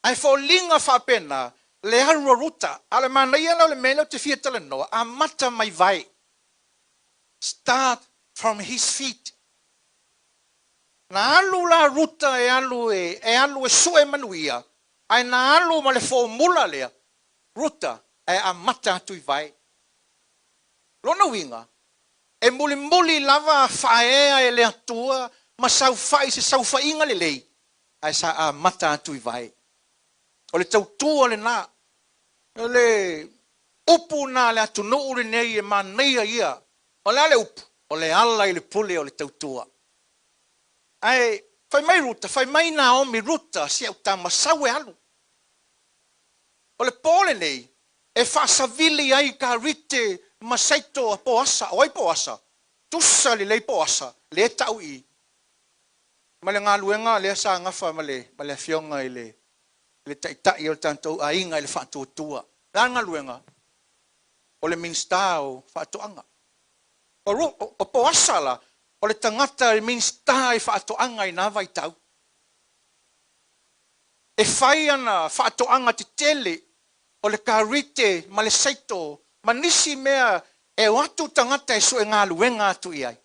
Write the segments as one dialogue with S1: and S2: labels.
S1: Ai fo linga whapena, le harua ruta, ale mana ia lau le mele te fia tala noa, a mata mai vai. Start from his feet. Na alu la ruta e alu e sue manuia, ai na alu ma le formula lea, ruta e a mata atu i vai. Lona winga, e muli lava whaea e le atua, ma sau whai se sau whainga le lei, ai sa a mata atu i vai. O le tautua le nā, o le upu nā le atu nuu le nei e maneia ia, o le ale upu, o le ala i le pule o le tautua. Ai, fai mai ruta, fai mai nā omi ruta, si au tā masau e alu. O le pole nei, e whaasavili ai ka rite masaito a poasa, o ai poasa, tusa li lei poasa, le tau i. Ma le ngā luenga, le asa ngafa ma le fionga i le taitai o le tantou a inga i le whaatuatua. La ngā luenga, o le minsta o whaatuanga. O poasa la, o le tangata i minsta i whaatoanga i nā vai tau. E whai ana whaatoanga te tele, o le karite, ma le saito, ma nisi mea e watu tangata e so e ngā luenga atu i ai.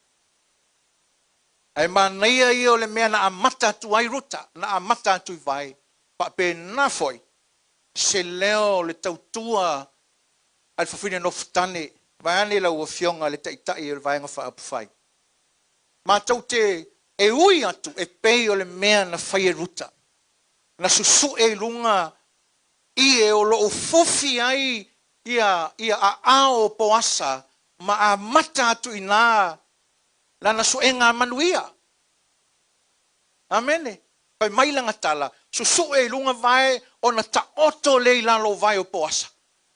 S1: Ai maneia i o le mea na amata atu ai ruta, na amata atu i vai, pa pe na foi, se leo le tautua al fafine no futane, vai ane la ua fionga le taitai o le vaenga whaapu whai. Ma tau te e ui atu e pei o le mea na whai e ruta. Na susu e lunga i e o lo fufi ai ia a ao poasa ma a mata atu i nā lana so e ngā manuia. Amene. Pai mailanga tala. Susu e lunga vai o na ta oto le i lalo vai o poasa.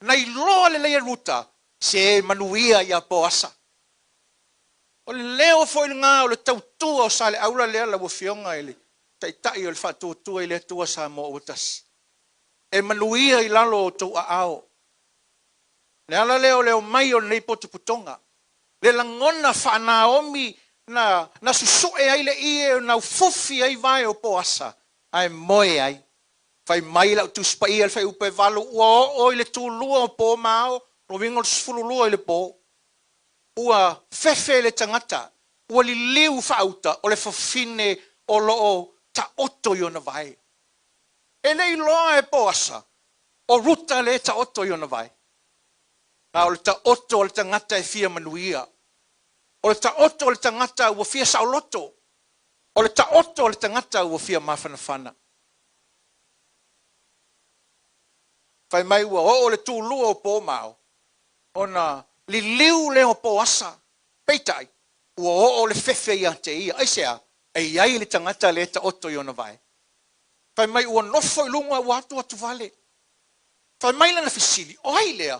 S1: Na i loa le leia ruta se manuia ia poasa. O le leo foi ngā o le tautua o sa le aula lea la wafionga ele. Tai o le whatuatua i le tua sa mo utas. E manuia i lalo o tau a ao. Le ala leo mai o nei potu putonga. Le langona whana omi na susoe ai le ie na ufufi ai vai o poasa. Ai moe ai. Fai mai lau tu spai al fai upe valu ua o i le tu lua o po mao. No vingo le sfulu lua i le po. Ua fefe le tangata. Ua li liu whauta o le fafine o loo ta oto i ona vai. E nei loa e poasa. O ruta le ta oto i ona vai. Na o le ta oto o le tangata e fia manuia. O le ta oto o le tangata ua fia saoloto. O le ta oto o le tangata ua fia mawhanawhana. Fai mai ua o le tūlua o pō mao. O na li liu le o pō asa. Peitai. Ua o le fefe ia te ia. Aisea. E iai le tangata le ta oto i ona vai. Fai mai ua nofo i lunga ua atu vale. Fai mai lana fisili. O ai lea.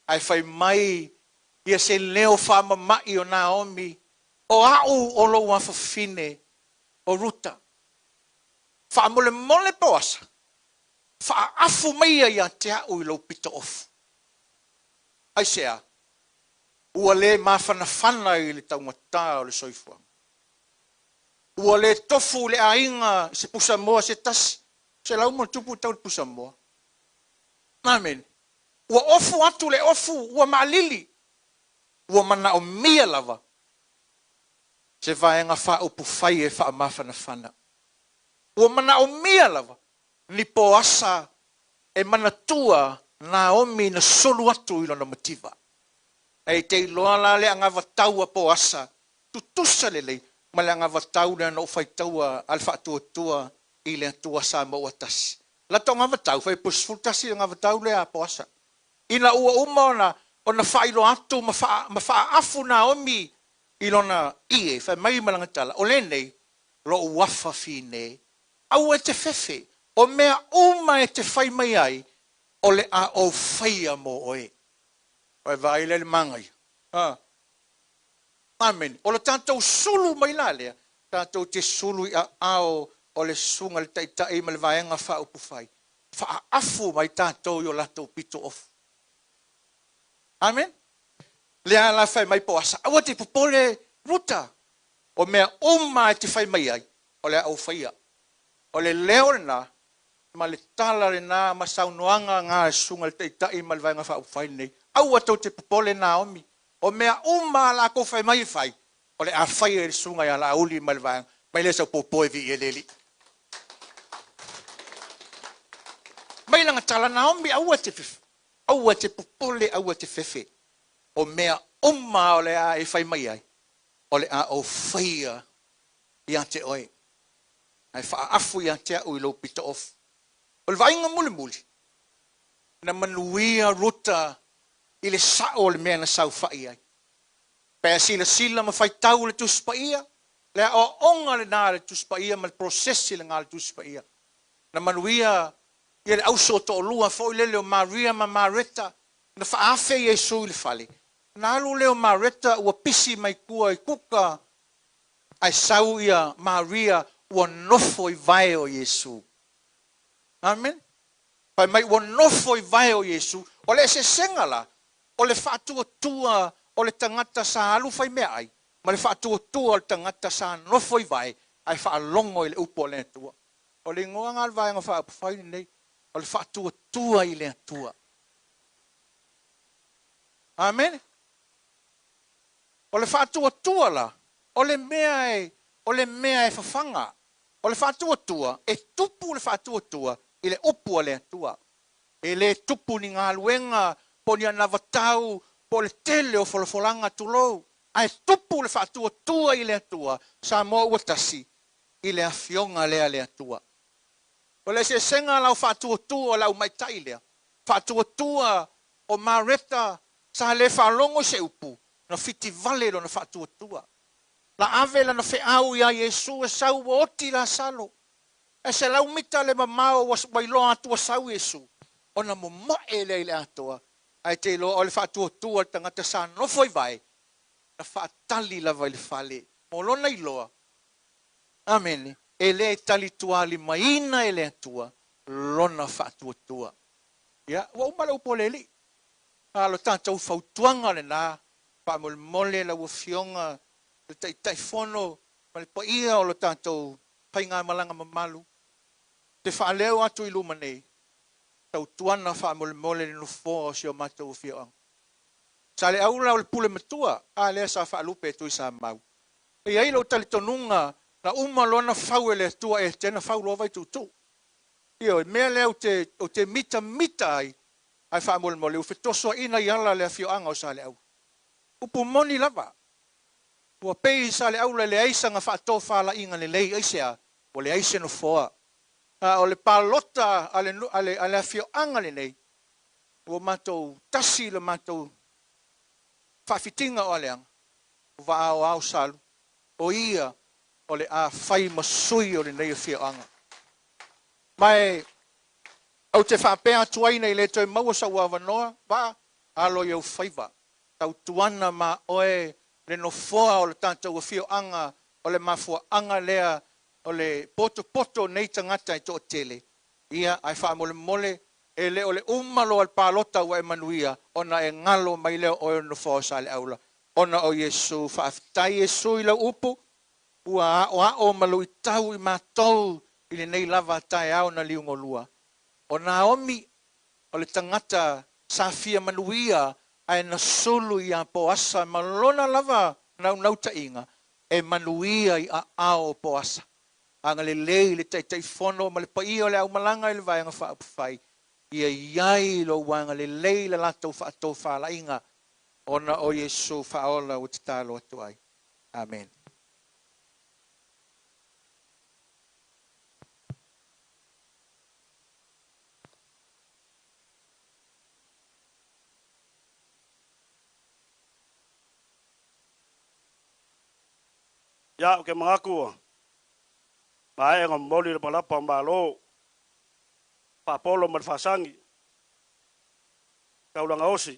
S1: Ai fai mai ia se leo whama mai o Naomi. O au o lo wafafine o ruta. Wha mole poasa. Wha afu mai ia te au i lo pita ofu. Ai sea. Ua le mawhanawhana i le taumata o le soifua. Ua le tofu le ainga se pusa moa se tasi. Se lau mo tupu tau le pusa moa. Amen. Ua ofu atu le ofu. Ua maalili. Ua mana o mia lava. Se vaenga wha upu whai e wha mawhanawhana. Ua mana o mia lava. Ni po asa e mana tua Naomi na solu atu ilo na motiva. E te iloa la le anga vatau a po asa. Tutusa lelei. Ma le anga vatau na no whai taua alfa tua i le tua sa mo atasi. La to anga vatau whai pusfultasi anga vatau le a po asa. Ina ua uma ona whailo atu ma wha afu Naomi ilo na ie whai mai malanga tala. O le nei lo uafa fine. Au e te fefe. O mea uma e te whai mai ai. O le a o whaia mo oe. Oe vai le mangai. Amen. O le tātou sulu mai la lea. Tātou te sulu i a ao o le sunga le taitai ma le vaenga wha upu whai. Wha afu mai tātou i o latou pito ofu. Amen. Lea la whai mai po asa. Awa te popole ruta. O mea uma e te whai mai ai. O le au whaia. O le leo na ma le tala le nā ma saunoanga ngā sunga le teitai ma le vaenga whaupwhai nei. Au atau te popole Naomi. O mea uma la ko whai mai whai. O le a whai e le sunga ia la uli ma le vaenga. Mai le sa popoe vi e leli. Mai langa tala Naomi au te whiwhi. Au te popole au te whiwhi. O mea uma o le a e whai mai ai. O le a o whaia i te oe. Ai whaafu i te au i lo pita off. O le vainga muli muli. Na manuia ruta i le sao le mea na sau whai ai. Pea sila ma whai tau le tuspa ia. Le o onga le nā le tuspa ia ma le prosesi le ngā le tuspa ia. Na manuia i le auso to o lua fo i le leo Maria ma Mareta. Na whaafe i Jesu i le whale. Na alu leo Mareta ua pisi mai kua i kuka. Ai sau ia Maria ua nofo i vai o Jesu. Amen. Pai mai ua nofo i vai o Jesu. O le se sengala. O le whaatua tua o le tangata sa alu fai mea ai. Ma le whaatua tua o le tangata sa nofo i vai. Ai whaalongo i le upo le tua. O le ngoa ngā vai ngā whaapawhai nei. O le whaatua tua i le tua. Amen. O le whaatua tua la. O le mea e whawhanga. O le whaatua tua. E tupu le whaatua tua. I le upu o le tua. E le tupu ni ngā luenga. Po ni ana vatau. Po le tele o wholofolanga tulou. Ai tupu le whaatua tua i le tua. Sa mo uatasi. I le awhionga lea le tua. O le se senga lau whaatua tua o lau maitai lea. Whaatua tua o Mareta. Sa le whalongo se upu. Na fiti vale lo na whaatua tua. La ave la na wheau ia Jesu e sau o oti la salo. E se lau mita le mamao wailo atua sau Jesu. O na mo moe le atua. Ai te lo o le whaatua tua tangata sa nofoi vai. Na whaatali la vai le whale. Mo lona iloa. Amen. E le tali tuali maina e le atua. Lona whaatua tua. Ia, wa umala upoleli. Alo tātou whautuanga le nā. Pāmol mole la wafionga. Le tai fono. Ma le paia o lo tātou painga malanga mamalu. Te whaaleo atu i luma nei. Tau tuana whaamole mole le nufo o si o mātou wafionga. Sa le aula o le pule matua. A lea sa whaalupe tui sa mau. E ai lau tali tonunga. Na lona whau e le tua e tena whau loa vai tutu. Io, mea leo o te mita ai. Ai whaamole mole. U whetoso ina i ala le awhioanga o sa le au. Upu moni lava. Ua pei sa le aula le aisa nga whaato whala inga le lei aisea. O le aise no foa. O le palota ale awhioanga le nei. Ua mātou tasi le mātou whaafitinga o aleanga. Ua au salu. O ia. O le a whai masui o le nei awhioanga. Mai. Au te whaapea tuaina i le toi maua sa ua wanoa. Wa. Alo iau whaiva. Tau tuana ma oe le no foa o le tātou awhioanga. O le mafua anga lea. O le poto nei tangata i tō tele. Ia ai whaamole mole. E le o le umalo al palota wa emanuia. Ona e ngalo mai leo o no foa sa le aula. Ona o Yesu. Whaafitai Yesu i lau upu. Ua o malu i tau i mātou. I le nei lava tae au na liungo lua. O Naomi. O le tangata safia manuia. Ai na sulu i a poasa. Malona lava nau ta inga. E manuia i a ao poasa. Anga le lei le tai fono. Ma le pai o le au malanga i le vai anga whaapawhai. Ia iai lo wanga le lei le lato whaato whaala inga. Ona o Yesu whaola o te talo atu ai. Amen.
S2: Ya, ke mangaku. Mai ngam moli le palapa malo. Pa polo malfasangi. Kaulanga osi.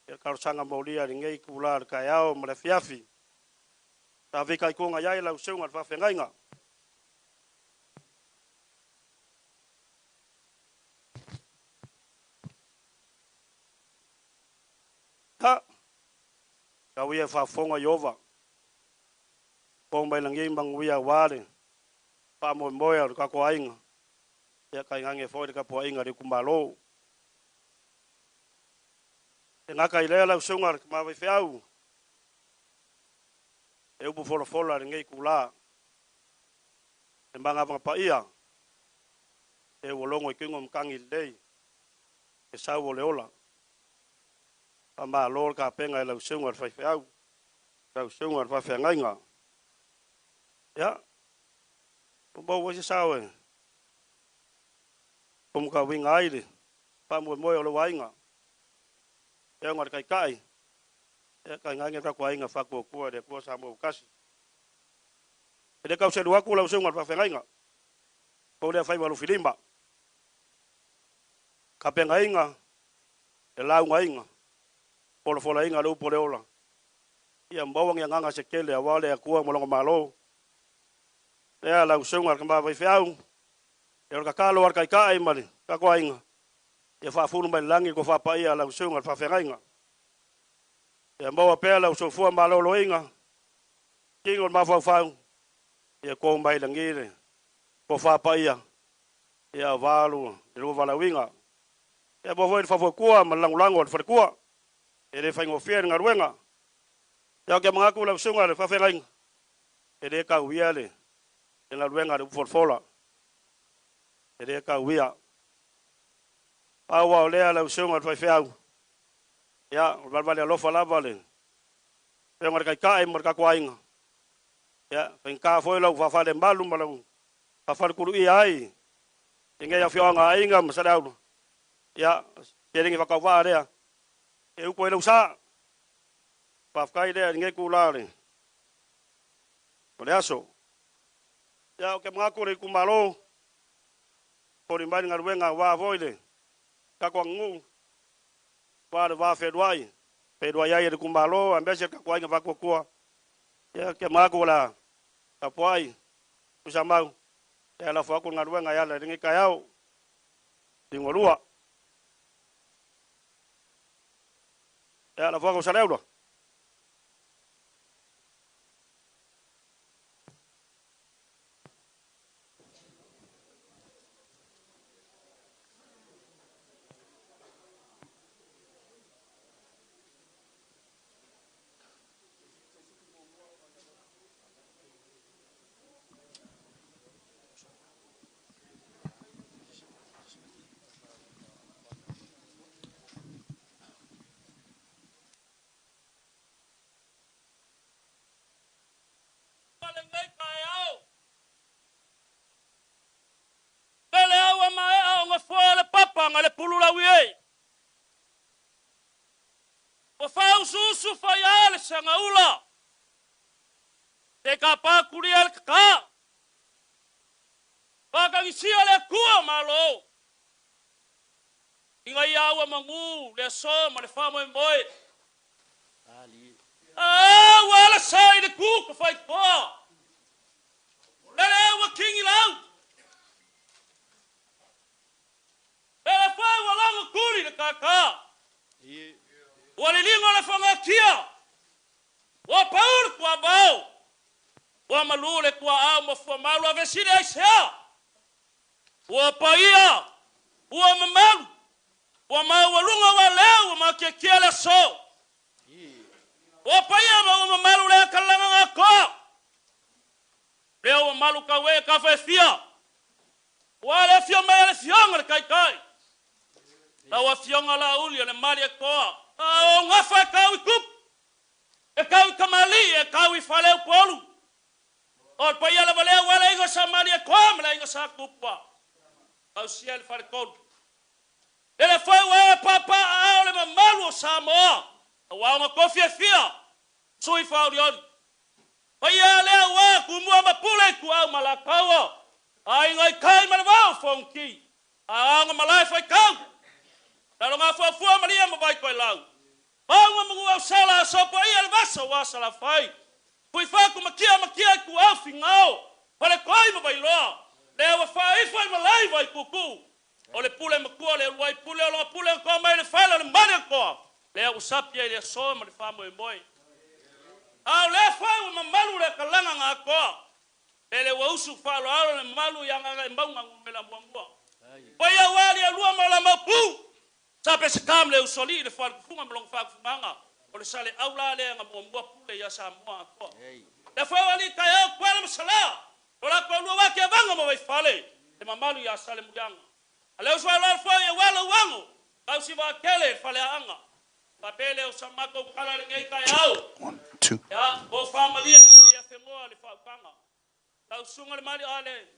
S2: Ya karsanga molia ngei kula ka yao malefiafi. Ta vika ko nga yai la usung alfa fengainga. Ha. Kawia fa fonga yova. Pong bay lang yeng bang wia wale. Pa mo moya ka ko ainga. Ia kai ngange foi de kapo inga de kumalo. E ngaka ile la usunga ma vai fiau. E upu fola ngei kula. E manga pa ia. E wolongo kingo mkangi dei. E sau ole ola. Ama lor ka penga la usunga fai fiau. La usunga fa fa ngainga. Ya. Bo wo si sawe. Ka winga aile. Pa mo o lo wainga. E ngar kai. E kai ngange ka kwa inga fa ko de ko sa mo kasi. E de ka se do aku la usunga fa fa ngainga. Ko le fai walu filimba. Ka penga inga. E lau ngainga. Fola inga lo pole ola. Ia mbawang yang nganga sekele awale akua molongo malo. Ia la usunga ka ma vai fiau. E ka kalo ar kai mali ka kwa inga. E fa funu mai langi ko fa pa ia la usunga fa fa ngainga. E mbawa pela usofua malo lo inga. Kingo ma fa fa. E ko mai langire. Ko fa pa ia. Ia valu, lo vala winga. E bo foi fa fo kua malangulango fa kua. E le fa ngofia ngaruenga. Ya ke mangaku la usunga le fa fa ngainga. E de ka wiale. E la ruenga de fola. E de ka wia. Awa le la usunga fa fa. Ya, valvale lo fa la vale. E ngar kai mar ka kwainga. Ya, penka foi lo fa fa de malu malu. Fa fa ku i ai. Inga ya fionga inga masadau. Ya, peringi fa ka va rea. E u ko le usa. Pa kai de nge ku la le. Ole aso. Ya ke ngaku le kumalo. Por imbali ngaruenga wa voile. Ka kwa ngu. Va fedwai. Fedwai ya de kumalo ambese ka kwa va kwa. Ya ke ngaku la. Ka poi. Usamau. Ya la fa ku ngaruenga ya le ngi kayau. Dingolua. Ya la fa ku saleulo.
S3: ngale pulula wiei o fau susu fayal sangaula te kapa kurial ka baka isia le kua malo inga yawa mangu le so ma le famo mboi ali wala sai de ku fai ko le wa kingi lau ele foi o longo curi de cacá. O alilingo le fangakia. O paur kwa bao. O malule kwa amo famalu a vesile aisea. O paia. O mamalu. O mawalunga wa leo ma kekiele so. O paia ma o mamalu le kalanga ngako. Leo malu kawe kafefia. O le fio ma le fionga kai kai. La wafionga la uli le mali koa. O ngafa kau kup. E kau kamali e kau fale polu. O paya la vale wala ingo sa mali koa mala ingo sa kupa. Kau siel fale kod. Ele foi wa papa a le malu sa mo. Wa ma kofia fia. Sui fa odion. Paya le wa kumu ma pule ku au malakawa. Ai ngai kai malwa fonki. A nga malai fa kau. Lalu ngafua malia mabai koi lau. Pangu mengua sala sopo ia levasa wasala fai. Pui faku makia ku afi ngao. Pale koi mabai loa. Lewa fai malai vai kuku. Ole pule makua le wai pule lo pule ko mai le fai le mane ko. Lewa usapia ile so ma le famo e moi. Au le fai wa mamalu le kalanga ngako. Ele wa usu falo alo le malu yang nga mbau ngumela mwangua. Pai awali alua malama pu. Sape sekam le usoli le fal funga melong fa fumanga. Ole sale aula le nga mo pule ya Samoa ko. Le fa wali kaya kwala msala. Ola kwa lua wake vanga mo fale. Te mamalu ya sale mujanga. Ale uswala fa ya wala wango. Kau siwa kele fale anga. Papele usamako kala le ngai kaya au.
S1: 1, 2.
S3: Ya, o family ya fengoa le fa kanga. Kau sunga le mali ale.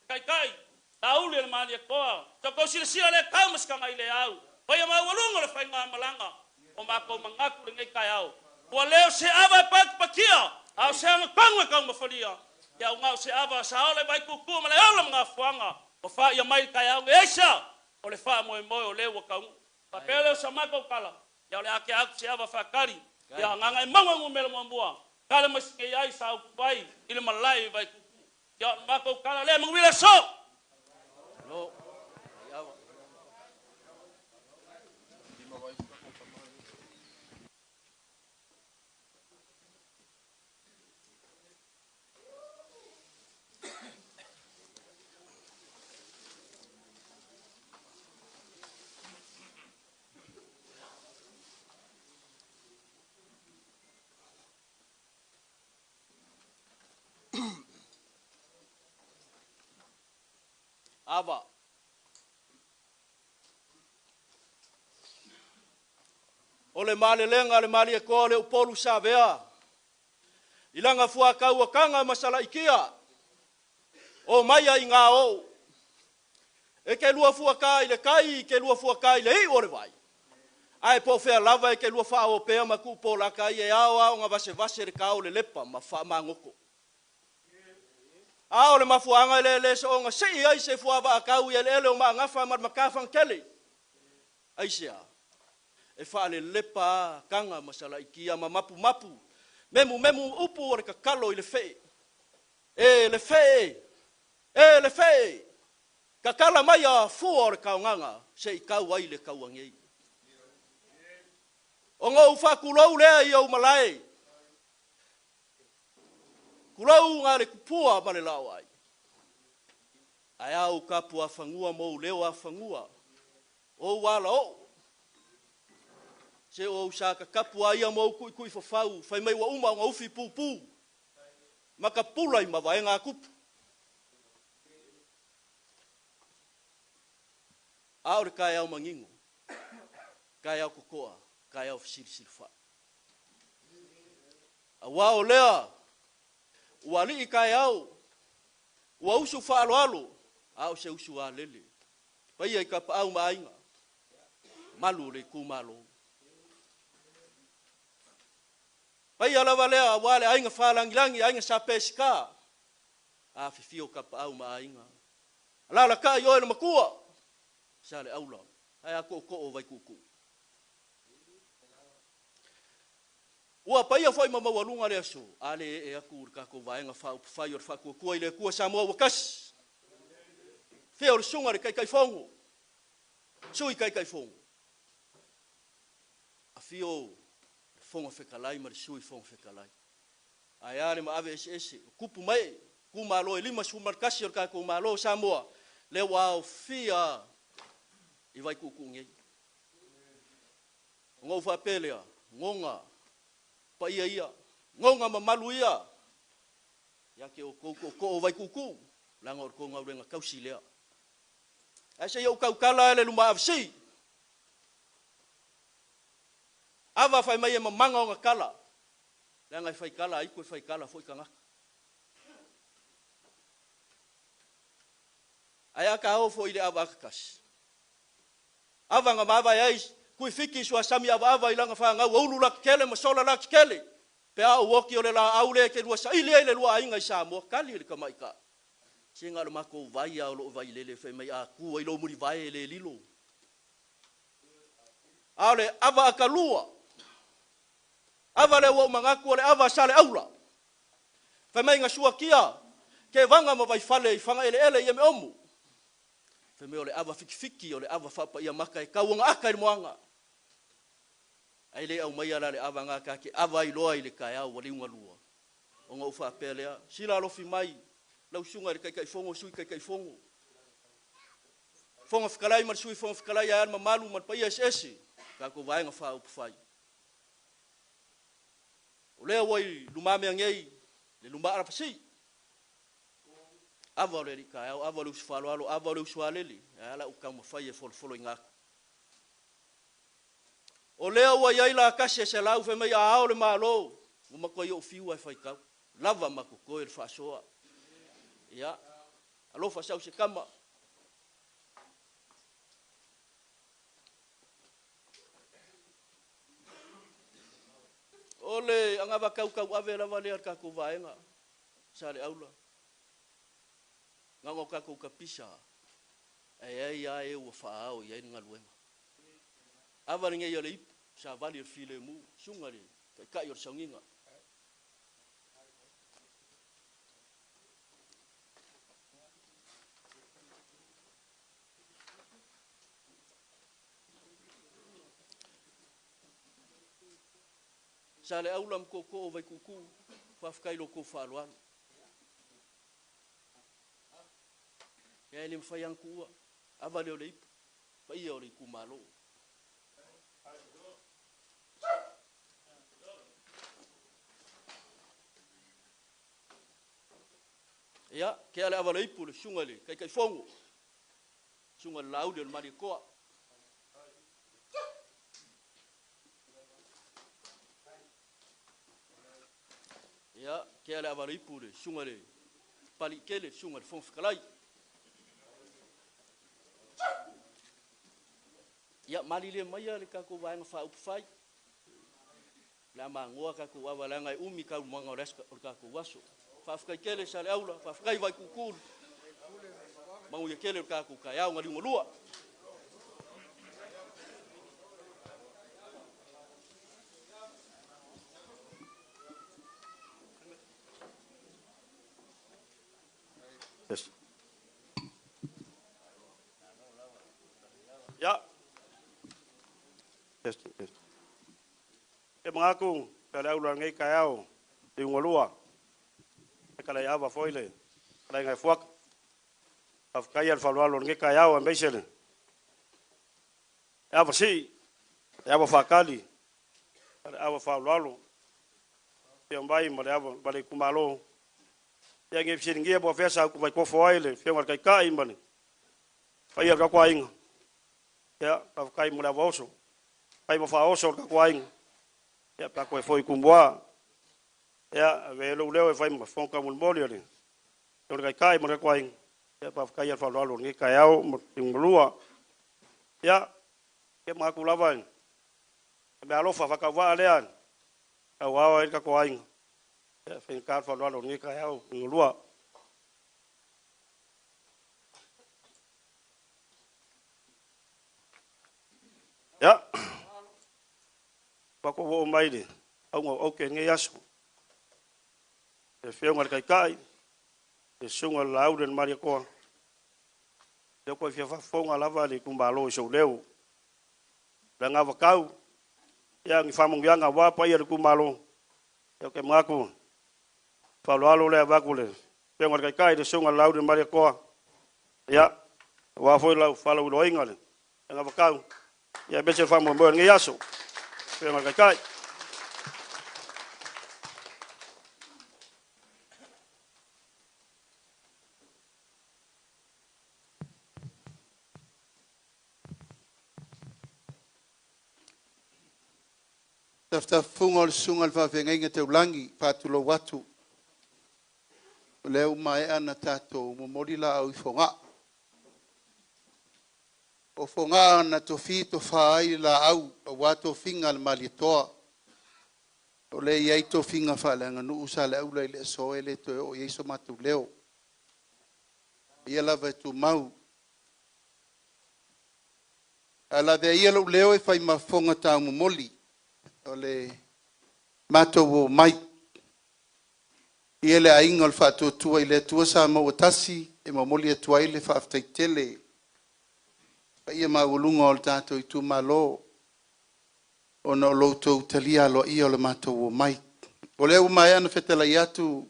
S3: Kai. Tahu le mali ko. Toko sila le kau maskanga ile au. Pai ma walunga le fai nga malanga. O mako mangaku le ngai kai au. O leo se ava pak pakia. Au se anga kangwe kang mafalia. Ya ngau se ava sa ole bai kuku male ala mga fuanga. O fa ya mai kai au esha. O le fa mo o le wa kang. Papele sa mako kala. Ya le ake aku se ava fa kari. Ya nganga manga ngumela mwambua. Kala maske yai sa bai ile malai bai kuku. Ya mako kala le mangwila so.
S4: No. Ava. Ole male lenga le mali ko le upolu savea. Ilanga fua kau kanga masala ikia. O maya inga o. E ke lua fua kai le kai ke lua fua kai le ore vai. Ai po fe lava e ke lua fa o pe ma ku po la kai e awa nga vase re kau le lepa ma fa mangoko. A ole mafuanga le so nga sei ai se fua va kau ye le o ma nga fa ma kafang kele. Ai sia. E fa le lepa kanga masala ikia ma mapu. Memu upu ore ka kalo ile fe. E le fe. Ka kala mai a fu ore ka nganga se kau ai le kau angei. O nga ufa kulau le ia o malai. Kulau ngā le kupua ma le lau ai. Ai au kapu a whangua mou leo a whangua. O wala o. Se o usaka kapu a ia mou kui whawhau. Whai mai wa uma o ngā ufi pūpū. Maka pulai ma vai ngā kupu. Aore kai au mangingo. Kai au kokoa. Kai au fisirisiri wha. A wao lea. Ua li kai au. Ua usu whaaloalo. Au se usu a lele. Pai ai ka pa au mainga. Malu le kumalo. Pai alawa lea wale ainga whalangilangi ainga sa pesika. A fifio ka pa au mainga. Alala ka i oele makua. Sale aula. Ai a ko vai kuku. Ua paia foi mama walunga le aso. Ale e aku ka ko vaenga fa fai or fa ko ile ku Samoa wakas. Fe or sunga kai fongo. Sui kai fongo. A fio fongo fekalai mar sui fongo fekalai. Ai ale ma ave ese kupu mai ku malo lima sumar kasi or ka ko malo Samoa. Le wa fia i vai kuku ngai. Ngo fa pelea ngonga pa ia ngonga mamalu ia ya ke o ko vai kuku langa or ko nga renga kausilea asa yo kala le luma afsi ava fai mai mamanga o kala langa fai kala ai ko fai kala foi kanga aya ka o foi le ava kas ava nga mava ai kui fiki sua sami ava ilanga fa nga ulu la kele masola la kele pe au woki ole la aule ke lua sa ile le lua inga sa mo kali le kamaika singa lo mako vai au lo vai le fe mai a ku ilo muri vai le lilo ale ava akalua ava le wo mangaku ole ava sale aula fe mai nga sua kia ke vanga mo vai fale fanga ele ye me omu fe me ole ava fiki ole ava fa pa ia maka e kawanga aka moanga ai le au mai ala le ava nga ka ke ava i loa i le kai au wali unga lua o nga ufa pelea sila lo fi mai lau sunga le kai fongo sui kai fongo fonga fikalai mar sui fonga fikalai ya ma malu mar pa esi ka ko vai nga fa up fai o le wai luma me ngei le luma ara pasi ava le ka ava lu sfalo alo ava lu swaleli ala u kam fai e folo nga o le wai ai la kase se lau fe mai a le malo o ma ko yo fiu ai fai ka lava ma ko e fa soa ya alo fa sau se kama ole anga va kau ave la vale ka ku vaenga sale aula ngango ka ku kapisa ai ai o fa o ia nga luenga ava ninge yo le sa vale file mu sungari ka yo sanginga sale aula mkoko vai kuku fa fkai lo ko fa loan ya ele mfa yanku ava le le fa ia le ku malo ya ke ale ava le pu sungale kai fongo sungal laude mari ko ya ke ala avali pule sungale pali kele sungal fon fikalai ya malile maya le ka ko vai fa up fai la mangoa ka ko avala ngai umi ka manga reska ka ko waso fa fikai kele sale aula fa fikai vai kukul mau ye kele ka ko ka ya ngali ngolua
S2: Ya. Yes. E mengaku kalau ulang ngai kayau di ngolua. Kalau ya apa foile. Kalau ngai fuak. Af kayal falwalo ngai kayau ambesele. Ya apa sih? Ya apa fakali. Kalau apa falwalo. Yang baik pada apa balik kumalo. Yang ngai sini ngai apa fesa ku vai ko foile. Yang ngai kai mbani. Fayar ka kwaing. Ya, ka kai mula voso. Kai mo fa oso ka kwaing. Ya pa ko foi kumboa. Ya, ve lo leo fai mo fon ka mul bolio ni. Yo kai mo ka kwaing. Ya pa kai ya fa lo ni kai au mo timlua. Ya, ke ma ku lavan. Be alo fa ka va alean. Ka wa ka kwaing. Ya, fin ka fa lo ni kai au ngulua. Ya. Bako wo mai de. Au ngo oke nge yaso. E feo ngal kai. E sunga lauden mari ko. De ko fia fa fonga lava le kumbalo so leo. Danga vakau. Ya ngi famong yanga wa pa ia kumbalo. E ke maku. Falo alo le bakule. Feo ngal kai de sunga lauden mari ko. Ya. Wa foi la falo lo ingale. Danga vakau. Ya beche famo mo ngi yaso. Feo ngal kai.
S1: Tafta funga sungal fa venga te ulangi patulo watu. Leo mai ana tato mo modila au fonga. O fonga na to fito fai la au watu finga malitoa. O le ia to finga fa la nganu usale au le so ele to o yeso matu leo. Ia la vetu mau. Ala de ia lo leo e fai mafonga ta mo moli. Ole mato wo mai ele ainga al fatu tua ile tua sa mo tasi e mo moli tua ile fa aftaitele pa ia ma ulunga al tato i tu malo ona lo to talia lo ia le mato wo mai ole u mai ana fetela yatu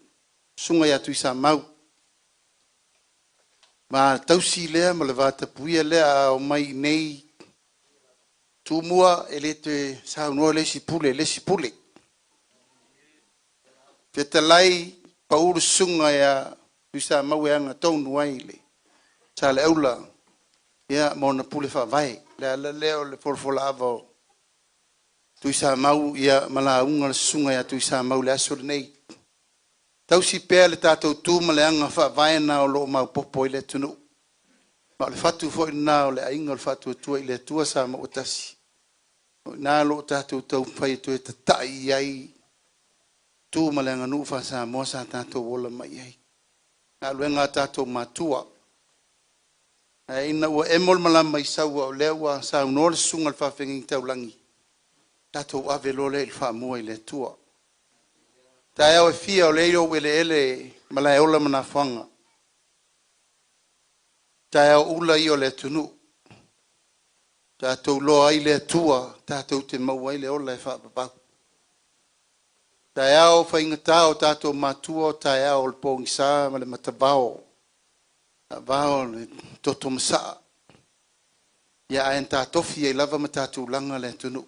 S1: sunga yatu isa mau
S5: Ma tausi lea ma le vata puia lea o mai nei tumua e le te saunua le si pule. Fetalai pauru sunga ya tuisa maueanga tonu ai le. Sa le aula ia mona pule fa vai. Le leo le forfola avo. Tuisa mau ia mala unga le sunga ya tuisa mau le asur nei. Tausi pea le tātou tūma le anga fa vai na o lo mau popo i le tunu. Ma le fatu fo ina o le ainga o le fatu tua i le tua sa ma utasi. Nā lo tātou tau whai tu e tatai ai. Tūma le anga nufa sa mo sa tātou wola mai ai. Nā luenga tātou matua. Ina ua emol malama i saua o lewa sa unore sunga le whawhengi tau langi. Tātou ave lo le il whamua i le tua. Tai au e fia o leio wele ele malai ola mana whanga. Tai au ula i o le tunu. Tātou loa ai le tua, tātou te maua i le ola e whapapau. Tai au whaingata o tātou matua, tai au le pōngi sā, ma le matavao. Vao le toto masa. Ia aen tātofi e lava ma tātou langa le tunu.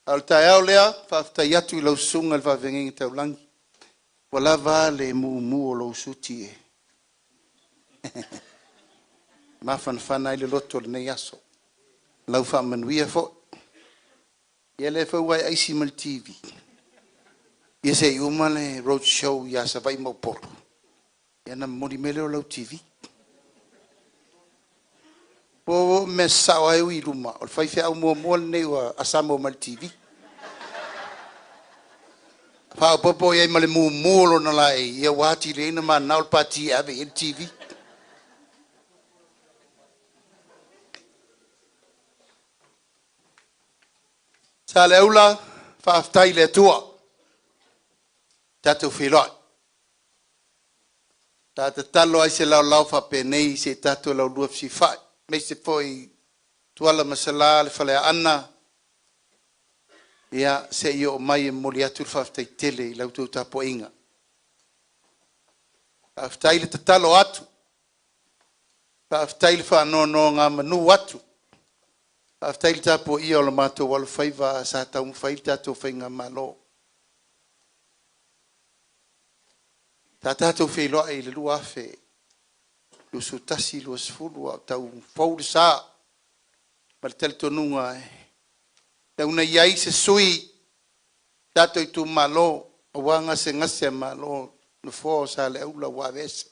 S5: Al tai au lea, whaftai atu i lau sunga le whawengengi tau langi. Wala va le mu o lau suti e. Mawhanawhana i le loto le nei aso. Lau whamanuia fo. Ia le whauai aisi mal TV. Ia se iuma le Roadshow ia sa vai mauporo. Ia na mori mele o lau TV. Po me sawa e ui ruma. O le whaiwhea au mua le nei wa asamo mal TV. Whao popo ia male muolo na lai. Ia wati le ina ma naul pati ave il TV. Sa le ula whaaftai le tua. Tatou whiloi. Tata talo ai se lau whapenei se tatou lau lua si whai. Mei se foi tuala masala le whalea ana. Ia se io mai e moli atu whaaftai tele i lau tau tapo inga. Whaaftai le tatalo atu. Whaaftai le whaanono ngā manu atu. Whaaftai le tapo ia o le mātou walu whaiva sa tau mwhai tatou whainga malo. Ta tatou whailoa i le lua afe. Lusu tasi lua sifuru au tau whaure sa. Ma le tele tonunga e. Tau na iai se sui. Tatou i tu malo. O wanga se ngase malo. No fo sa le aula wawese.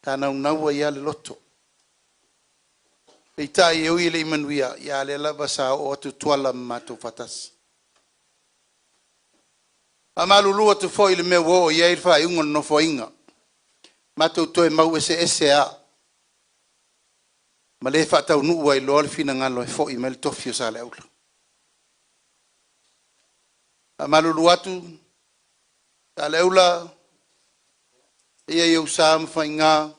S5: Ta nau naua ia le loto. Pei tai e ui le imanuia. Ia le lava sa o atu tuala matou fatasi. A malulua tu foi le meu o ia irfa i unga no foinga. Matou toe mau ese a. Ma le whatau nuu ai loa le fina ngalo e foi me le tofio sa le aula. A malulua tu sa le aula ia iau sa mwhainga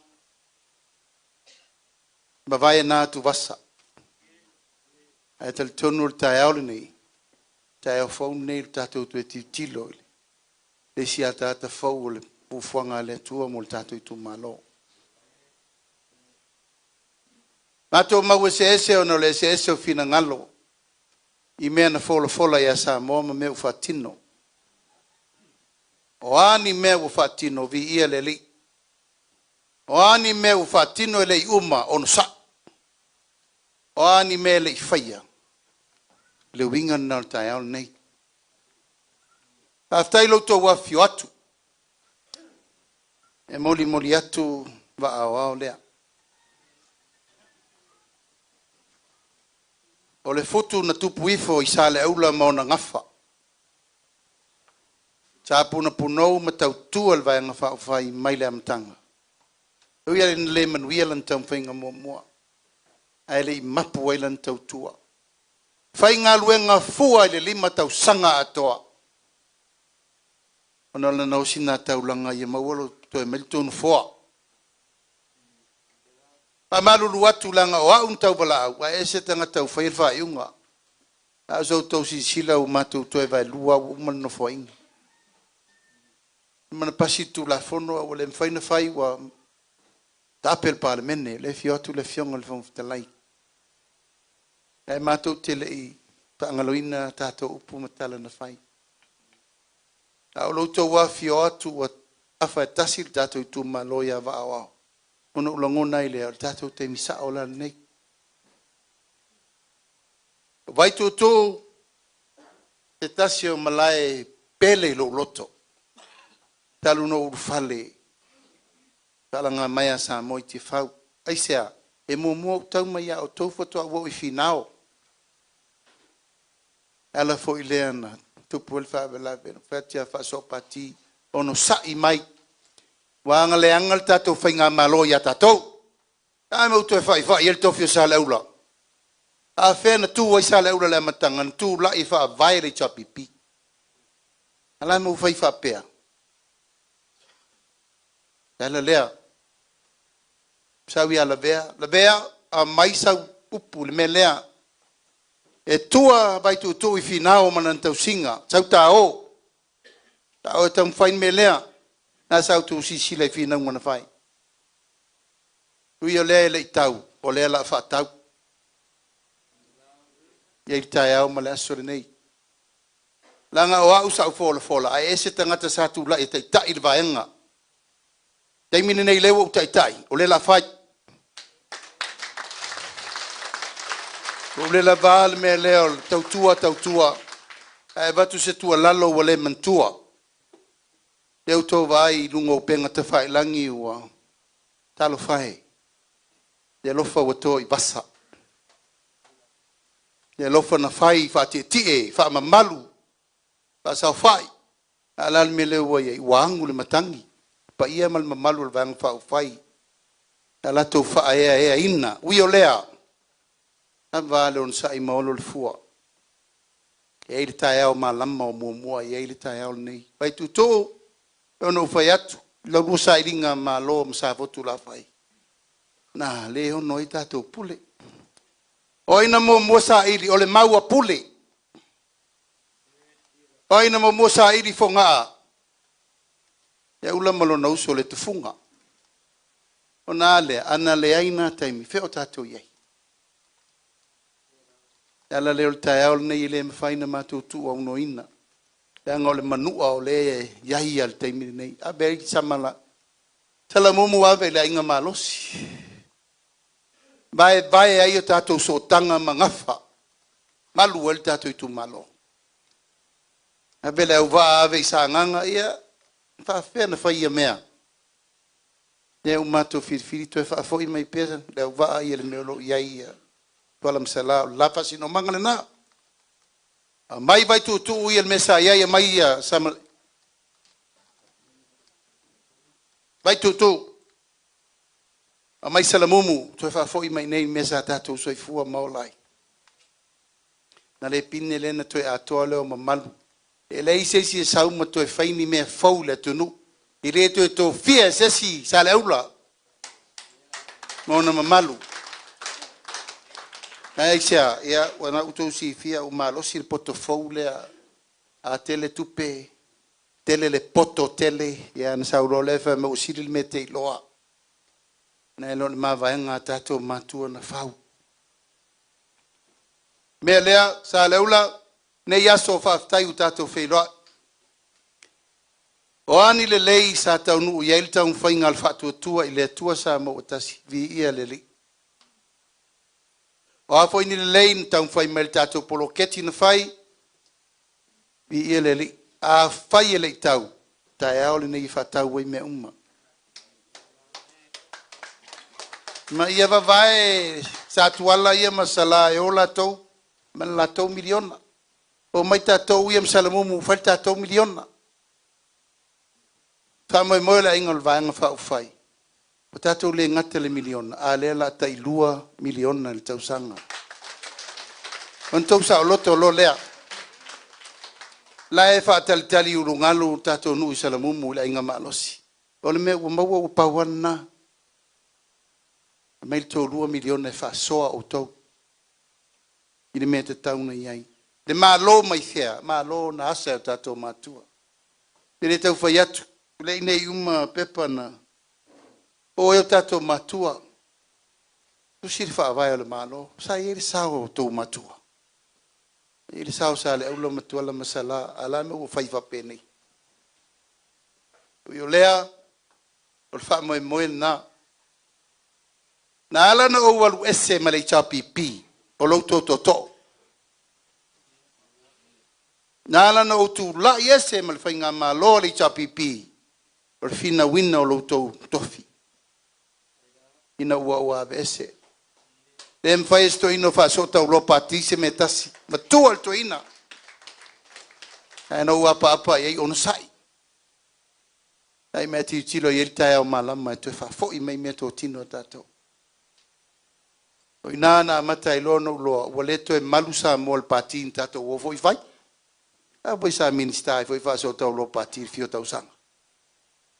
S5: ma vai na tu vasa. A tal tonu le tai aule nei. Tai au fau nei le tatou tu e tilo ile. Le si ata fau le pufuanga le tua mo le tatou i tu malo. Matou mau ese o no le ese o fina ngalo. I mea na fola ia sa moa ma mea ufatino. O ani mea ufatino vi ia le li. O ani mea ufatino e le i uma ono sa. O ani mea le i whaia. Le winga na o tai au nei. Aftai lo to wa fio atu. E moli atu va ao lea. O le fotu na tupu ifo i sa le aula maona ngafa. Sa puna punou ma tau tua le vai ngafa fai mai le amtanga. Ui ale le manuia lan tau whainga mua. Ai le i mapu ai lan tau tua. Whai ngā luenga fua i le 5 tau sanga atoa. Ona la nau sina tau langa i mawalo to e meltonu foa. A malulu atu langa o aun tau bala au. A ese tanga tau whairwha iunga. A zau tau si sila u matu to e vai lua u umana no foinga. Mana pasi tu la fono o le mwhaina whai wa Tapel parlemene, le fiotu le fionga le fonfutalai. E mātou te lei, paangaloina tātou upu matala na whai. A o loutou wa fio atu wa awha e tasi tātou I tū maloia wa awao. Ona ulangona I lea, tātou te misa o lana nei. Vai tū te tasi o malae pele lo loto. Talu no urufale. Talanga maya sa moi te whau. Aisea, e mo tau mai a o tau whatoa wo I whinao. Ala fo I leana, tupu el whaabelawe, whatia whasopati, ono sai mai. Wanga le angal tatou whainga malo ia tatou. Ai mautu e whai, el tofio sa leula. A whena tū wai sa leula le matangan, tū la I wha vaere chapipi. Ala mau whai whapea. Ala lea. Sawi ala vea, a mai sau upu le me lea. E tua vai tu I whinao manan tau singa, sau tao. Tao e tau whain me lea. Na sau tu sisi le whinau mana whai. Ui o lea le I tau, o lea la wha tau. Ia I tai au ma le asore nei. Langa o au sau fola, a ese tangata sa tu la I tai le vaenga. Dei mine nei lewo tai, o le la whai. O le la vale me leo, tautua. E vatu se tua lalo wa le mantua. Leo tō vai lungo penga te whai langi ua talo whai. Le lofa wa tō I basa. Le lofa na whai wha te tie, wha mamalu. Wha sao whai. Alal me leo wa I wangu le matangi. Pa ia mal mamalu le vang wha whai. Alato wha ea ina. Ui o lea. Ava le on sa I maolo le fua. E le tai au ma lama o mua e le tai au nei. Vai tu tō, ono whai atu. La rusa I ringa ma lo msa votu la whai. Na le ono I tātou pule. O ina mua sa iri, o le maua pule. O ina mua sa iri fonga. E ula malo na uso le tufunga. O na le, ana le aina taimi, feo tātou iei. Ala leo le tai au nei le mawhaina mātou tu au no ina. Leanga o le manua o le iahi al teimiri nei. A beri ki samala. Tala mumu ave le inga malosi. Vai ai o tātou so tanga mangafa. Malu el tātou I tu malo. A bele au vaa ave I sa nganga ia. Whawhena whaia mea. Leo mātou whirwhiri toi whaafoi mai pēra. Leo vaa ia le meolo iai ia. Tuala msala la fasino mangale na mai vai tu ia el mesa ia mai ia sama vai tu mai salamumu tu fa foi mai nei mesa tatu soi fua maulai na le pinne le na tu atoale o mamalu e le se sau ma tu faini me faule tu nu I re tu fia sesi sala ula mona mamalu. Ai sia ia wana utou si fia o malo si il portfolio a tele tupe tele le poto tele ia na sauro le fa mo si il mete loa na lo ma va nga tato matu na fau me lea sa leula ne ya so fa tai utato fe lo o ani le lei sa tau nu ia il tau fainga al fatu tua ile tua sa mo tasi vi ia le o a foi ni lein tau fai mel tato polo keti na fai vi ele a fai ele tau tai ao le nei fa tau we me uma ma ia va vai sa tuala ia masala e ola tau man la tau miliona o mai tato ia masalamu mu fa tato miliona fa mo la ingol va nga fa fai o tato le ngate le miliona a le la tai lua miliona le tau sanga on tau sa loto lo lea la e fa tali urungalu tato nu salamu mu la inga malosi o le me o maua o pawana mai to 2 miliona fa soa o tau ile me te tau na iai le malo mai fea malo na asa tato matua ile tau fa yatu le nei uma pepa na O e tato matua. Tu si fa vai o le malo. Sa e le sao tō matua. E le sao sa le aula matua la masala. Ala me o fai whapene. O lea. O le wha moe moe na. Na ala na o walu ese ma le i pipi. O lo to. Na ala na o tu la i ese ma le whai ngā malo le i pipi. O le fina wina o lo tofi. Ina ua ave ese. Le mwhai esto ino wha sota u lopa tise me tasi. Ma tua al to ina. Aina ua apa iei ono sai. Ai mea tiu tilo i elitai au malama e tue wha fo i mei mea tō tino tātou. O ina na amata i lono uloa. Ua leto e malusa mo al patin tātou o foi vai. A voi sa minister i foi wha sota u lopa tiri fio tau sanga.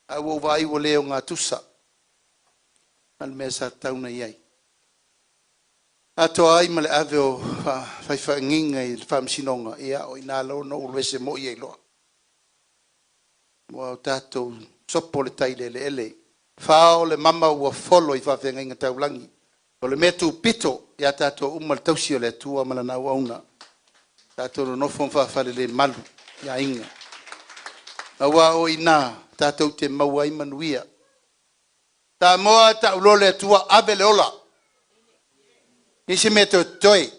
S5: A ua vai ua leo ngā tusa. Al mea sa tauna iai. Ato ai male ave o fai whainginga i whamsinonga ia o ina lono uruese mo iei loa. Mua o tātou sopo le taile le ele. Whao le mama ua folo i whawhenga taulangi. O le metu pito ia tātou umal tausi o le tua malana wauna. Tātou no nofon whawhale le malu ia inga. Awa o ina tātou te maua imanuia. Tā moa ta ulole tua abe le ola. Nisi me to toi.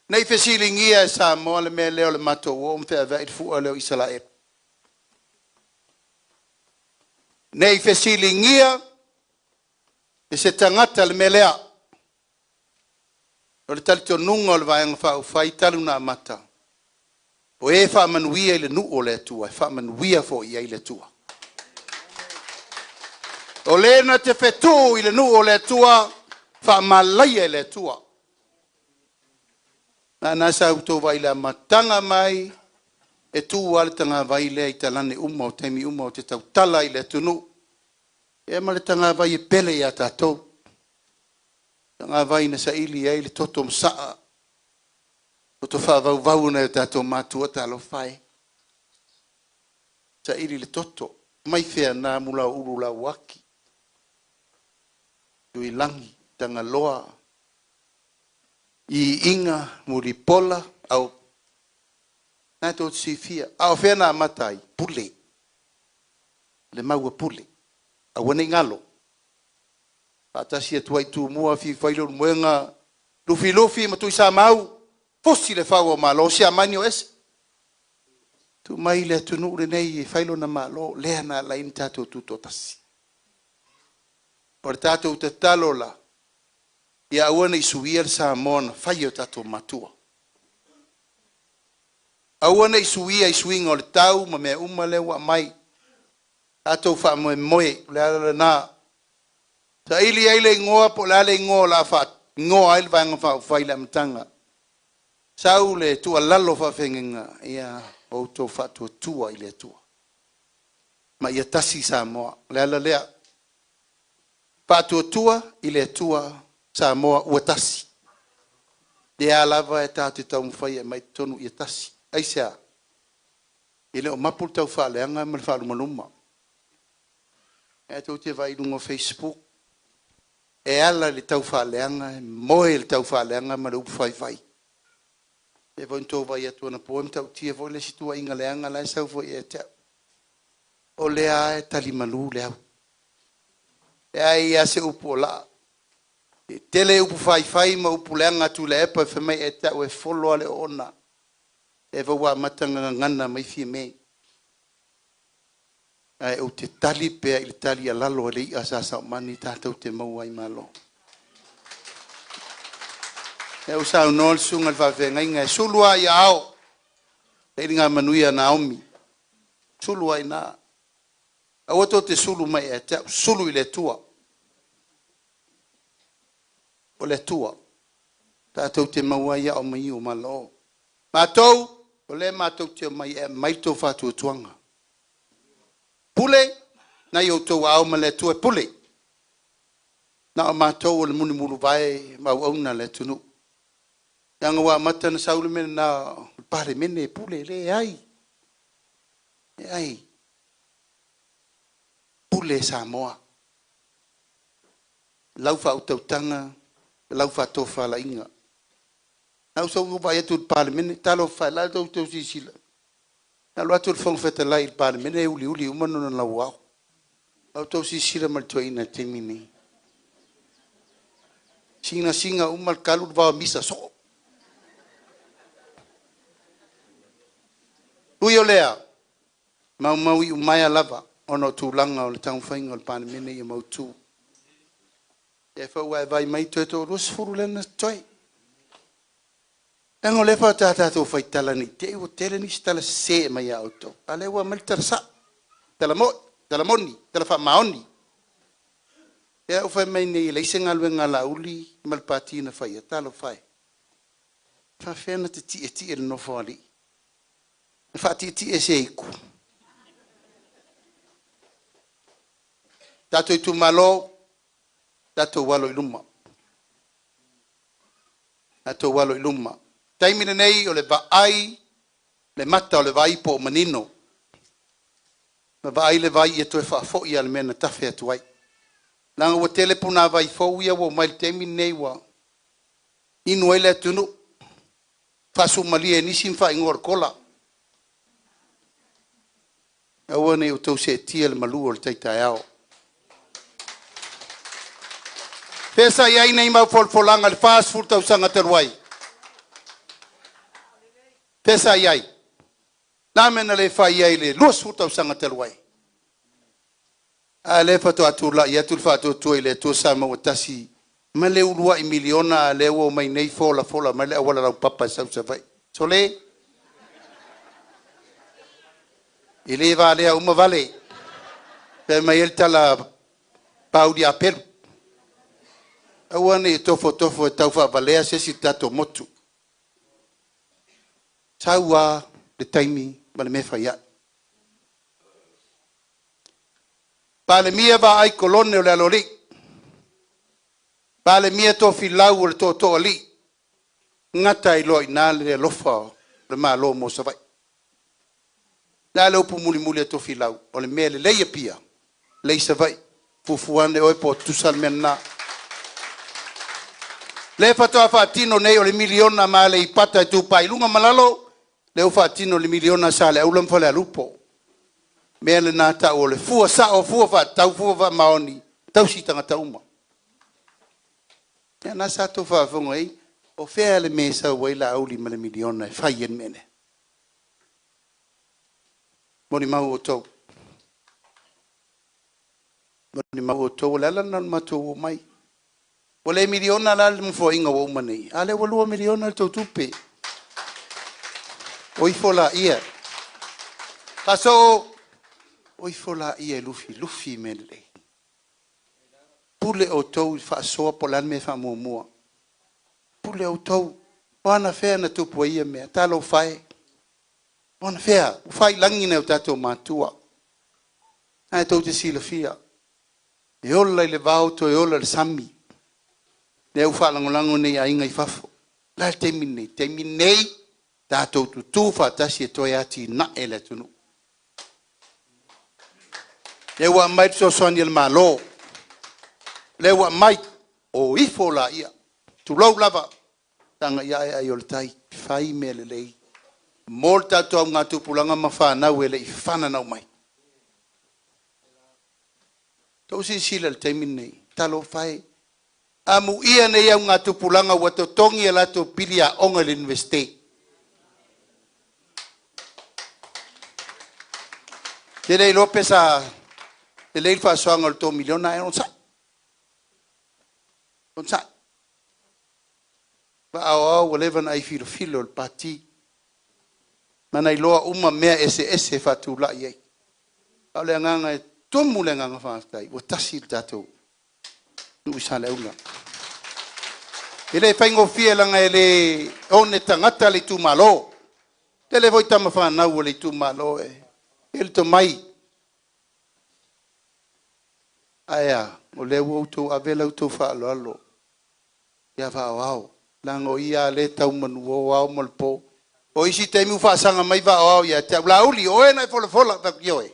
S5: Nei fesilingia e sa moa le mea leo le mato o mfea veit fua leo Israel. Nei fesilingia e se tangata le mea lea. O le talito nunga o le vaenga wha ufai talu na mata. O e wha manuia i le nu o le tua. Wha manuia fo i le tua. O lena te whetu i le nu o le tua, wha malai e le tua. Nā nasa uto vai la matanga mai, e tu wale tanga vai le i talane uma o temi uma o te tau tala i le tunu. E ma le tanga vai e pele i a tātou. Tanga vai na sa ili e le toto msaa. O to wha vau vau na e tātou mātua talo whae. Sa ili le toto, mai whea nā mula uru la waki. I langi tanga loa i inga muri pola au na to sifia au fena matai pule le maua pule a wene ngalo ata si tu ai tu mua fi failo muenga lufi matu sa mau fosi le fawo malo si amanio es tu mai le tu nu nei failo na malo le na la intato tutto tasi por tato te talola ia awana i suia sa mona fai o tato matua awana i suinga o le tau ma mea uma le wa mai tato fa moe le ala na ta ili aile ngoa po le ale ngoa la fa ngoa aile vanga fa fai la mtanga sau le tua lalo fa fengenga ia o to fa tua ile tua ma ia tasi sa moa le ala lea Patuatua i le tua sa moa ua tasi. Le alava e tātu tau mwhai e mai tonu i tasi. Aisea, i le o mapul tau whaaleanga ma le whaalumaluma. E tau te vai lungo Facebook. E ala le tau whaaleanga, moe le tau whaaleanga ma le upu whai. E voi nto vai atu ana poem tau tia voi le situa inga leanga lai sau voi e te. O lea e talimalu le au. E ai a se upu la. E tele upu fai ma upu leanga tu le epa e mai e tau e folo ale ona. E vaua matanga ngana mai fie mei. Ai o te tali pea i tali a lalo le i asasa o mani tātou te maua i malo. E o sa unol sunga le whawhenga inga e sulua i ao. E ringa manuia Naomi. Sulua i nā. A wato te sulu mai e te sulu i le tua. O le tua. Tātou te maua ia o mai o malo. Mātou, o le mātou te mai e mai tō whātua tuanga. Pule, na i o tō au ma le tua pule. Na o mātou o le muni mulu vai mau auna le tunu. Yanga wā mata na saule mene na pare mene pule le ai. E ai. pule Samoa. Lau fa utautanga, lau fa tofa la inga. Nau so upa yetu parlemene, talo fa la tau tau sisila. Nalo atu fong feta la il parlemene, uli umano na lau au. Lau tau sisila maltua ina temini. Singa umal kalu va misa so. Uyo lea, mau umaya lava, ono tulanga o le tau whainga o le parlemene i mau tu. E whau vai mai tueto ros furu lena toi. Tango le fa tata whai tala ni, te iwo tere ni stala se mai auto. Ale ua maltara sa, tala moni, tala wha maoni. E au whai mai nei leise ngalwe ngala uli, malpati na whai, talo whai. Wha whena te ti le no whali. Wha ti se iku. Tato i tu malo, tato walo i luma. Tato walo i luma. Taimine nei o le vaai, le mata o le vai po manino. Ma vaai le vai e toe whaafo i ale mena tafe atu ai. Langa wa telepona vai fo ia wa mai taimine nei wa. Inu ele atunu. Fasu malia nisim fa ingor kola. Awa nei o tau se tia le malu o le taitai ao. Pesa iai nei mau folfolanga le fast food tau sanga teruai. Pesa iai. Nā mena le whai iai le luas food tau sanga teruai. A le fato atu la i atu le fato tuai le tua sa mau tasi. Ma le ulua i miliona le ua mai nei fola ma le awala rau papa sau sa vai. So le? I le vale a uma vale. Pe mai el tala pau di apelu. Awane tofo e tau wha valea se si tato motu. Taua le taimi ma le mewha ia. Pale mia va ai kolone o le alori. Pale mia to filau o le to ali. Ngata i loi nā le lofa le maa lo mo sa vai. Nā le upu muli to filau o le mea le leia pia. Lei sa vai. Fufuane oi po tusal mena. Le fatoa fatino nei o le miliona ma le ipata e tupai lunga malalo. Le o fatino le miliona sa le aulam fale alupo. Mea le nata o le fua sa o fua fatau fua fa maoni. Tau si tanga tauma. Ia na sa to fa fongo ei. O fea le mesa wai la auli ma le miliona e fai en mene. Moni mau o tau. Moni mau o tau. Lala nan matou o mai. O le miliona la le mfo inga wa umane. Ale walua miliona tau tupe. Oi fola ia. Kaso oi fola ia lufi mele. Pule o tau fa soa polan me fa mua. Pule o tau wana fea na tupu ia me talo fai. Wana fea fai langi na tato matua. Ai tau te sila fia. E ola le vauto e ola le sami. Le au whalangolango nei a inga i fafo. La teminei, tātou tu whatasi e toi ati na e le tunu. Le ua mai so soani el malo. Le ua mai o ifo la ia. Tu lau lava. Tanga ia e ai o le tai. Whai me le lei. Mol tātou au ngā tupulanga ma whanau e le i whananau mai. Tau si sila le teminei. Talo whai. Amu ia nei au ngā tupulanga wato tongi e lato pili a onga le investe. Te rei Lopez a te rei whasoanga le tō miliona e on sa. On sa. Wa au walevan ai filo le pati. Mana i loa uma mea ese fatu la iei. Au le nganga e tomu le nganga whaastai. Wa tasi le tatou. Nui sa le unga. Ele whaingo fia langa ele one tangata le tu malo. Tele voi tama whanau le tu malo e. Ele to mai. Aia, o le uautou avela utou whaalo alo. Ia whaoao. Lango ia le tau manu o wao malpo. O isi teimu whaasanga mai whaoao ia te la uli o e nai fola vakioe.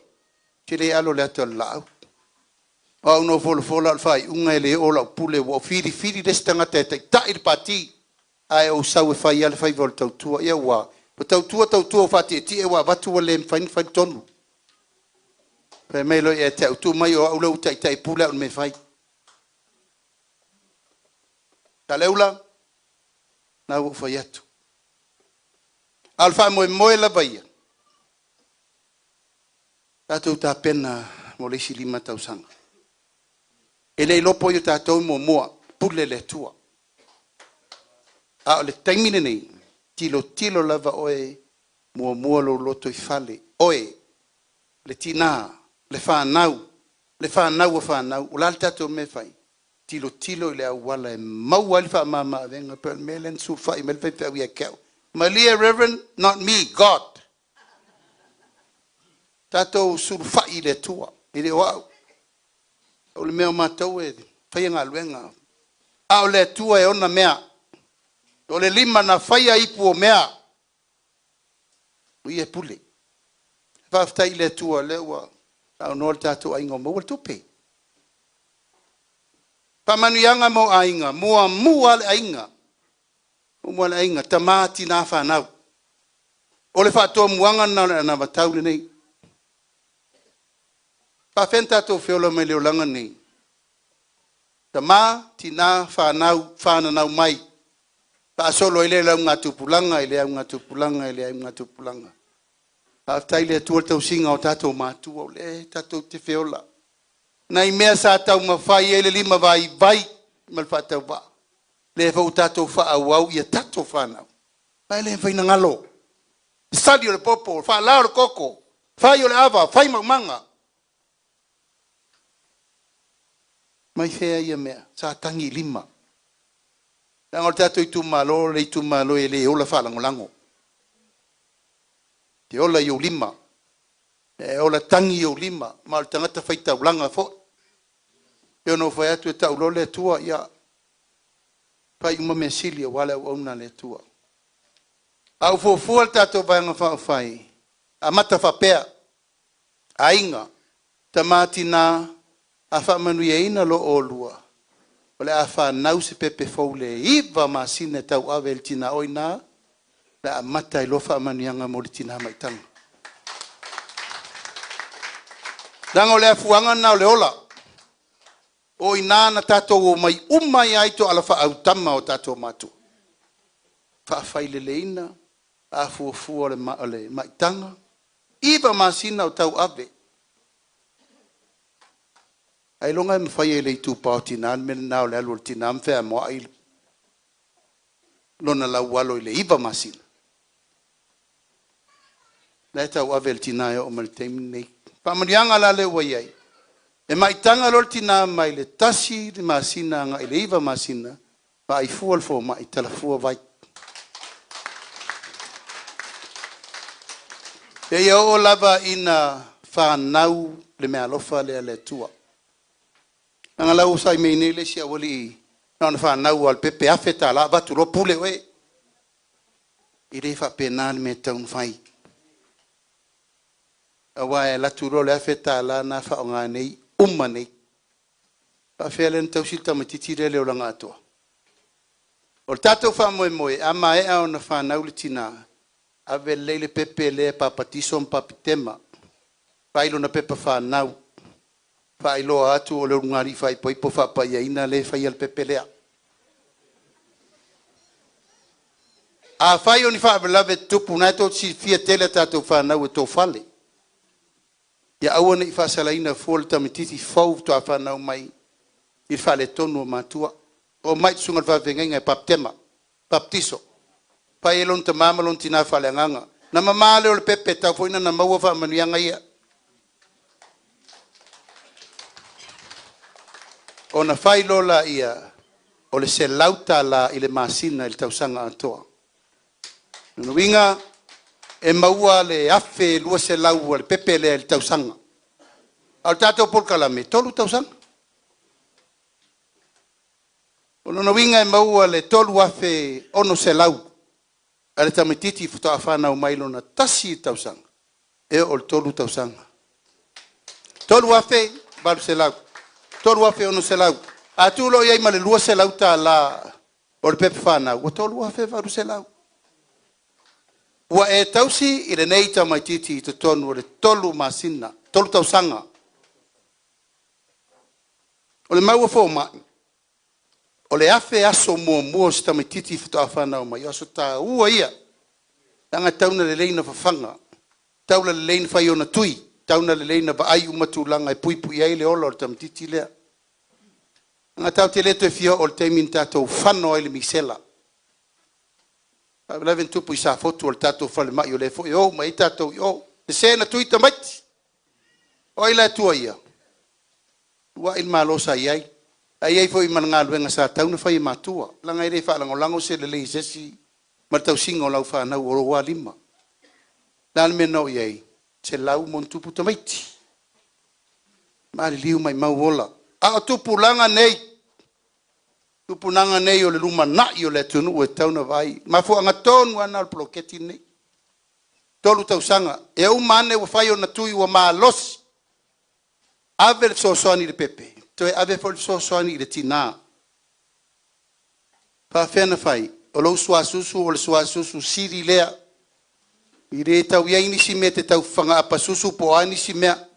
S5: Tile alo le ato lau. Au no fola al fai unga ele ola pule wo firi destanga te ta ir pati ai o sau e fai al fai volta tua ia wa po tau fati ti e wa batu le fai tonu pe me lo e te tu mai o lo tai pule me fai ta leula na wo fai atu al fa mo la baia ta pena mo le silima tau sanga ele lopo yo tatou mo pule le tua a le taimine nei tilo lava oe mo lo loto I fale oe le tina le fanau o la tatou me fai tilo le awala e mau ali fa mama venga per melen su fai mel fai we kau Malia Reverend not me God tatou su fai le tua ile wa o le mea matau e whaia ngā luenga. A o le tua e ona mea. O le lima na whaia ipu o mea. Ui e pule. Whaftai le tua le ua. Au noa le tātou ainga mo wale tupe. Pamanuianga mo ainga. Mua le ainga. Mua le ainga. Tamati nā whanau. O le whātua muanga na watau le nei. Pa fenta to feolo me le langa ni. Tama tina whanau mai. Pa solo ile la ngatu pulanga ile ngatu pulanga. Pa taile tu tau singa o tato matu o le tato te feola. Nai mea sa tau mawhai ele lima vai mal fatau ba. Le fau tato fa au ia tato whanau. Pa ele fai na ngalo. Sadio le popo, fa lao le koko. Fai o le ava, fai manga. Mai fea ia mea, sa tangi lima. Nang o tato I tu malo e le ola whalangolango. Te ola I o lima. E ola tangi I o lima. Ma o tangata whaita ulanga fo. E ono whai atu e tau lo le tua ia. Pai uma me silia wale au auna le tua. Au fofua tato vanga whai. A mata whapea. A inga. Tamati na a whamanuia ina lo o lua. O le a whanau se pepe fau le iwa masine tau awe el tina oina. Le a mata I lo whamanuianga mo le tina maitanga. Dango le a fuanga na o le ola. O ina na tato o mai umai aito ala wha au tama o tato matu. Wha whaile le ina. A fuafua o le maitanga. Iwa masina o tau awe. Ai longa me fai ele tu pa tina me na le alu tina me fa mo ai lona la walo ile iva masin la ta wa vel tina o mal temni pa marianga la le wai e mai tanga lo tina mai le tasi de masina nga ile iva masina pa I fuol fo mai tala fu vai e yo lava ina fa nau le me alofa le tua. Nanga lau sai me nele si awali na fa nau al pepe afeta la batu lo pule we ire fa penal me taun fai awa la turo le afeta la na fa nga nei umma nei pa felen tau sita me titire le ola ngato o tato fa moe ama e ona fa nau litina ave le pepe le papatison papitema failo na pepe fa nau Fai lo atu o le ngari fai po fa pa ia ina le fai al pepelea. A fai oni fa belave tupu na to si fia tele tato fa na o to fale. Ya awone fa sala ina folta mititi fau to fa na mai. Il fale tonu matua o mai sunga fa venga paptema. Baptiso. Pa elon te mama lon tina fale nganga. Na mama le o pepe ta foi na maua fa manuanga ia. Ona fai lola ia o le se lauta la ile masina il tausanga atoa. Nuinga e maua le afe lua se lau le pepe le il tausanga. Al tato por kalame tolu tausanga. Ona nuinga e maua le tolu afe ono se lau. Ale tamititi futo afana o mailo na tasi tausanga. E o tolu tausanga. Tolu afe balu se lau. Tolu afe ono se lau. A tu lo iai male lua se lau ta la. O le pepe whanau. Ua tolu afe varu se lau. Ua e tausi i le nei ta mai titi i te tonu o le tolu masina. Tolu tausanga. O le maua fo mai. O le afe aso mua si ta mai titi fito a whanau mai. O aso ta ua ia. Tanga tauna le leina fafanga. Taula le leina fai ona tui. Tauna le leina ba ai umatu langa e pui pui ai le olo o le tamatiti lea. Nga tau te leto e fia o le teimin tatou whano ai le misela. Laven tupu i sa fotu o le tatou whale mai o le fo i o, mai tatou i o. Le sena tui tamaiti. O ila tua ia. Ua il malosa i ai. Ai ai fo i mananga luenga sa tauna whai matua. Langa i rei whalango lango se le lei sesi. Martau singo lau whanau o roa lima. Lana me no i ai. Se lau mon tupu tamaiti. Maari liu mai mau ola. A o tupu langa nei. Tupu nanga nei o le luma nai o le tunu e tauna vai. Ma fu anga tonu ana o ploketi nei. Tolu tausanga. E u mane wa fai o na tui wa maa losi. Ave le sosoani le pepe. Toe ave fo le sosoani le tina. Pa fena fai. O lo suasusu o le suasusu siri lea. I re tau ia inisi me te tau whanga apa susu po anisi mea.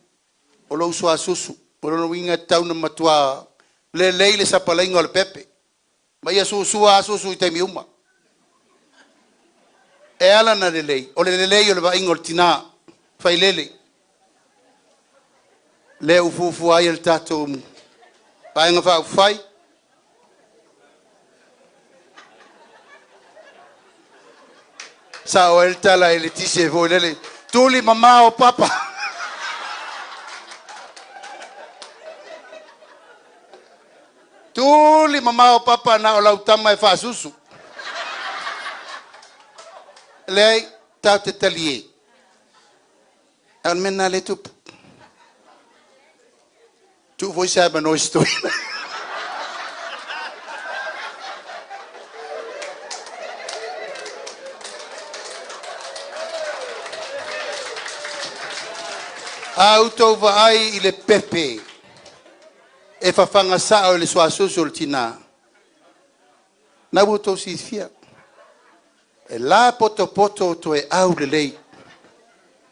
S5: O lo suasusu. O lo winga tau na matua. Le leile sa palainga o le pepe. Ma ia susua susu i taimi uma. E ala na le lei. O le lei o le vainga o le tina. Fai lele. Le ufufu ai el tato. Vainga fa ufai. Sa o el tala e le tise vo lele. Tuli mama o papa. Tuli mama o papa na o lautama e fa susu. Lei tau te talie. Al mena le tupu. Tu voi sabe no stoi. Auto vai le pepe. E fa fanga sa o le soaso sul tina. Na buto si fia. E la poto poto to e au le lei.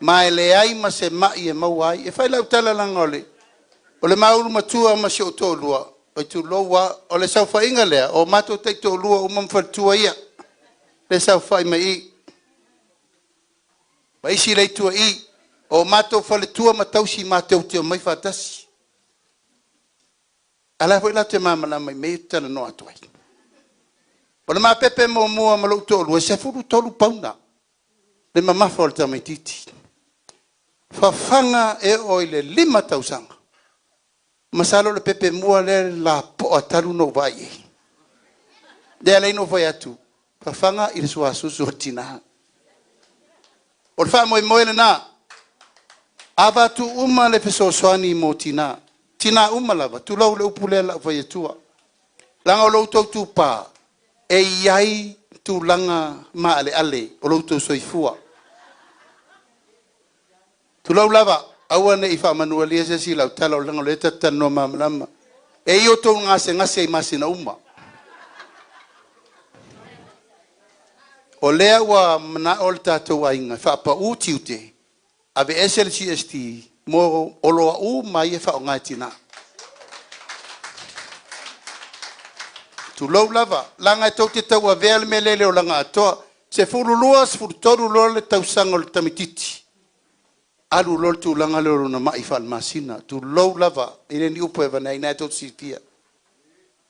S5: Ma le ai ma se mai e mau ai. E fai lau tala langole. O le mauru matua ma se o tō lua. O tu loa o le sau wha inga lea. O mato te tō lua o mamwhatua ia. Le sau whai mai i. Ma isi lei tua i. O mato whale tua ma tausi ma teo teo mai whatasi. Ala fo ila te mamana mai me tana no atuai. O le ma pepe mo mua ma lo tō lua. Se furu tolu pauna. Le mamafa o le tamai titi. Fafanga e o le 5,000. Masalo le pepe mua le la po ataru no vai. De ale no vai atu. Fafanga i le suasusu o tina. O le wha moe le na. Ava tu uma le peso soani mo tina. Tina uma lava. Tu lau le upule la vai atua. Langa o lau tau tu pa. E iai tu langa ma ale ale. O lau tau soifua. Tu lau lava. Aua ne i wha manua lia se si lau tala o langa le tatano mamalama. E i o tau ngase i masina uma. O lea wa mana o le tatou ainga. Wha pa uti ute. Ave SLCST. Mo oloa u mai e wha o ngai tina. Tu lau lava. Langa e tau te tau a vea le me lele o langa atoa. Se furu lua, se furu toru lua le tau sanga o le tamititi. Alu lol tu langa lolo na mai fal masina tu low lava ile ni upo eva nei na tot sitia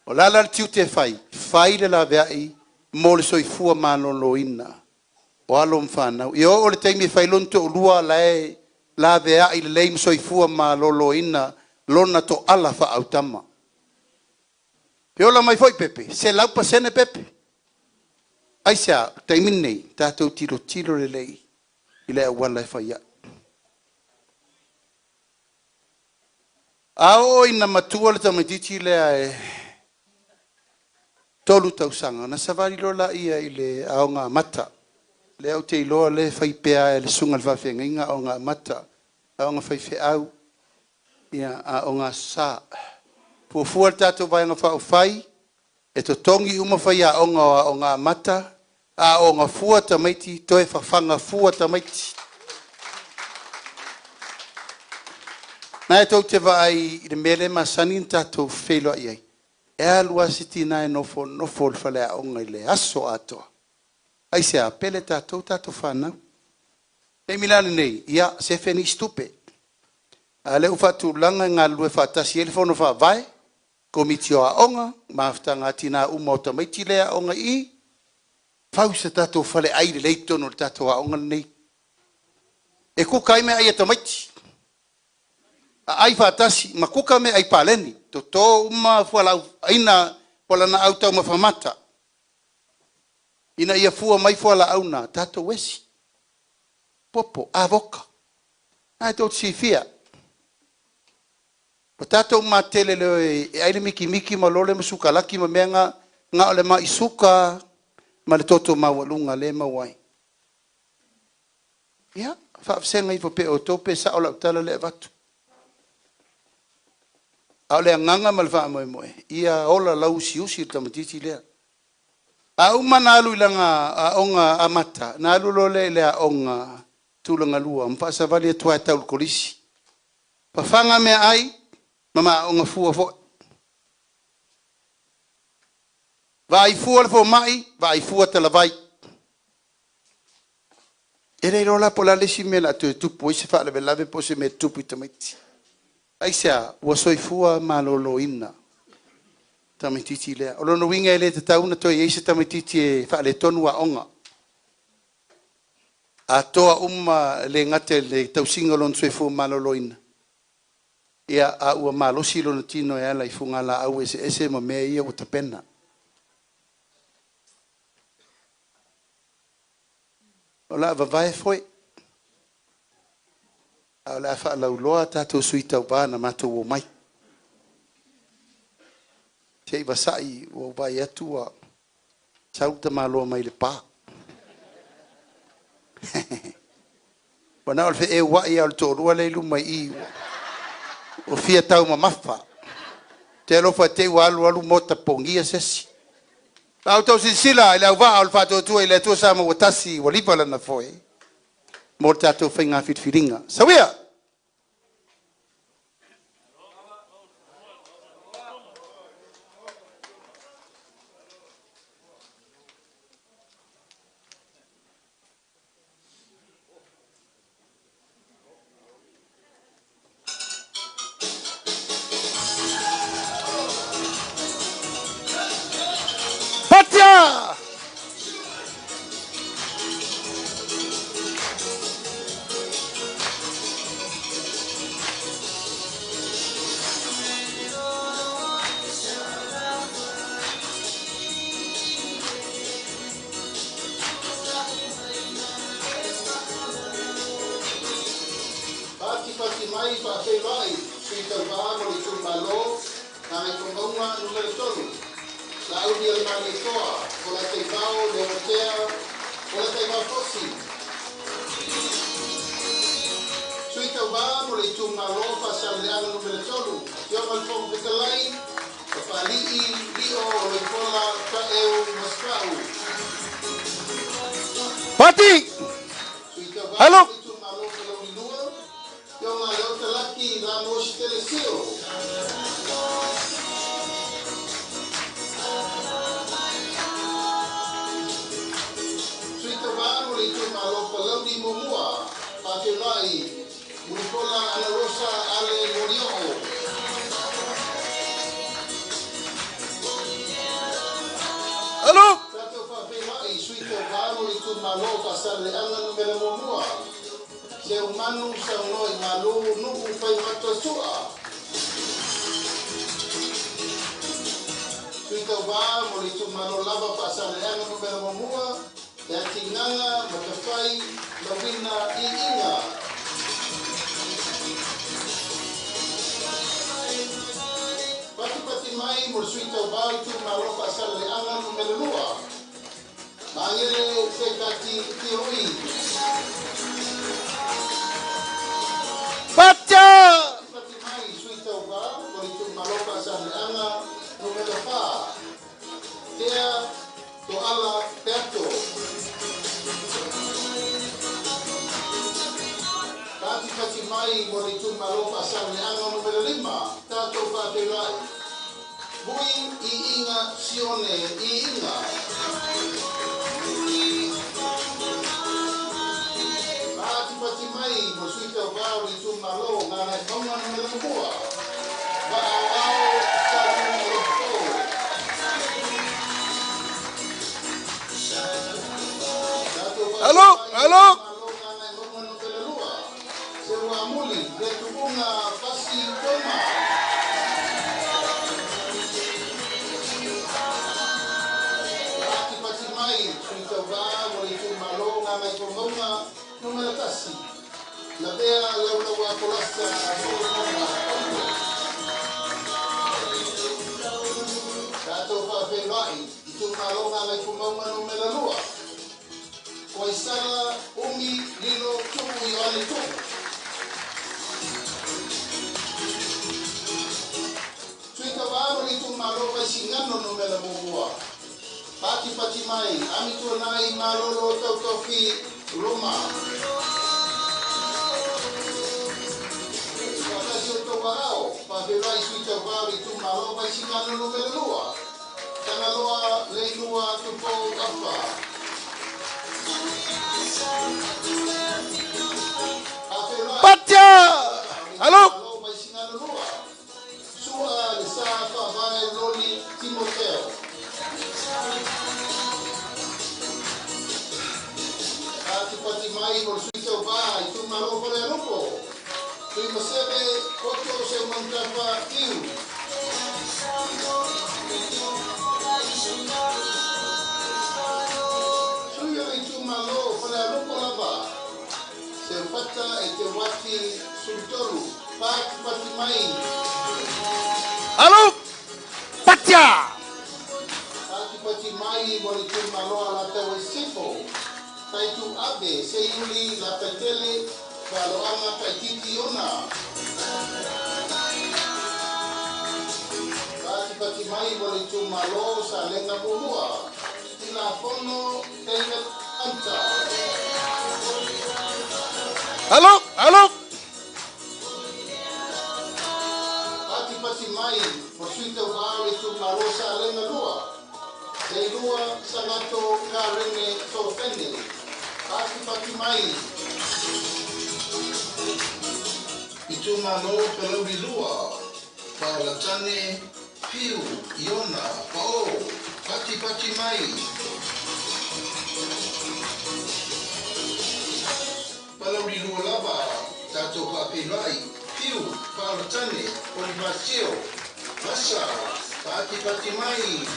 S5: o la la tiu te fai le la vai mo le soifua mano loina o alo mfana io o le taimi fai lon to lua la vai ile le soifua ma loina lona to ala fa autama pio la mai foi pepe se la pasene pepe aisa taimi nei tato tiro le lei ile wala fa ya Ao ina matua le tamatiti lea e tolu tausanga. Na savari lola ia i le ao ngā mata. Le au te iloa le whaipea e le sunga le whawhenga inga ao ngā mata. Ao ngā whaife au ia ao ngā sā. Puafua le tātou vaenga whaofai, e to tongi uma whai a onga o ngā mata, a o ngā fua tamaiti, toe whawhanga fua tamaiti. Nā e tau te vai i le mele masani n tātou wheloa iai. E alua siti nā e nofo le whale a onga i le aso atoa. Ai se a pele tātou whanau. E milane nei, ia, se wheni stupe. A le ufatu langa ngā lue whatasi ele whono whawai, komiti o a onga, maafta ngā tina uma o tamaiti le a onga i, whau se tātou whale aire leitono le tātou a onga nei. E kukai me ai a tamaiti. Ai whatasi, ma kuka me ai paleni, to tō uma fualau aina pola na au tau mawhamata. Ina ia fua mai fuala au na tātou wesi. Popo, avoka. Ai tō tsi fia. O tātou mā tele leo e aile miki ma lole masuka laki ma mea ngā ole ma isuka ma le toto ma walunga le ma wai. Ia, whaafsenga i pope o tōpe sa ola utala le vatu. A ole nganga ma le wha moe moe. Ia ola lau si usi tamatiti lea. A uma nā alu ilanga a onga amata. Nā alu lole le a onga tūlanga lua. Mwhaasa vali e tuai tau kolisi. Pawhanga mea ai, mama onga fua fo. Vai fua le fo mai, vai fua te la vai. E rei rola po la lesi me la tu tupu, i se wha lewe lave po se me tupu i tamaiti. Ai sea, ua soi fua ma lolo ina. Tamaititi lea. O lono winga e le te tauna toi eise tamaititi e wha le tonu a onga. A toa le ngate le tausinga lon soi fua ma lolo ina. Ia a ua malosi lona tino e ala i funga la au ese ma mea ia o ta pena. O la vavae foi. A la wha lau loa tātou sui tau pāna mātou o mai. Te iwa sai o vai atu a sauta māloa mai le pā. Wana olfe e wai al tōrua leilu mai i o fia tau ma mawha. Te alofa te ua alu mota pongia sesi. Lau tau sinsila i lau waa al whato tua i le tua sama watasi wa lipa lana foe. Mo tātou whainga whitwhiringa. Sawia! Pati! Hello! Hello! Se umanu sa noi malu nu fai mato sua. Suita va mo itu malo lava pasal yang numero mua ya tinganga matafai lawina iinga. Pati mai mo suita va itu malo pasal yang numero dua. Mangere sekati tioi. Baca. Pati mai suita va mo itu malo pasal yang Numera fa. Tea to ala teato. Pati mai mo le tu malo pasal le anga numera 5. Tato fa te rai. Bui I inga sione I inga. Pati mai mo suita vau le tu malo ngana konga numera 2.
S1: Halo, halo.
S5: Koisala umi lilo tuku iwale tuku. Tuika waro itu malo singano numera mugua. Pati mai, ami tuanai malolo tau tofi Roma. Wakasi oto warao, paberai tuika waro itu malo singano numera 2. Tangaloa leilua tupo apa.
S1: Baca. Halo.
S5: Sua le sa fa vai loli Timoteo. Pati mai mo suito vai tu malo por el grupo. Tu mo sebe otro se montava tiu. Malo para lupo lava se fata e te wati sultoru pati mai
S1: Halo. Baca.
S5: pati mai mori tu malo ala te wesipo tai tu abe se yuli la petele kalau anga tai titi ona pati mai mori tu malo sa lenga buhua ila fono David Anta.
S1: Halo, halo.
S5: Pati mai, porsuita wau itu marosa lenga lua. Dei lua sangato karene sofende. Pati mai. Itu malo pelo di lua. Para tane piu iona pao. Pati mai. Palau di lua lava, tato papilai, piu, palatane, olivasio, masa, pati mai.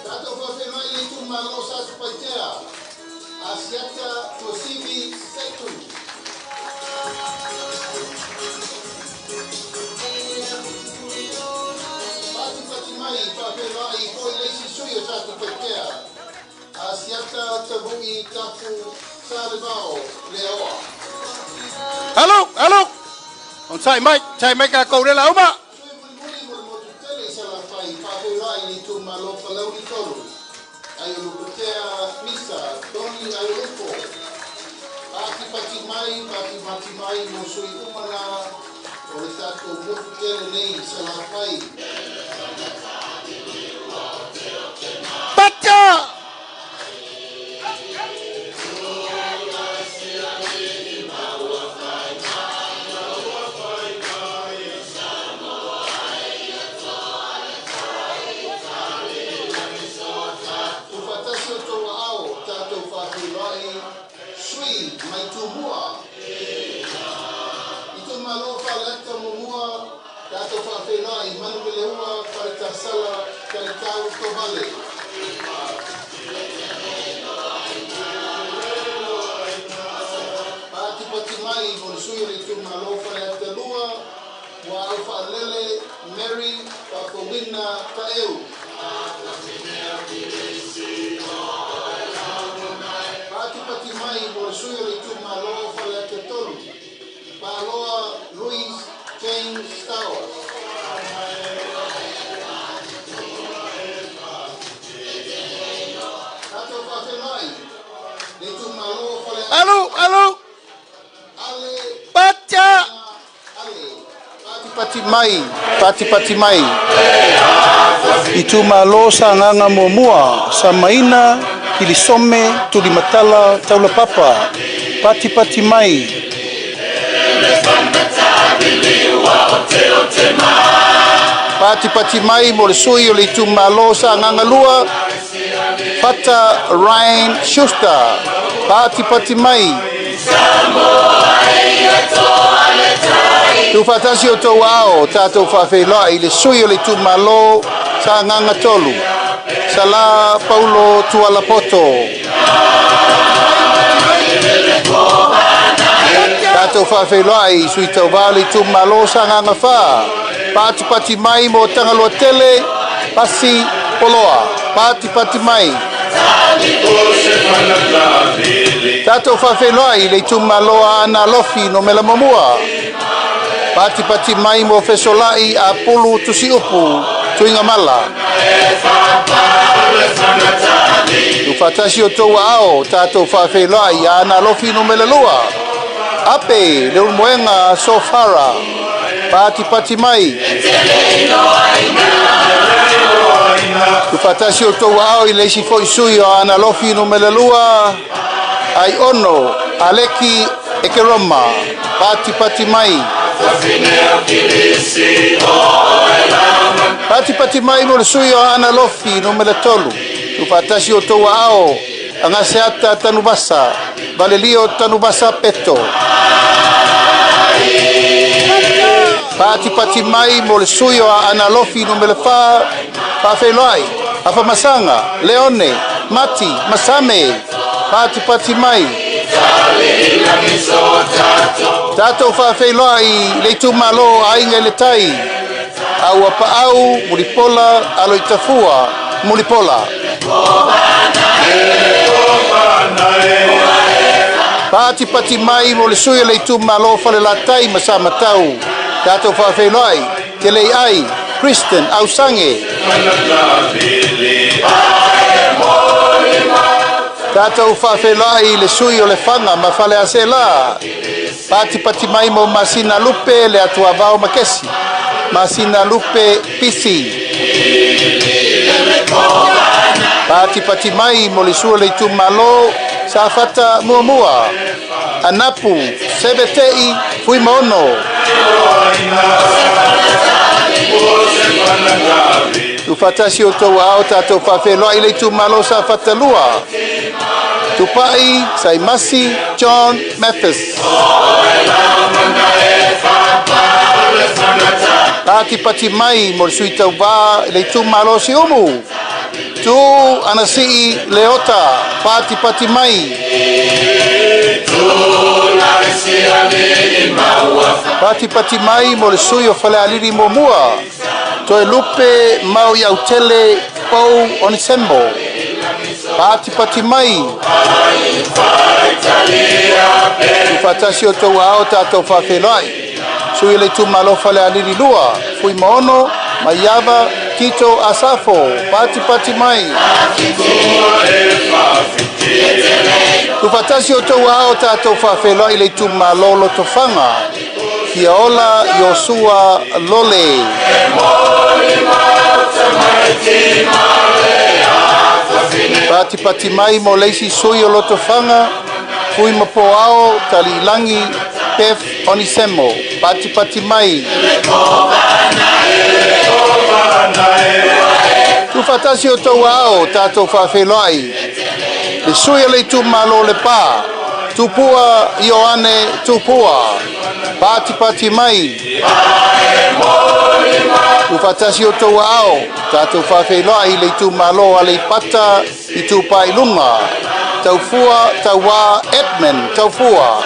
S5: Tato papilai itu malosa supaya asiata posibi setu. Pati mai papilai, koi lesi suyo tato papilai. Asiata tabui kafu saribao leoa.
S1: Halo, halo. On sai mai ka kau le lau ma.
S5: Sui mo tele sala fai papelai ni tu malo palau ni tolu. Ayo luputea misa toni ayo lupo. Pati mai mo sui umana. Ole tato luputele nei sala fai.
S1: Baca.
S5: Sala Calicao Tovale. Pati mai monsuri tu malofa ya telua wa alfa lele Mary Papowina Taeu. Pati mai monsuri tu malofa ya tetolu. Paloa Luis
S1: Alo. Baca.
S5: Pati mai. Itu malo sa nganga mua sa maina kilisome tuli matala taula papa. Pati mai. Pati mai mo le sui o le itu malo sa nganga lua. Pata Ryan Schuster. Pati mai. Tu fatasi o tau ao, tātou whawheloa i le sui o le tu malo sa nganga tolu. Sa la Paulo Tualapoto. Tātou whawheloa i sui tau wale tu malo sa nganga wha. Pati mai mo tangaloa tele, pasi poloa. Pati mai. Tātou whawheloa i le tu maloa ana lofi no mela mamua. Pati mai mo fesolai a pulu tusi upu tuinga mala. Tu fatasi o tau ao tātou whawheloa i ana lofi no mela lua. Ape leo moenga sofara. Pati mai. Tu fatasi o tau ao i leisi foi sui o ana lofi no mela lua. Ai ono aleki ekeroma. Pati mai. Pati mai mo le sui o ana lofi no mele tolu. Tu fatasi o tau ao anga seata tanubasa. Valelio tanubasa peto. Pati mai mo le sui o ana lofi no mele fa. Whawheloai. Afa masanga. Leone. Mati. Masame. Pati mai. Tātou whawheloa i le tu malo ainga le tai. Au apa au, mulipola, alo i tafua, mulipola. Pati mai mo le sui le tu malo whale la tai masa matau. Tātou whawheloa i, te lei ai, Kristen, au sange. Tātou whawheloa i le sui o le whanga ma whale ase la. Pati mai mo masina lupe le atua vau makesi. Masina lupe pisi. Pati mai mo le sui le tu malo sa fata mua. Anapu, sebetei, fui mono. Tu fatasi o tau ao tātou whawheloa i le tu malo sa fata lua. Tupai, Saimasi, John Mathis. Pati mai mo sui tau wā le tu malo si umu. Tu anasi leota, pati mai. Pati mai mo le sui o whale aliri mo mua. Toe lupe mau iau tele pou onisembo. Pati mai. Tu fatasi o tau ao tātou whawhelai. Sui le tu malo whale aliri lua. Fui maono, maiava, Tito Asafo. Pati mai. Tu fatasi o tau ao tātou whawhelai le tu malo lo tofanga. Kia ola Yosua Lole. Pati mai mo leisi sui o loto whanga. Fui mapo ao tali langi pef onisemo. Pati mai. Tu fatasi o tau ao tātou whawhelai. Le sui o le tu malo le pā. Tupua Ioane tupua. Pati mai. Tu fatasi o tau ao tātou whawheloa i le tu malo a le pata i tu pai lunga. Tau fua, tau wā, Edmund, tau fua.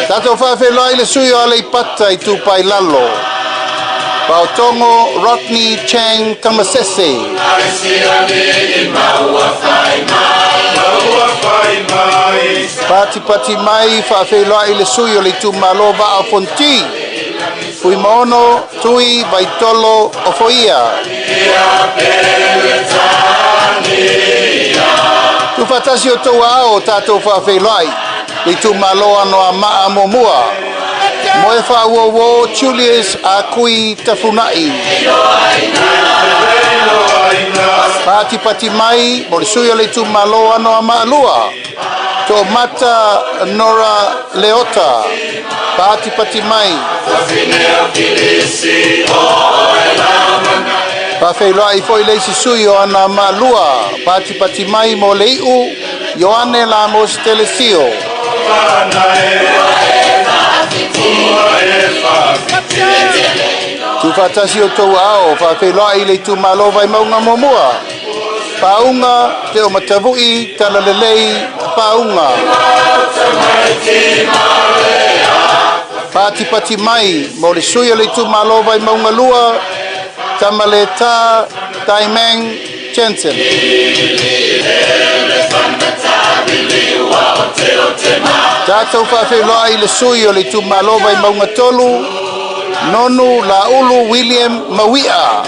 S5: Tātou whawheloa i le sui o a le pata i tu pai lalo. Bautongo Rodney Chang Tamasese. Pati mai whawheloa i le sui o le tu malova a fonti. Pui maono tui baitolo o foia. Tu fatasi o tau ao tātou whawheloa i tu maloa no a maa momua. Moe whauowo Julius a kui tafunai. Pati mai mo le sui o le tu maloa no a maa lua. To mata Nora Leota. Pati mai. Pawheloa i foi leisi sui o ana maa lua. Pati mai mo le iu Ioane Lamos Telesio. Tu fatasi o tau ao, whawheloa i le tu malova i maunga momua. Paunga te o matavui, tala lelei, paunga. Pati mai, mo le sui o le tu malova i maunga lua, tamale ta, taimeng, Jensen. Tātou whawheloa i le sui o le tu malova i maunga tolu, nonu la ulu William Mawia.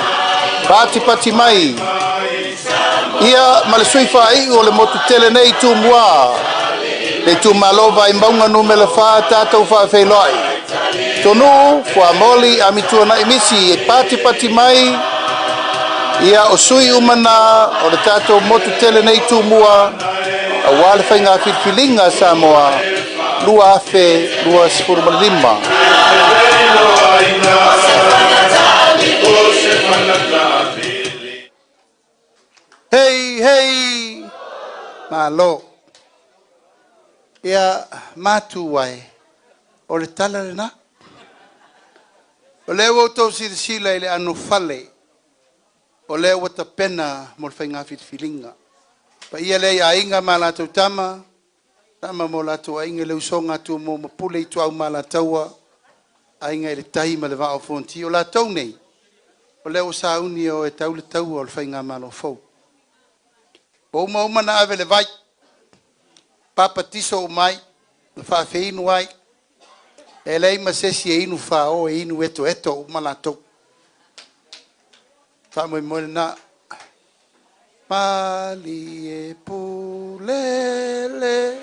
S5: Pati mai. Ia ma le sui whai o le motu tele nei tu mua. Le tu malova i maunga numela wha tātou whawheloa i. Tonu, wha moli a mitua na imisi e pati mai. Ia o sui umana o le tātou motu tele nei tu mua. A wale whainga whilwhilinga Samoa. Lua afe, lua spurmalima. Hey, malo. Ia matu wai. O le tala le na. O le woto sila ile anu fale. O le wata pena mo le whainga whilwhilinga. Pa ia le a inga malatou tama. Tama mo latou a inga le usonga tu mo mapule i tuau malataua. A inga i le tahi ma le vao fonti. O latou nei. O le o sauni o e tau le tau o le whainga malo fau. O uma na ave le vai. Papa tiso o mai. Na whawheinu ai. E lei ma sesi e inu whao e inu eto uma latou. Whamoe moe na. Mali e pulele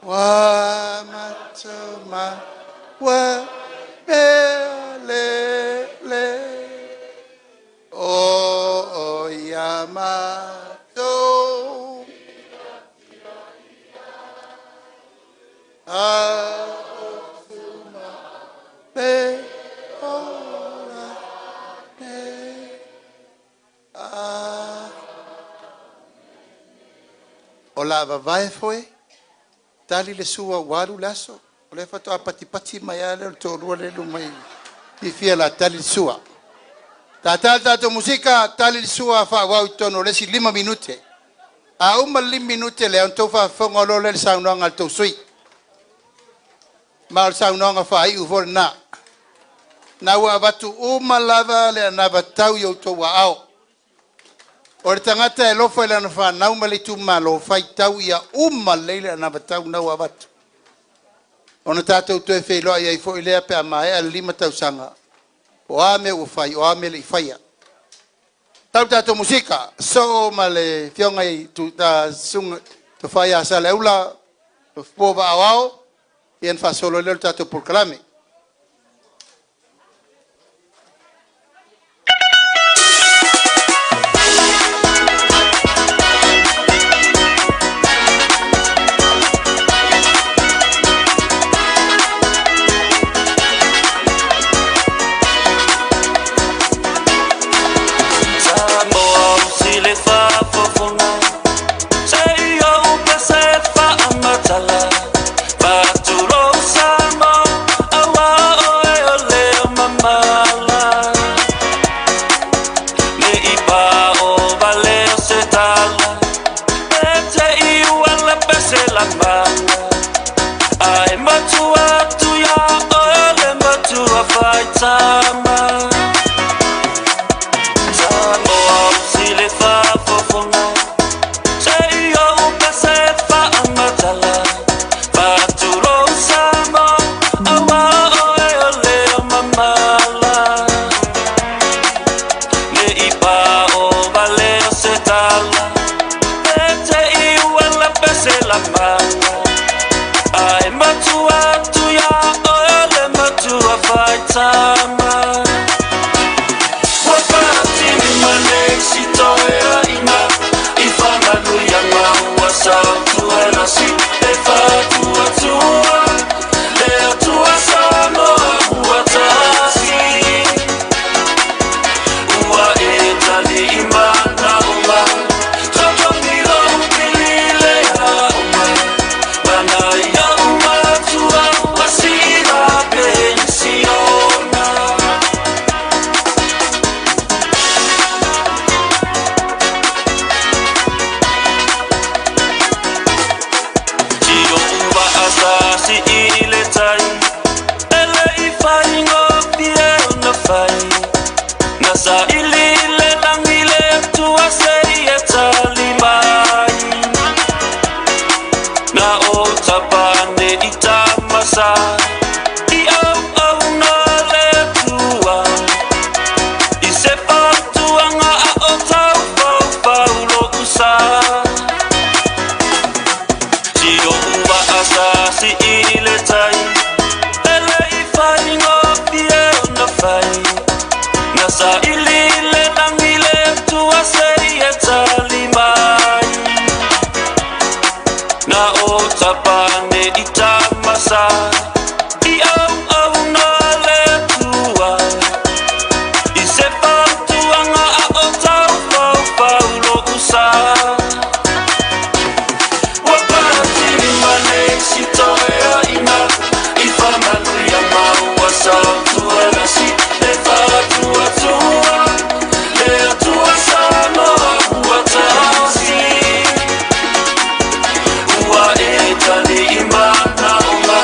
S5: wa matama wa lele o yamato be o la vai foi tali le sua waru laso o le fato pati mai ale to role lu mai i fia la tali sua ta to musica tali sua fa wa tono le si 5 minute a 5 minute le to fa ngolo le sound nga to sui mal sound nga fa i uvol na wa batu lava le na batau yo to wa ao. O le tangata e lofa ilana whanau ma le tumalo whai tau ia leile na batau nau awatu. O na tātou tue wheloa ia i fo ilea pe a mae a 5 tausanga. O ame o whai, o ame le i whaia. Tau tātou musika, so ma le fionga i tu sunga, tu whai a sa leula, tu pōwa awao, ian whasolo leo tātou pulkalame.
S6: I'm tama wakati ni manexi toya ina ifamalu ya maua sautu elasi efatu atua leo tuasano uatasi ua etali imana uma toto milo upilile ya uma mana ya uma tua wasira pensiona Tio uva asasi ile tai ele ifai ngopie una fai Nasa ilile langile tua serie talimai Na o tapane itamasa I au na le tua I se patua nga a o tau pau paulo usa Tio uva asasi ile tai ele ifai ngopie una fai Nasa ilile langile tua serie talimai Na o tapane itamasa I au na le tua I se patua nga a o tau pau paulo usa Wakati ni manexi toya ina ifamalu ya maua sautu elasi efatu atua leo tuasano uatasi ua etali imana uma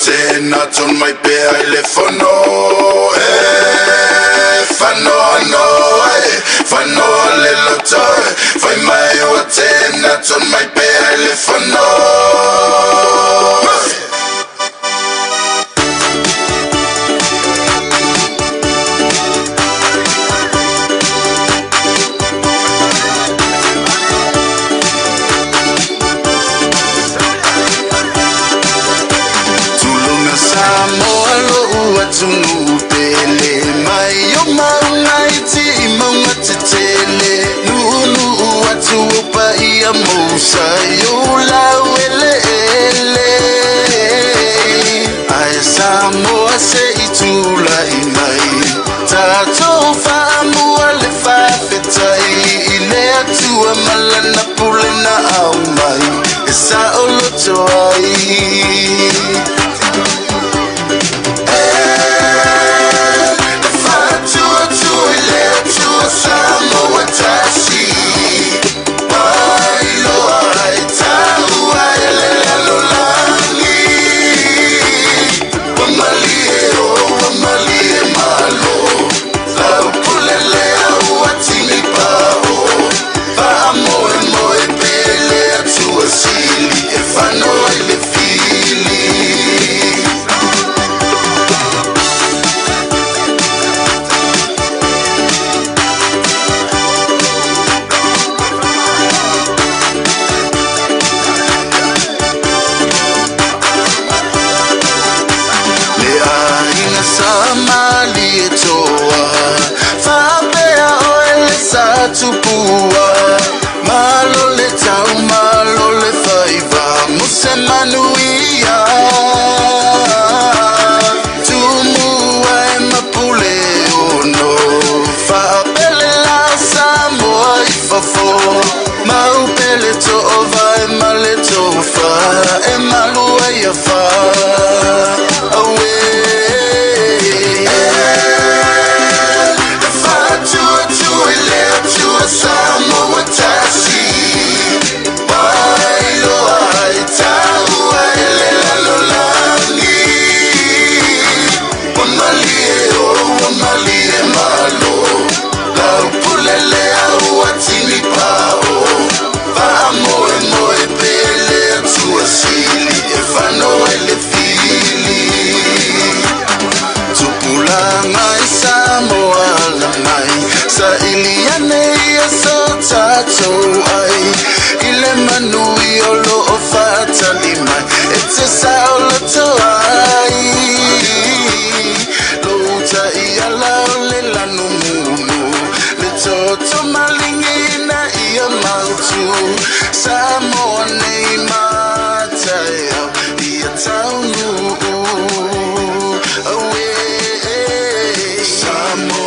S7: te na ton mai pe ai le fono fano no fano le loto fai mai o te na ton mai pe ai le fono Tunu pele mai yo mai ti mama tele nu watu pa ia musa yo la wele ai samo se itula mai tato fa mu le fa fetai ile tu malana pulena au mai sa oloto ai tupua malole tau malole faiva musemanuia tumua mapule ono fa pele la samoa ifafo mau pele to ova male to fa malua ya fa so ai ile manui olo ofata lima it's a soul to ai lo ta ia la le la no muno le to malingi na ia mautu samone mata ia taunu away samo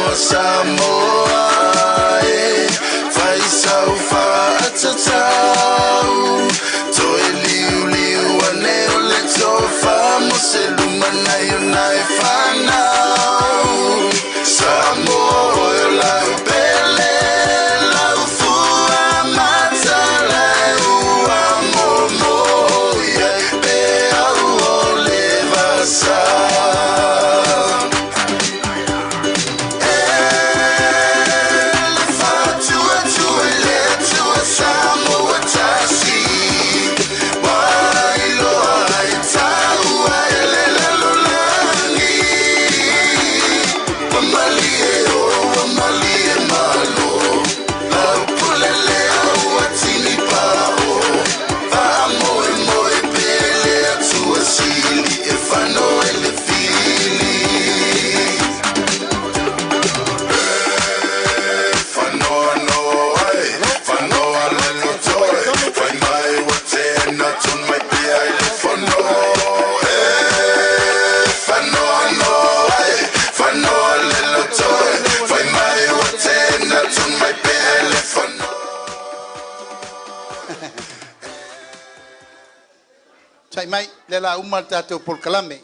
S5: sai mai le la uma tato por kalame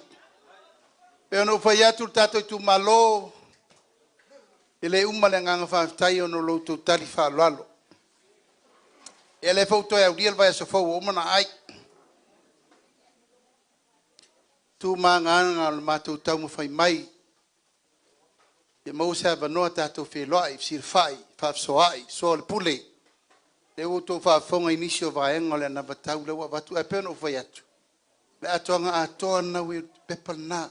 S5: pe no fa ya tu tato tu malo ele uma le nganga fa tai ono lo tu tarifa lalo ele foto e uriel vai so fo uma na ai tu manganga le matou tau mo fai mai. E mo se va no tatou fe loai sir fai fa soai so le pule. Le o to fa fonga inisio va engole na batau le wa batu e peno foi atu. Le atonga atona wi pepalna.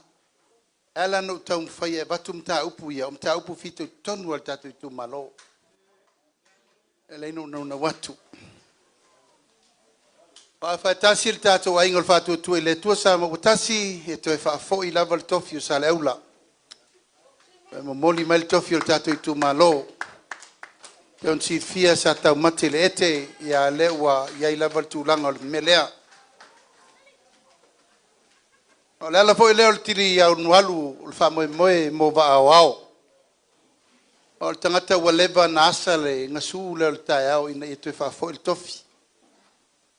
S5: Ela no tau fai e batu mta upu ia mta upu fito tonu al tatou tu malo. Ele no na watu. Pa fa tasil tatou aingol fa tu le tu sa mo tasi e to fa fo I lava le tofi sa le aula. Mo moli mal tofi al tatou tu malo. Yon si fia sa tau mate le ete ia lewa ia I lava tu langa le melea. O le ala foi leo le tiri au nualu le fa moe mo va ao. O le tangata ua leva na asa le ngasu leo le tae au ina I te fa foi le tofi.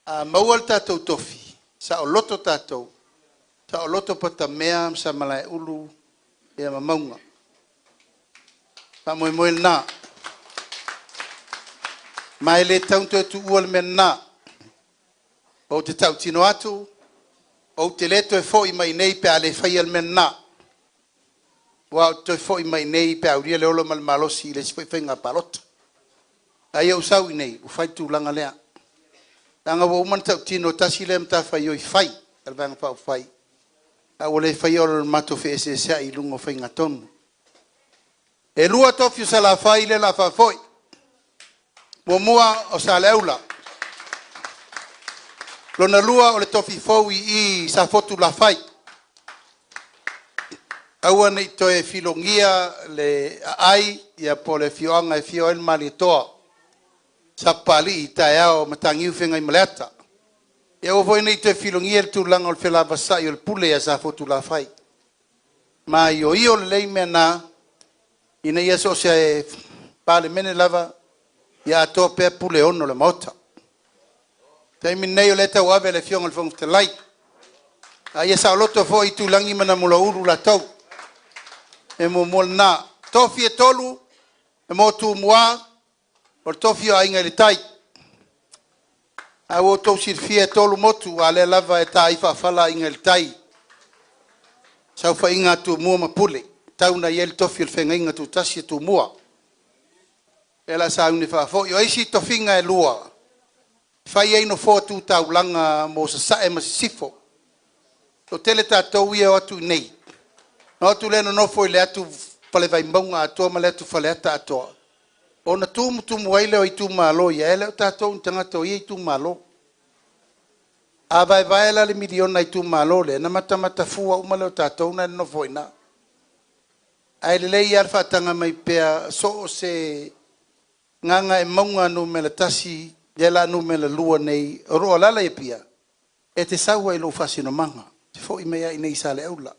S5: A maua le tatou tofi, sa o loto tatou, sa o loto pata mea sa malai ulu ia mamaunga. Fa moe na. Mai le taunto tu ua le mena. O te tau tino atu, o te leto e foi mai nei pe ale fai al mena. Wa o te foi mai nei pe auria le olo mal malosi le sifai whainga palota. Ai au sau I nei, u fai tu langa lea. Tanga wo man tau tino tasi le mta fai oi fai, al vang fau fai. A o le fai olo mato fe ese sea I lungo whainga tonu. E lua tofiu sa la fai le la fa foi. Mo mua o sa le aula. Lona lua o le tofi fowi I sa fotu la fai. Aua nei toe filongia le ai ia po le fioanga e fio el malitoa. Sa pali I tae ao matangiu whenga I maleata. E o voi nei toe filongia le tūlanga o le whelava sai o le pule ia sa fotu la fai. Ma I o le lei mea nā, ina ia so se e pale mene lava, ia atoa pea pule ono le mauta. Te min nei o le tau ave le fionga le fonga te lai. A ia sa o loto fo I tūlangi mana mula uru la tau. E mo mol nā. Tofi e tolu, e mo tū mua, o le tofi o ainga le tai. A o tau sirfia e tolu motu, a le lava e ta ifa fala inga le tai. Sau fa inga tu mua mapule. Tau na iel tofi le whenga inga tu tasi tu mua. E la sa uni fa fo. Yo eisi tofinga e lua. Fai eino fo tu tau langa mo sa sa e masifo. So tele ta tau ia o atu nei. No atu leno no foi le atu pale vai maunga atoa ma le atu fale ata atoa. O na tumu waile o I tu malo ia ele o tatou ntangata o ia I tu malo. A vai la le miliona I tu malo le na mata fua umale o tatou na no foi na. Ai le lei arfa tanga mai pea so se nganga e maunga no me le tasi Yela no me la lua nei roa lala e pia. E te saua I lo fasino manga. Te foi mea I nei sale aula.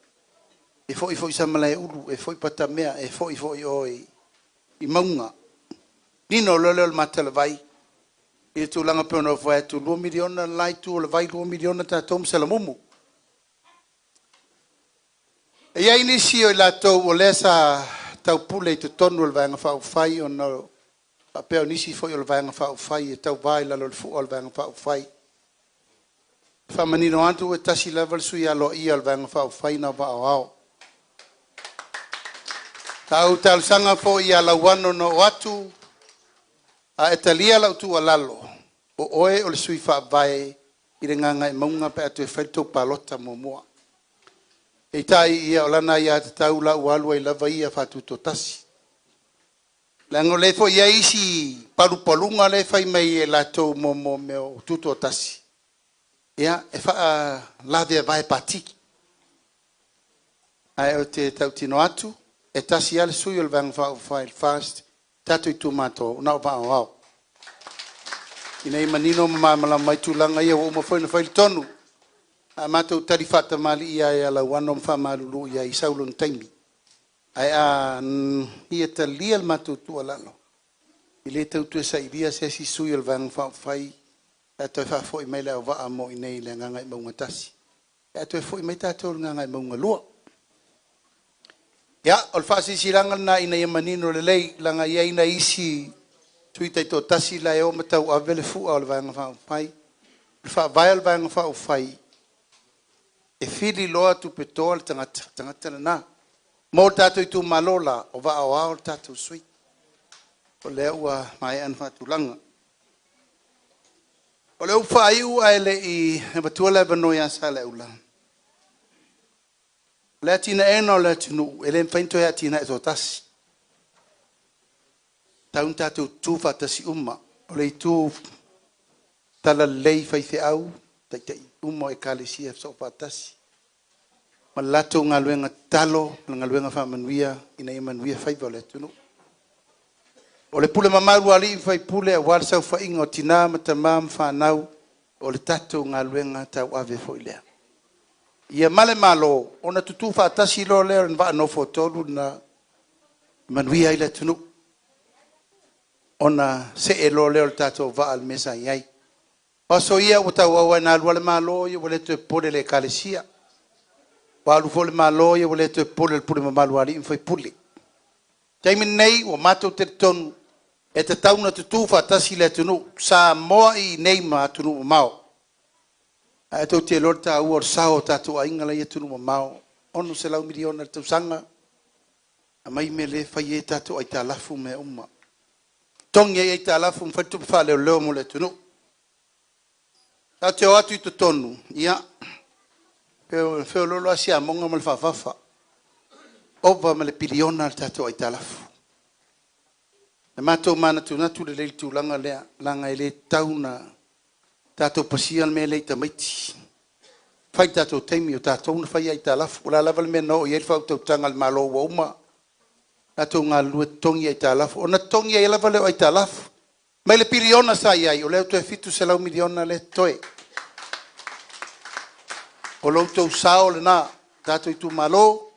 S5: E foi sa malai ulu. E foi pata mea. E foi oi I maunga. Nino lole le matala vai. I tu langa peo no vai tu 2 miliona lai tu le vai 2 miliona ta tom sala mumu. E ia inisi o la tau o lesa tau pule I tu tonu le vanga fau fai o no a peo nisi foi o le vanga fau fai e tau vai la lo le fu o le vanga fau fai. Fa manino antu e tasi level sui alo ia le vanga fau fai na va ao. Tau tal sanga fo ia la wano no atu a etalia la tu alalo. O oe o le sui fa vai I le nganga e maunga pe atu e whaito palota mo mua. E tai ia o lana ia te tau la ualua I lava ia fatu to tasi. Lango le fo ia isi palunga le fai mai e lato mo meo tuto tasi. Ia e fa la de vai patiki. Ai o te tau tino atu e tasi ale sui o le vang file fast tatu I tu mato na va au. Ina I manino mamala mai tulanga ia o mo foi na file tonu. A mato tarifata mali ia ia la wano mfa malulu ia I saulun taimi. Ai ia ta lia matu tu alalo. I le tau tu sa ilia se si sui al vang fai. E toi fa foi mai leo va mo I nei le nganga I maunga tasi. E toi foi mai tato nganga I maunga lua. Ia, ol fasi silanga na ina ia manino le lei langa ia ina isi tuita to tasi la o matau avele fu al vang fai. Fa vai al vang fai. E e fili loa tu petoa le tangata na. Mo tato i tu malola o va o ao tato sui. O lea ua mai anfa tulanga. O lea ufa aiu aele i matua le vanoi asa le ula. Lea tina ena o lea tinu, ele mfainto ea tina e totasi. Taun tato tu fatasi uma. O le tu tala lei faife au, taitai uma e kalisia so fatasi. Ma lato ngā luenga talo, ngā luenga whamanuia, ina i manuia whaiva o le tunu. O le pule mamaru ali whai pule a wala sau whainga o tina matamam whanau, o le tato ngā luenga tau ave foilea. Ia male malo, ona tutu whaatasi lo leo na no fotolu na manuia i le tunu. Ona se e lo leo tato va al mesa iai. O so ia o tau awa na alua le malo, ia wale te pole le kalesia. Walu fole malo ia wale te pole le pule mamalu ali mwhai pule. Taimi nei o mato te tonu e te tauna te tufa tasi le tunu sa moa i nei ma tunu mao. E tau te lorta ua o sao tatu a ingala ia tunu mao. Onu se lau miliona le tau sanga. A mai me le fai e tatu ai ta lafu me umma. Tongi ai ta lafu mwhai tupu wha leo leo mo le tunu. Tau te o atu i te tonu. Ia. Feo lolo asia monga mal fafafa. Ova male piliona tato ai talafu. Na mato mana tu natu le leili tu langa lea, langa ele tauna tato pasial me le tamaiti. Fai tato teimi o tato una fai ai talafu. Ula laval me no i elfa tau tanga al malo wa uma. Tato ngā lue tongi ai talafu. O na tongi ai lava leo ai talafu. Mai le piliona sa iai, o leo tu e fitu se lau miliona le toe. O loutou sao le na, tato i tu malo,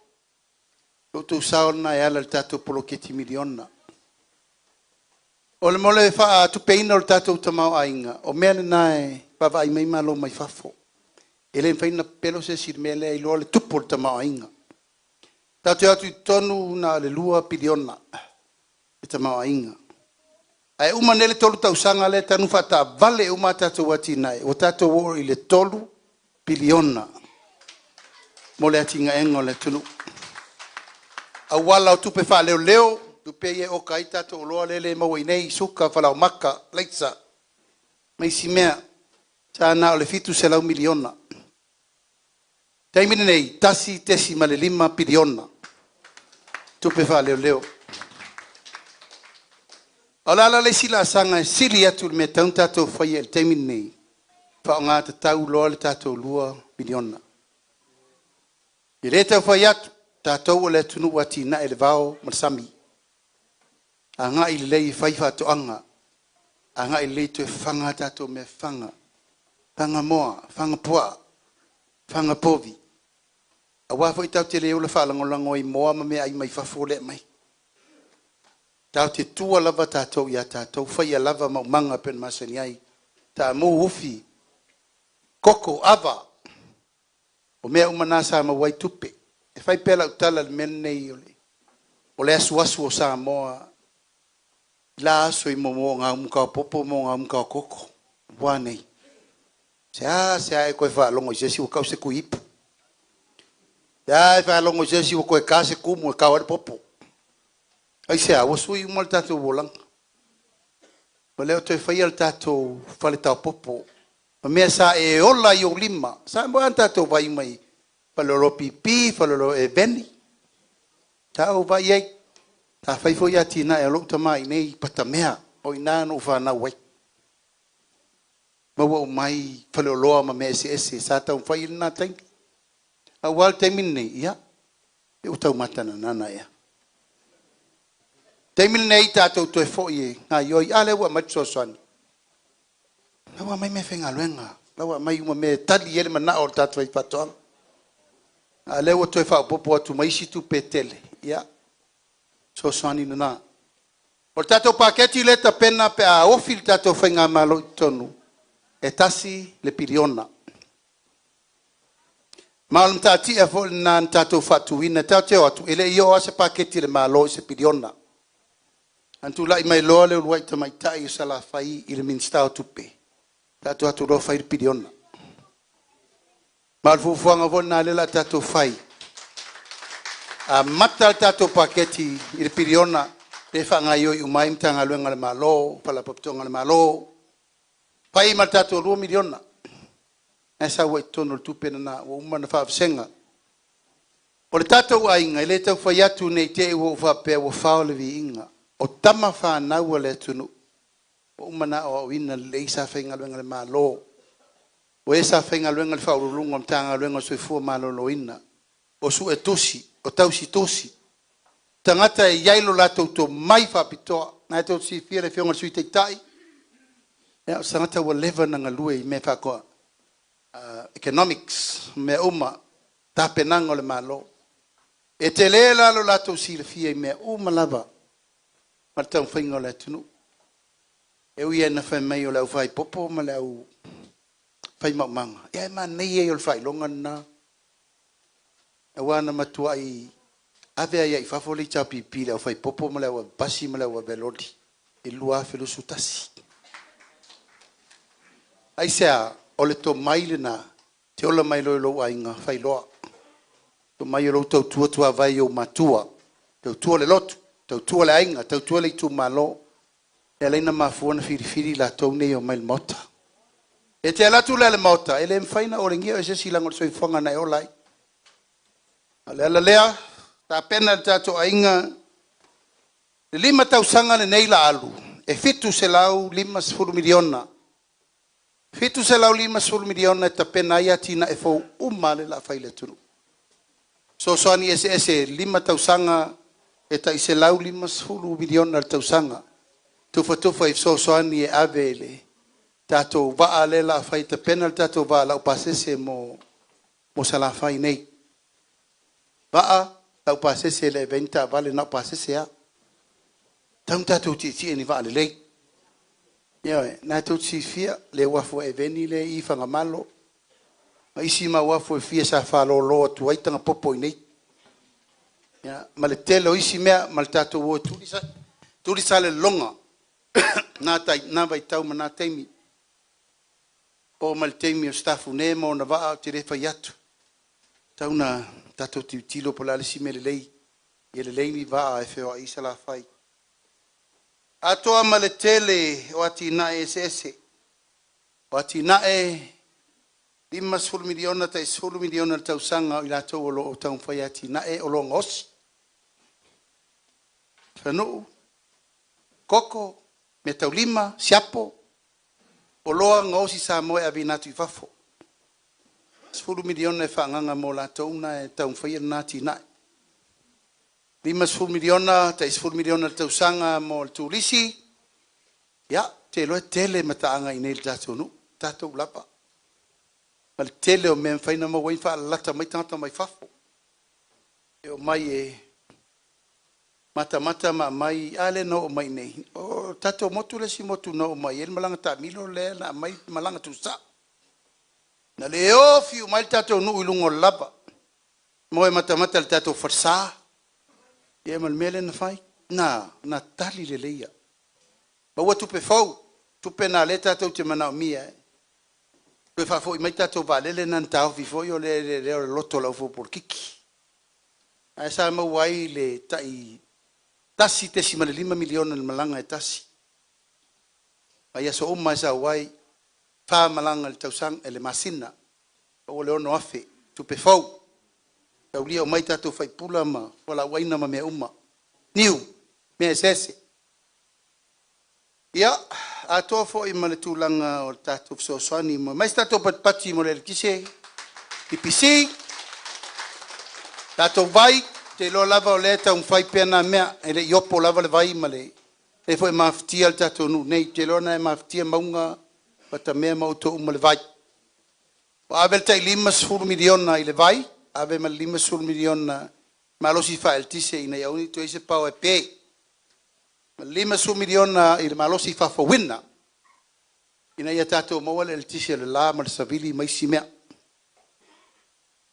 S5: loutou sao le na e ala le tato poloketi miliona. O le mole wha tu peina o le tato utamau ainga, o mea le nae, pava ai mai malo mai fafo. E le mwhaina pelo se sir mea le iloa le tupo le tamau ainga. Tato atu i tonu na le lua piliona, le tamau ainga. Ai uma nele tolu tausanga le tanu fata vale uma tato wati nai, o tato wo i le tolu piliona. Mo le atinga engo le tunu. A wala o tupe wha leo leo, tupe ie o kaita to loa lele maua inei suka whalau maka, leitsa. Mai si mea, tāna o le fitu se lau miliona. Taimine nei, tasi tesi ma le 5 piliona. Tupe wha leo leo. O lala le sila sanga sili atu me taun tato whai el taimine nei. Wha o ngā tatau loa le tato 2 miliona. I le tau whai atu, tātou o le tunu wati na ele vao marsami. A ngā i lei whai whatoanga. A ngā i lei tue whanga tātou me whanga. Whanga moa, whanga pua, whanga povi. A wafo i tau te leo le whalangolango i moa ma mea ai mai whafole mai. Tau te tua lava tātou ia tātou whai a lava maumanga pen masani ai. Tā mō ufi, koko, ava. O mea umana sa ma wai tupe. E fai pela utala le mene i ole. O le asu asu o sa moa. La asu i momo ngā umuka o popo mo ngā umuka o koko. Wanei. Se a e koe wha longo i sesi o kau se ku ipu. Se a e wha longo i sesi o koe ka se kumu e kau are popo. Ai se a wasu i umal tatou wolanga. O leo te whai al tatou whale tau popo. Ma mea sa e ola i o 5. Sa mo an tatou vai mai. Faloro pipi, faloro e beni. Tau vai ei. Ta whaifo ia tina e lo tamai nei patamea. O ina no whana wai. Maua o mai faloloa ma mea ese. Sa tau whai ina taimi. A wal taimin nei, ia. E utau matana nana ia. Taimin nei tatou toe fo i e. Nga ioi, ale ua matsosoani. Lawa mai me whenga luenga. Lawa mai uma me tali ele mana o tatu ai patoanga. A lewa toi whao popo atu maisi tu petele. Ia. So soani nuna. O tato paketi leta pena pe a ofil tato whenga malo i tonu. E tasi le piliona. Malum tati e fo na tato fatu ina. Tau teo atu. Ele iyo ase paketi le malo i se piliona. Antu lai mai loa le uruai tamaitai i sala fai i le minstao tupe. Tato atu roa whairi piliona. Malfufuanga vona lela tato fai. A mata tato paketi il piriona te fanga yo umai mtanga luenga le malo, pala poptonga le malo. Pai matato 2 miliona. Esa wa tono tupena na wa umana fa senga. O le tato wa inga le tau fa yatu nei te wo fa pe wo fa le vi inga. O tama fa na wa le tunu. O umana o wina le isa fenga luenga le malo. O esa fenga luenga le fa ulunga mtanga luenga so fu malo lo ina. O su etosi, o tausi tosi. Tangata e yailo lato to mai fa pitoa. Na to si fiere fionga sui te tai. Ya sangata wa leva na ngalue me fa ko economics me uma tapenanga le malo. E te le la lo lato si le fie me uma lava. Martang finga le tunu. E ui na fa mai o la fai popo ma la u fai manga. Ya ma nei e o fai longa na. E wana matua i ave ai fafoli chapi pila o fai popo ma la u basi ma la u velodi. E lua felu sutasi. Ai sea o le to maile na te ola mai lo ainga fai loa. To mai lo tau tua vai o matua. Tau tua le lotu, tau tua le ainga, tau tua le tu malo. E leina mafuana firi la tau nei o mai mota. E te ala tu le mota, e le mfaina o ringia o se silango soi fonga na e olai. Ale ala lea, ta pena tato ainga. Le 5 tau sanga le nei la alu. E fitu se lau 5 miliona. Fitu se lau 5 miliona e ta pena ia tina e fau umale la fai le tunu. So soani ese 5 tau sanga e ta ise lau 5 miliona tau sanga. Tufa i so soani e avele. Tato waa le la fai ta pena tato waa la upasese mo sala fai nei. Waa la upasese le venta vale na upasese ya. Tau tato ti ni waa le lei. Ia na tu si fia le wafo e veni le I fanga malo. Ma isi ma wafo e fia sa fa lo tu ai tanga popo nei. Ia ma le telo isi mea ma le tato wo tu sa le longa. Na vai tau ma na teimi. O ma le teimi o staffu ne mo na va te refa yatu. Tau na tato ti tilo po la le si me le lei. Ia le lei mi va e feo a isa la fai. Atoa ma le tele o ati na e sese. O ati na e 5 miliona ta 10 miliona tau sanga o ila tau o lo o tau fai ati na e o lo ngos. Whanuu, koko, me tau 5, siapo, o loa ngosi sa moe a vinatu I fafo. 10 miliona e whaanganga mo la tau na e tau fai nati na e. 5 miliona, ta 10 miliona tau sanga mo le tulisi. Ya, te loe tele mataanga I neil tatou nu, tatou lapa. Ma le tele o mea whaina mo wai wha lata mai tangata mai fafo. E o mai e mata mai ale no o mai nei. O tatou motu le si motu no o mai. El malanga ta milo le na mai malanga tu sa. Na le o fiu mai tatou nu ilungo lapa. Mo e mata le tatou farsa. E mal mele na fai na tali le leia ba wa tupe fau tupe na le tatou te mana o mia pe fa foi mai tatou va le nan tau vi foi o le loto la fo por kiki ai sa mo wai le tai tasi te si male 5 miliona le malanga e tasi ai so mai sa wai fa malanga le tausang ele masina o le ono afe tupe fau tau lia o mai tatou fai pula ma wala waina ma mea uma. Niu, mea sese. Ia, atoa fo I ma le tūlanga o tatou fsoswani mo. Mais tatou patpati mo le kise. Ipisi. Tatou vai, te lo lava o le tau fai pena mea. Ele iopo lava le vai ma le. E fo maftia le tatou nu. Nei, te lo na e maftia maunga. Pata mea mauto uma le vai. O avel tai 5 miliona I le vai. Ave mal 5 miliona malosi fa el tise ina ya uni to ise pau e pe 5 miliona il malosi fa fo winna ina ya tato mo wala el tise le la mal savili mai simea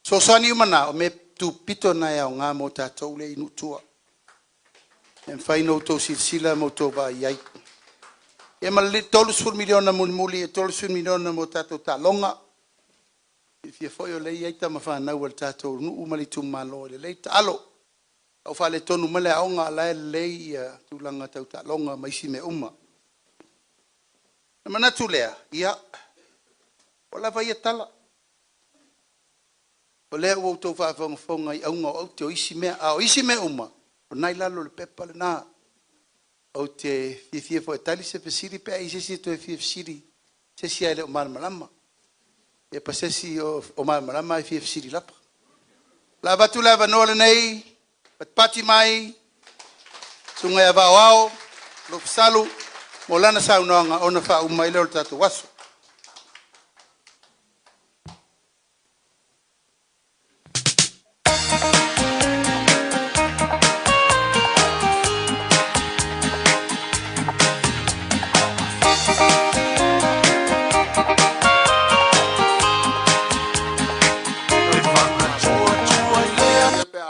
S5: so sani umana o me tu pito na ya nga mo tato le inu tua en fai no to sila mo to ba yai e mal 3 miliona muli 3 miliona mo tato ta longa Fia foi o lei aita ma fa na wal tato nu mali tu malo le lei talo. Au fa le tonu male aonga la lei tu langa tau ta longa mai si me uma. Mana tu lea ia. Ola vai tala. O lea o tau fa fonga i aunga o te o isi me uma. O nai lalo le pepa le na. O te fia foi tali se pesiri pe ai se to fia siri. Se si ele o malama. E pasesi o malama fia siri lapa. La batu lava no le nei. Pat pati mai. Sungai avao lo salu. Molana sa unanga ona fa umai le tatu waso.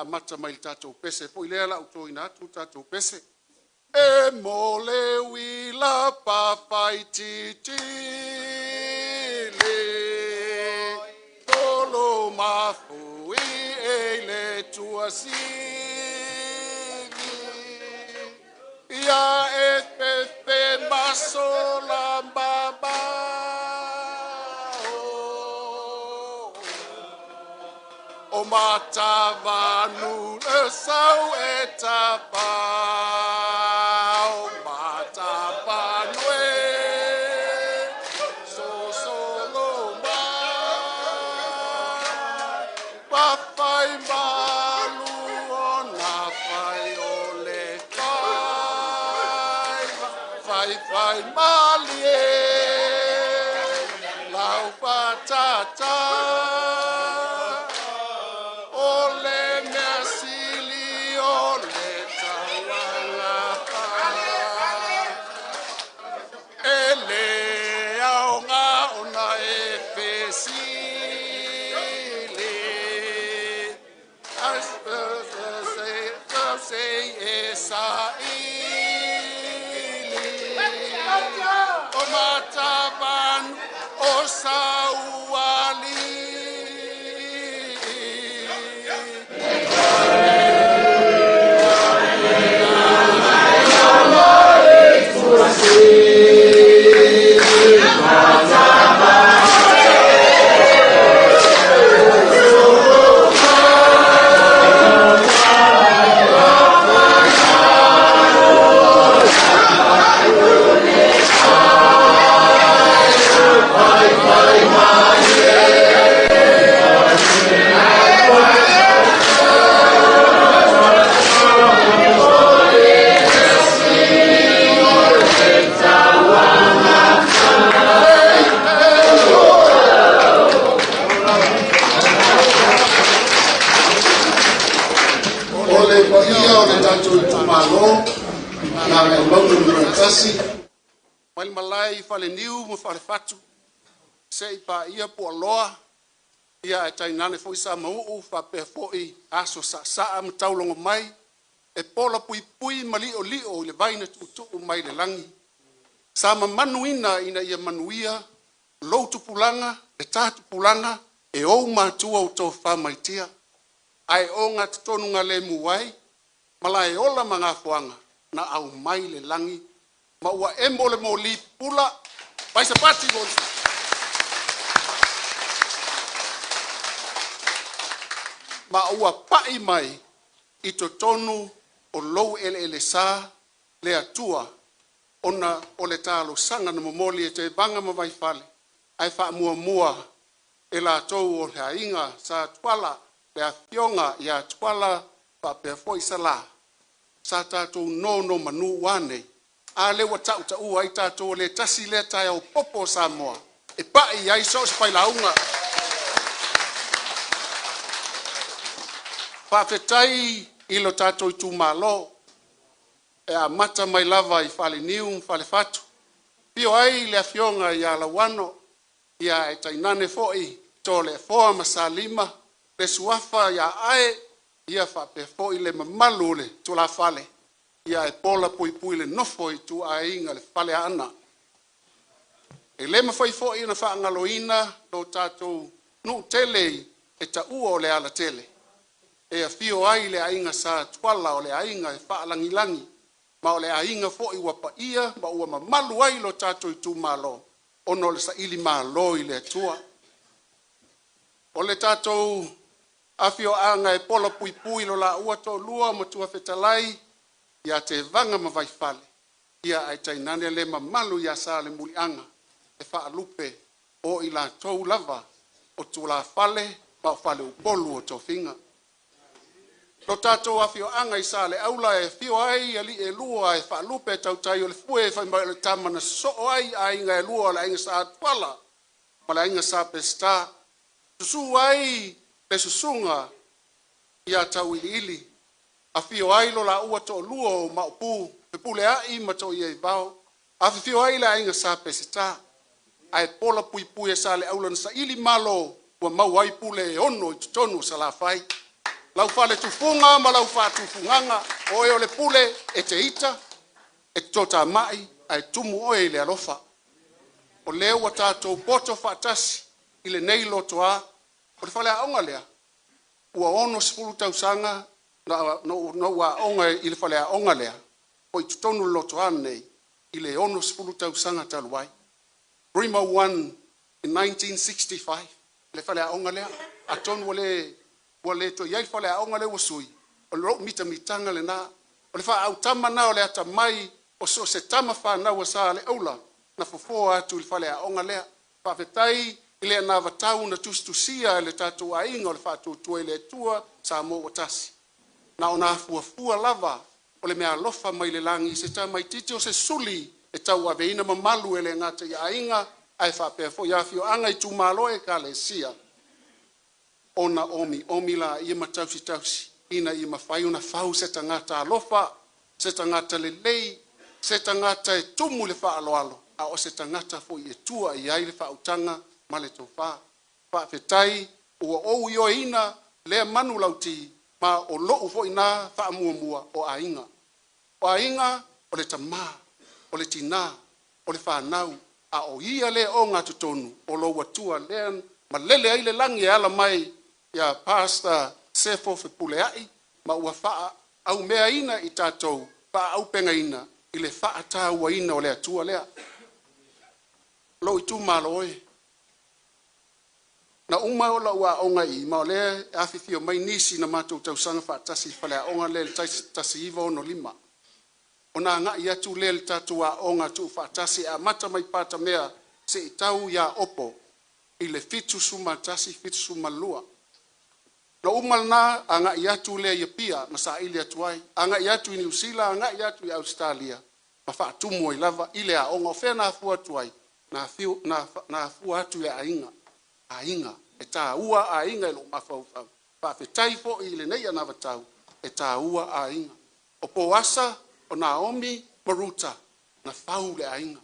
S8: Mata mai tatou pese po ile la uto ina tu tatou pese e mole wi la pa fai ti ti le tolo ma fu e le tua si ya e pe baso la baba o matavanu le sau e tapa o matavanu e so solo ma pafai malu ona fai ole fai malie lau patata Mai malai fale niu mo fale fatu sei pa ia po loa ia tai nane foi sa mau fa pe foi aso sa am taulongo mai e pola pui mali o li o le vaina tu mai le langi sa manuina ina ia manuia lo tu pulanga e tatu pulanga e o ma tu o to fa mai tia ai onga tonu ngale muai malai ola manga fuanga na au mai le langi ma ua embole mo li pula vai se pati mo ma ua pai mai i to tonu o lou ele sa le atua ona o le talo sanga na momoli e te banga ma vai fale ai fa mua e la tou o le ainga sa tuala le afionga ia tuala pa pe foi sala sa tatou no manu wane a le wa tau ai tatou le tasi le tai o popo Samoa e pai ai so spai launga fa fetai ilo tatou tu malo e a mata mai lava i fale niu fale fatu pio ai le afionga ia la wano ia e tainane foi to le foa masalima le suafa ia ai ia fa pe foi le mamalu le tu la fale ia e pola pui le nofo i tu ainga le fale ana e le mafai foi na fa ngaloina lo tatou nu tele e ta ua o le ala tele. E a fio ai le ainga sa tuala o le ainga e whaalangilangi, ma o le ainga fo i wapa ia, ma ua mamalu ai lo tato i tu malo, ono le sa ili malo i le tua. O le tato a fio anga e pola pui pui lo la ua to lua ma tua fetalai, ia te vanga ma vai fale, ia ai tainane le mamalu ia sa le muli anga, e whaalupe o i la tou lava, o tu la fale, ma o fale upolu o to finga. Lo tato a fio anga i sa le aula e fio ai ali e lua e whaalupe e tautai o le fue e whaimai le tamana so ai a inga e lua la inga sa atwala ma la inga sa pesta. Susu ai le susunga i a tau ili a fio ai lo la ua to lua o maupu pe pule ai ma to i e vau a fio ai la inga sa pesta a e pola pui pui e sa le aula na sa ili malo ua mau ai pule e ono i tutonu sa la fai. Lau fale tufunga ma lau fa tufunganga oe o le pule e te ita e tota mai ai tumu oe le alofa o leo wa tatou poto fatasi ile nei loto a o le fale aonga lea ua ono sifuru tausanga no ua onga ile fale aonga lea o i tutonu loto a nei ile ono sifuru tausanga taluai Rima 1 in 1965 le fale aonga lea atonu wale to yai fale aonga le wasui o lo mitanga le na o le fa au tama na o le ata mai o so se tama fa na wasa le aula na fofo atu le fale aonga le fa vetai ile na vatau na tustusia le tatu ainga o le fa tu ile tua sa mo watasi na ona fuafua lava o le mea lofa mai le langi se tama ititi o se suli e tau aveina mamalu ele ngata ya ainga ai fa pe fo ya fio anga i tu malo e kale sia ona omi la ia matausi ina ia mafai una fau se tangata alofa se tangata lelei se tangata e tumu le fa aloalo a o se tangata fo i tua i ai le fa utanga ma le tofa fa fetai o yo ina le manu lauti ma o lo fo ina fa mua o ainga o le tama o le tina o le fa nau a o ia le o nga tutonu o lo watua le ma lele ai le langi ala mai ya pasta sefo fe puleai ma ua faa au mea ina i tatou faa au penga ina i le faa ta ua ina o le atua lea lo i tu malo oe na uma o la ua onga i ma o le afifio mai nisi na matou tausanga faa tasi fale a onga le tasi iwa ono lima o na nga i atu le tatou a onga tu faa tasi a mata mai pata mea se i tau ya opo i le fitu suma tasi fitu suma lua na umal na anga iatu le ia pia masa ile atuai anga iatu i New Zealand anga iatu i Australia ma fa tumo i lava ile a onga fena fu atuai na fu atu le ainga e ta ua ainga lo mafau fa fe taifo ile nei na vatau e ta ua ainga o poasa o Naomi Maruta na fau le ainga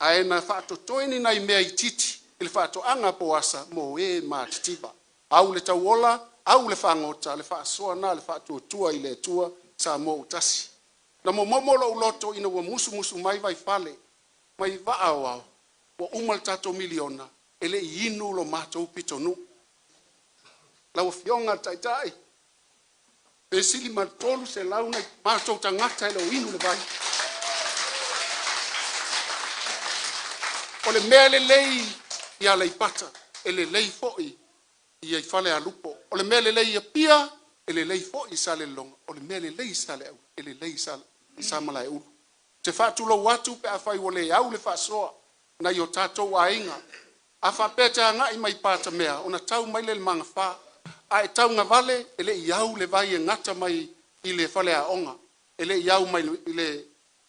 S8: ai na fa to toini na me ititi ile fa to anga poasa mo e ma titiba au le tauola au le fangota le fa soa na le fa tua ile tua sa mo utasi na mo lo loto ina wa musu mai vai fale mai va awa wa umal tato miliona ele inu lo mato pitonu la ofionga tai pesili matolu se launa mato tangata ele inu le vai ole mele lei ya le pata ele lei foi ia i fale a lupo o le mele lei pia ele lei fo i sale long o le mele lei sale au ele lei sale sa mala u te fatu lo watu pe afai wole au le fa soa na yo tato wa inga afa peta nga i mai pata mea ona tau mai le manga fa ai tau nga vale ele iau le vai ngata mai i le fale a onga ele iau mai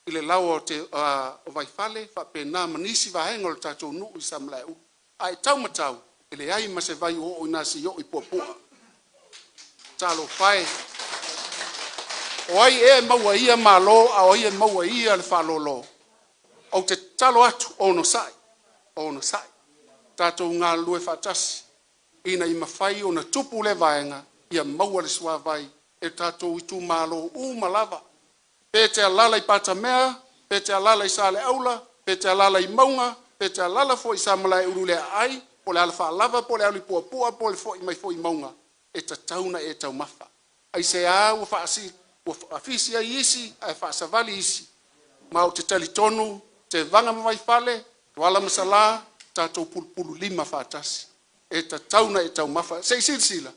S8: ile lawo te o vai fale fa pe na manisi va hengol tato nu i sa mala u ai tau matau ele ai ma se vai o nasi yo i popo talo fai o ai e maua ia malo a o ia maua ia le falolo o te talo atu ono sai tato ngā lue fatasi ina i mawhai o na tupu le vaenga ia maua le sua vai e tato i tu malo u malava pete alala i pata mea pete alala i sale aula pete alala i maunga pete alala fo i sa malai urule ai po le ala whaalava, po le ali pua, po le fo i mai fo i maunga, e ta tauna e tau mafa. Ai se a ua whaasi, ua whaafisi ai isi, ai whaasavali isi. Ma o te tali tonu, te vanga mawai fale, wala masala, tātou pulu lima whaatasi. E ta tauna e tau mafa. Sei silsila.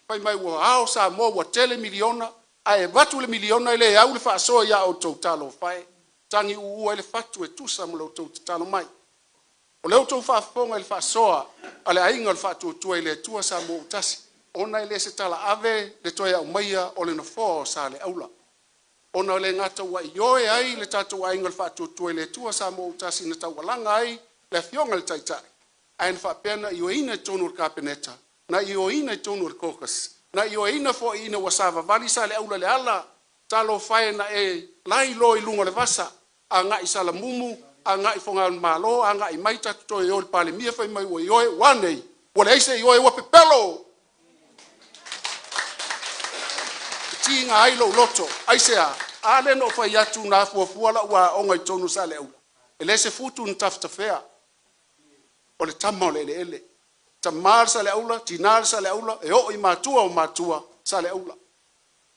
S8: Pai mai ua ao sa mo ua tele miliona, ai watu le miliona ele au le whaasoa ia o tau talo whae. Tangi ua ele fatu e tusa mo le tau talo mai. O leo tau whaafonga ele whaasoa, ale ainga le whatu tua ele tua sa mo utasi. Ona ele se tala ave le toia au maia o le na fō sa le aula. Ona le ngata ua ioe ai le tatu ainga le whatu tua ele tua sa mo utasi na tau walanga ai le fionga le taitai. Ain whapena i o ina tonu le kapeneta, na i o ina tonu le kokas, na i o ina fo ina wasava vali sa le aula le ala, talo whae na e lai lo i lunga le vasa, a ngai sala mumu, a ngai fonga malo, a ngai maita to i o le pale mia whai mai ua i oe wanei, wale eise i oe ua pepelo. Ti ngā ailo loto, aise a le no whai atu na fuafua la ua onga i tonu sa le aula. Ele se futu ni taftafea. O le tama o le ele. Tamar sa le aula, tinar sa le aula, e o i matua o matua sa le aula.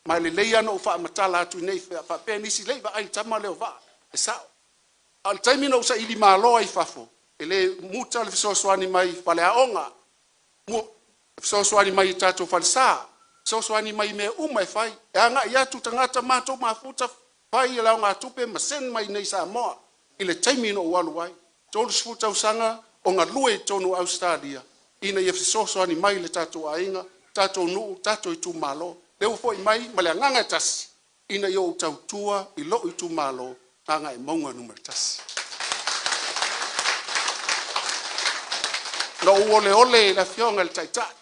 S8: Mai le leia no ufa matala atu nei fa pe nisi lei va ai tama le va. E sao. Al taimi no sa ili malo ai fafo. Ele muta le so swani mai fale aonga. Mu so swani mai tato falsa. So swani mai me umai fai. E anga ia tu tangata mato mafuta fai la nga tupe masen mai nei sa mo. Ile taimi no walu wai. Tolu sfuta usanga o ngā lue tonu Australia, ina i fisoso ani mai le tatou ainga, tatou nuu, tatou i tu malo, leo fo i mai, ma le nganga tasi, ina i o tautua i lo i tu malo, nganga e maunga numera tasi. Na uole ole la fionga le taitai,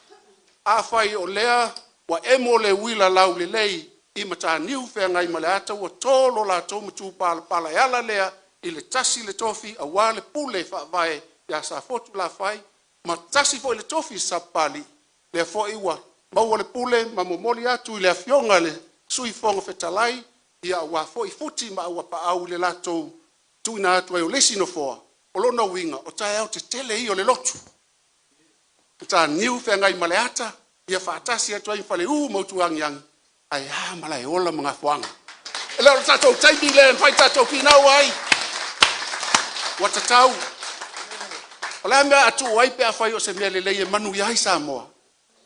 S8: a fai o lea, wa emo le wila lau le lei, i mata niu fea ngai ma le ata, wa tolo la tau matu pala yala lea, i le tasi le tofi, a wale pule fa vae, ya sa fotu la fai, ma tasi fo le tofi sa pali, le fo iwa, maua le pule, ma momoli atu i le afionga le sui fonga fetalai, ia wa fo i futi ma ua pa au le lato, tu ina atu ai o lesi no foa, o lona winga, o tae au te tele i o le lotu. Ta niu fea ngai maleata, ia whaatasi atu ai fale mautu angiang, ai malai ola mga fuanga. E leo tatou taimi le, fai tatou pinau ai, watatau, Ola mea atu wai pe afai o se mea le leie manu iai Samoa.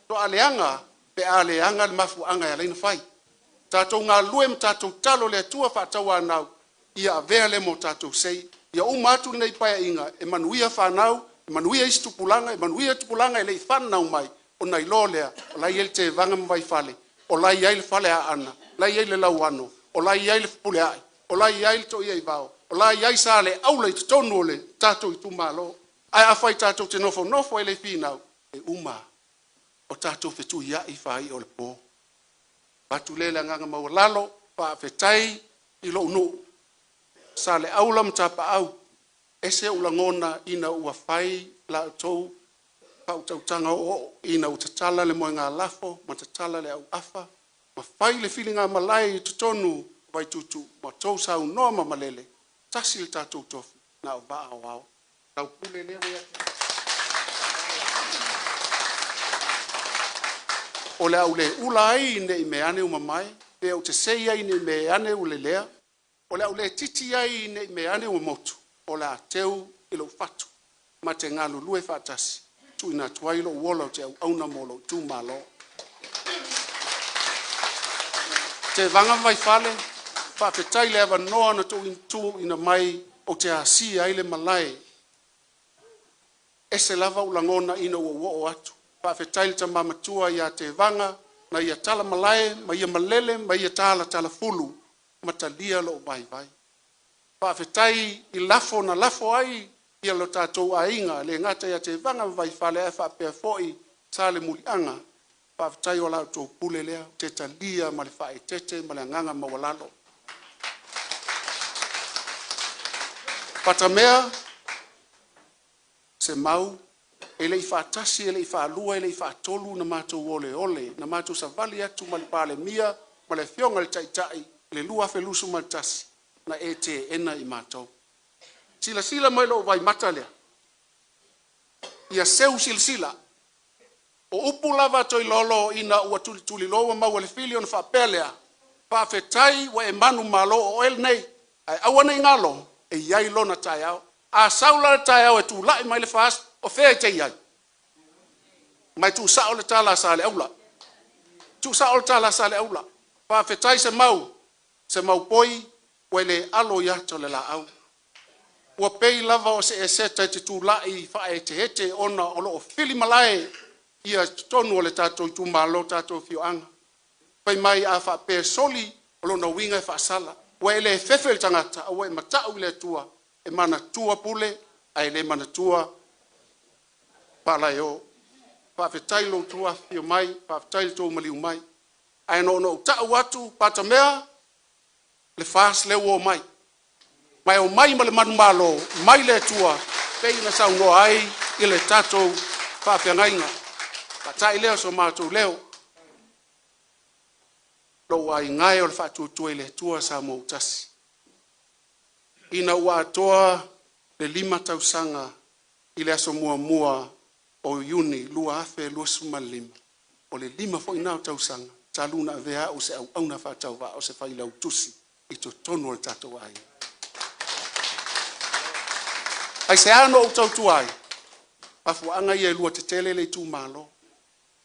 S8: To aleanga, pe aleanga le mafu anga ya leina fai. Tatou ngā luem tatou talo le atua whaataua anau, ia avea le mo tatou sei, ia umatu nei paia inga, e manuia whanau, e manuia istupulanga, e manuia tupulanga e lei whanau mai, o nei lo lea, o lai ele te vanga mwai fale, o lai ai le fale a ana, lai ai le lauano, o lai ai le fupule ai, o lai ai le to ia i vao, o lai ai sa le aula i tutonu le tatou i tumalo, ai afai tatou te nofo e le finau, e uma, o tatou fetu ia i whai o le po. Batu lele nganga mau lalo, pa fetai i lo unu. Sa le aula mtapa au, ese ulangona ina ua whai la tau, pa utautanga o ina utatala le moe ngā lafo, ma tatala le au afa, ma whai le whilinga malai i tutonu vai tutu, ma tau sa unoa ma malele, tasi le tatou tofi, na o vaa o au. Tau pule lewe atu. O le au le ula ai ne i me ane umamai, le au te sei ai ne i me ane ule lea, o le au le titi ai ne i me ane umamotu, o le a teu i lo fatu, ma te ngālu lue whaatasi, tu ina tuailo uola o te au auna molo tu malo. Te vanga vai fale, whaapetai le ava noa na tu ina mai o te asi ai le malai, ese lava ulangona ina ua o atu. Whaafetai ta mamatua ia te vanga, na ia tala malai, ma ia malele, ma ia tala fulu, ma talia lo vai vai. Whaafetai i lafo na lafo ai, ia lo tātou ainga, le ngata ia te vanga vai fale e whaapea foi, sa le mulianga. Whaafetai o lau tō pule lea, te talia, ma le whae tete, ma le nganga mawalalo. Patamea, se mau, ele i whaatasi, ele i whaalua, ele i whaatolu na mātou ole ole, na mātou sa vali atu ma le pāle mia, ma le whionga le taitai, le lua felusu ma tasi, na e te ena i mātou. Sila mai lo vai mata lea. ia seu silsila. O upu lava toi lolo ina ua tuli loa mau le fili on whapelea. Whawhetai wa e manu malo o el nei. Ai awana i ngalo e iai lona tai au. A saula le tai au e tu lai mai le fast o whea te iai. Mai tu sao le tala sa le aula. Tu sao le tala sa le aula. Whawhetai se mau poi wa le alo ia to le la au. Ua pei lava o se e seta te tu lai whae te hete ona o lo o fili malae ia tonu o le tātou i tu malo tātou fio anga. Pai mai a wha pe soli o lo na winga e wha sala. Ua ele e whewhe le tangata a e matau i le tua e mana tua pule a ele mana tua pala e o. Whawhetai lo tua fio mai, whawhetai lo maliu mai. Ai no tau atu pata mea le fas le uo mai. Mai o mai ma le manu malo, mai le tua, pei na sau no ai i le tātou whawhengainga. Patai leo so mātou leo. Lo ai ngai o le whātua le tua sa mo utasi. Ina ua atoa le 5 tausanga i le aso mua o iuni lua afe lua sumalima. O le 5 fo inao tausanga. Ta luna vea o se au na whātau wa o se whaila utusi i to tonu o le tātou ai. Ai se ano o tautu ai. Afu anga ia lua te tele le tu malo.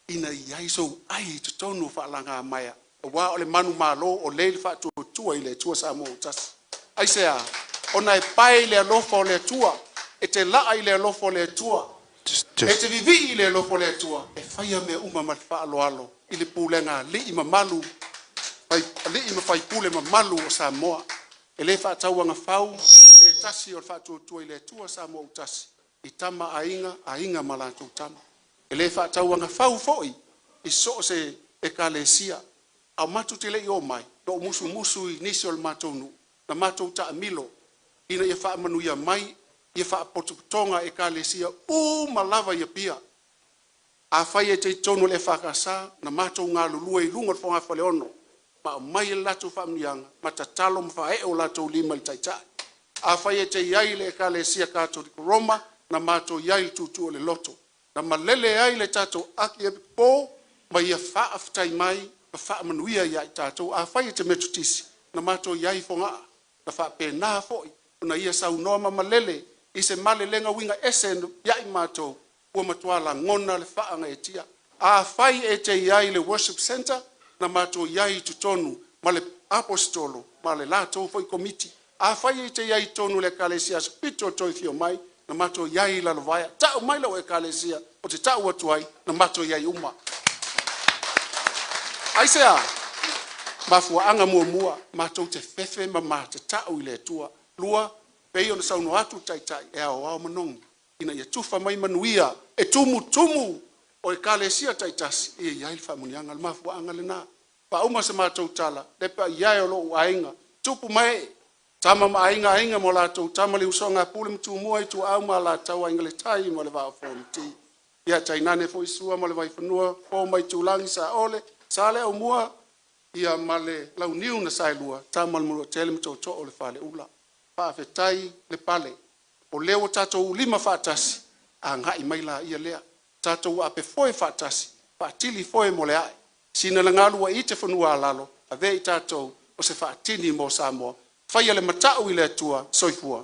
S8: Ina iai so ai to tonu whaalanga maia. O wā o le manu malo o le whātua i le tua sa mo utasi. Ai se a, ona e pai le alofo le tua, e te laa i le alofo le tua, e te vivi i le alofo le tua, e whaia mea uma ma whaalo alo, i le pūlenga li ima malu, li ima whai pūle ma malu o Samoa, e le whaatauanga whau, te tasi o le whātua i le tua sa mo utasi, i tama ainga malatu tama. E le whaatauanga whau foi, i so se e ka le sia, au matu te lei o mai, do musu i nisi o le mātou nu, na mātou ta amilo, ina ia wha manu ia mai, ia wha potutonga e ka le sia, malava ia pia. A whai e te tonu le whakasa, na mātou ngā lulua i lunga whonga whale ono, ma o mai e lato wha mnianga, ma ta talo mwha e o lato lima i taitai. A whai e te iai le ka le sia kato di koroma, na mātou iai tutu o le loto. Na malele ai le tato aki e po, ma ia wha aftai mai, wha manuia iai tātou, a whai e te metutisi, na mātou iai whonga, na wha pēnā foi, na ia sau noa malele, i se male lenga winga ese iai mātou, ua matuala ngona le whaanga e tia. A whai e te iai le worship center, na mātou iai tutonu, ma le apostolo, ma le lātou foi komiti. A whai e te iai tonu le kalesia spito toi fio mai, na mātou iai la lovaya, tau mai lau e kalesia, o te tau atuai, na mātou iai uma. Aisea, mafua anga mua, mātou te whewhe ma te tau i le tua, lua, pei ona sauno atu taitai, e ao manongi, ina ia tufa mai manuia, e tumu, o e kalesia taitasi, e iai whamunianga, le mafua anga le nā. Pa uma se mātou tala, lepa iai o loo ainga, tupu mai, tama ma ainga mo lātou, tama le usonga pule mtu mua i tu au ma lātou ainga le tai mo le vā whonti. Ia tainane fo isua mo le vai whanua, fo mai tūlangi sa ole, sa le au mua, ia male lau niu na sailua, tama le mulu tele mto to o le whale ula. Whaafetai le pale, o leo tātou 5 whaatasi, a ngai mai la ia lea, tātou ape foe whaatasi, whaatili foe mo le ai, sina la ngalua i te whanua alalo, a vei tātou o se whaatini mo Samoa, whaia le matau i le atua, soifua.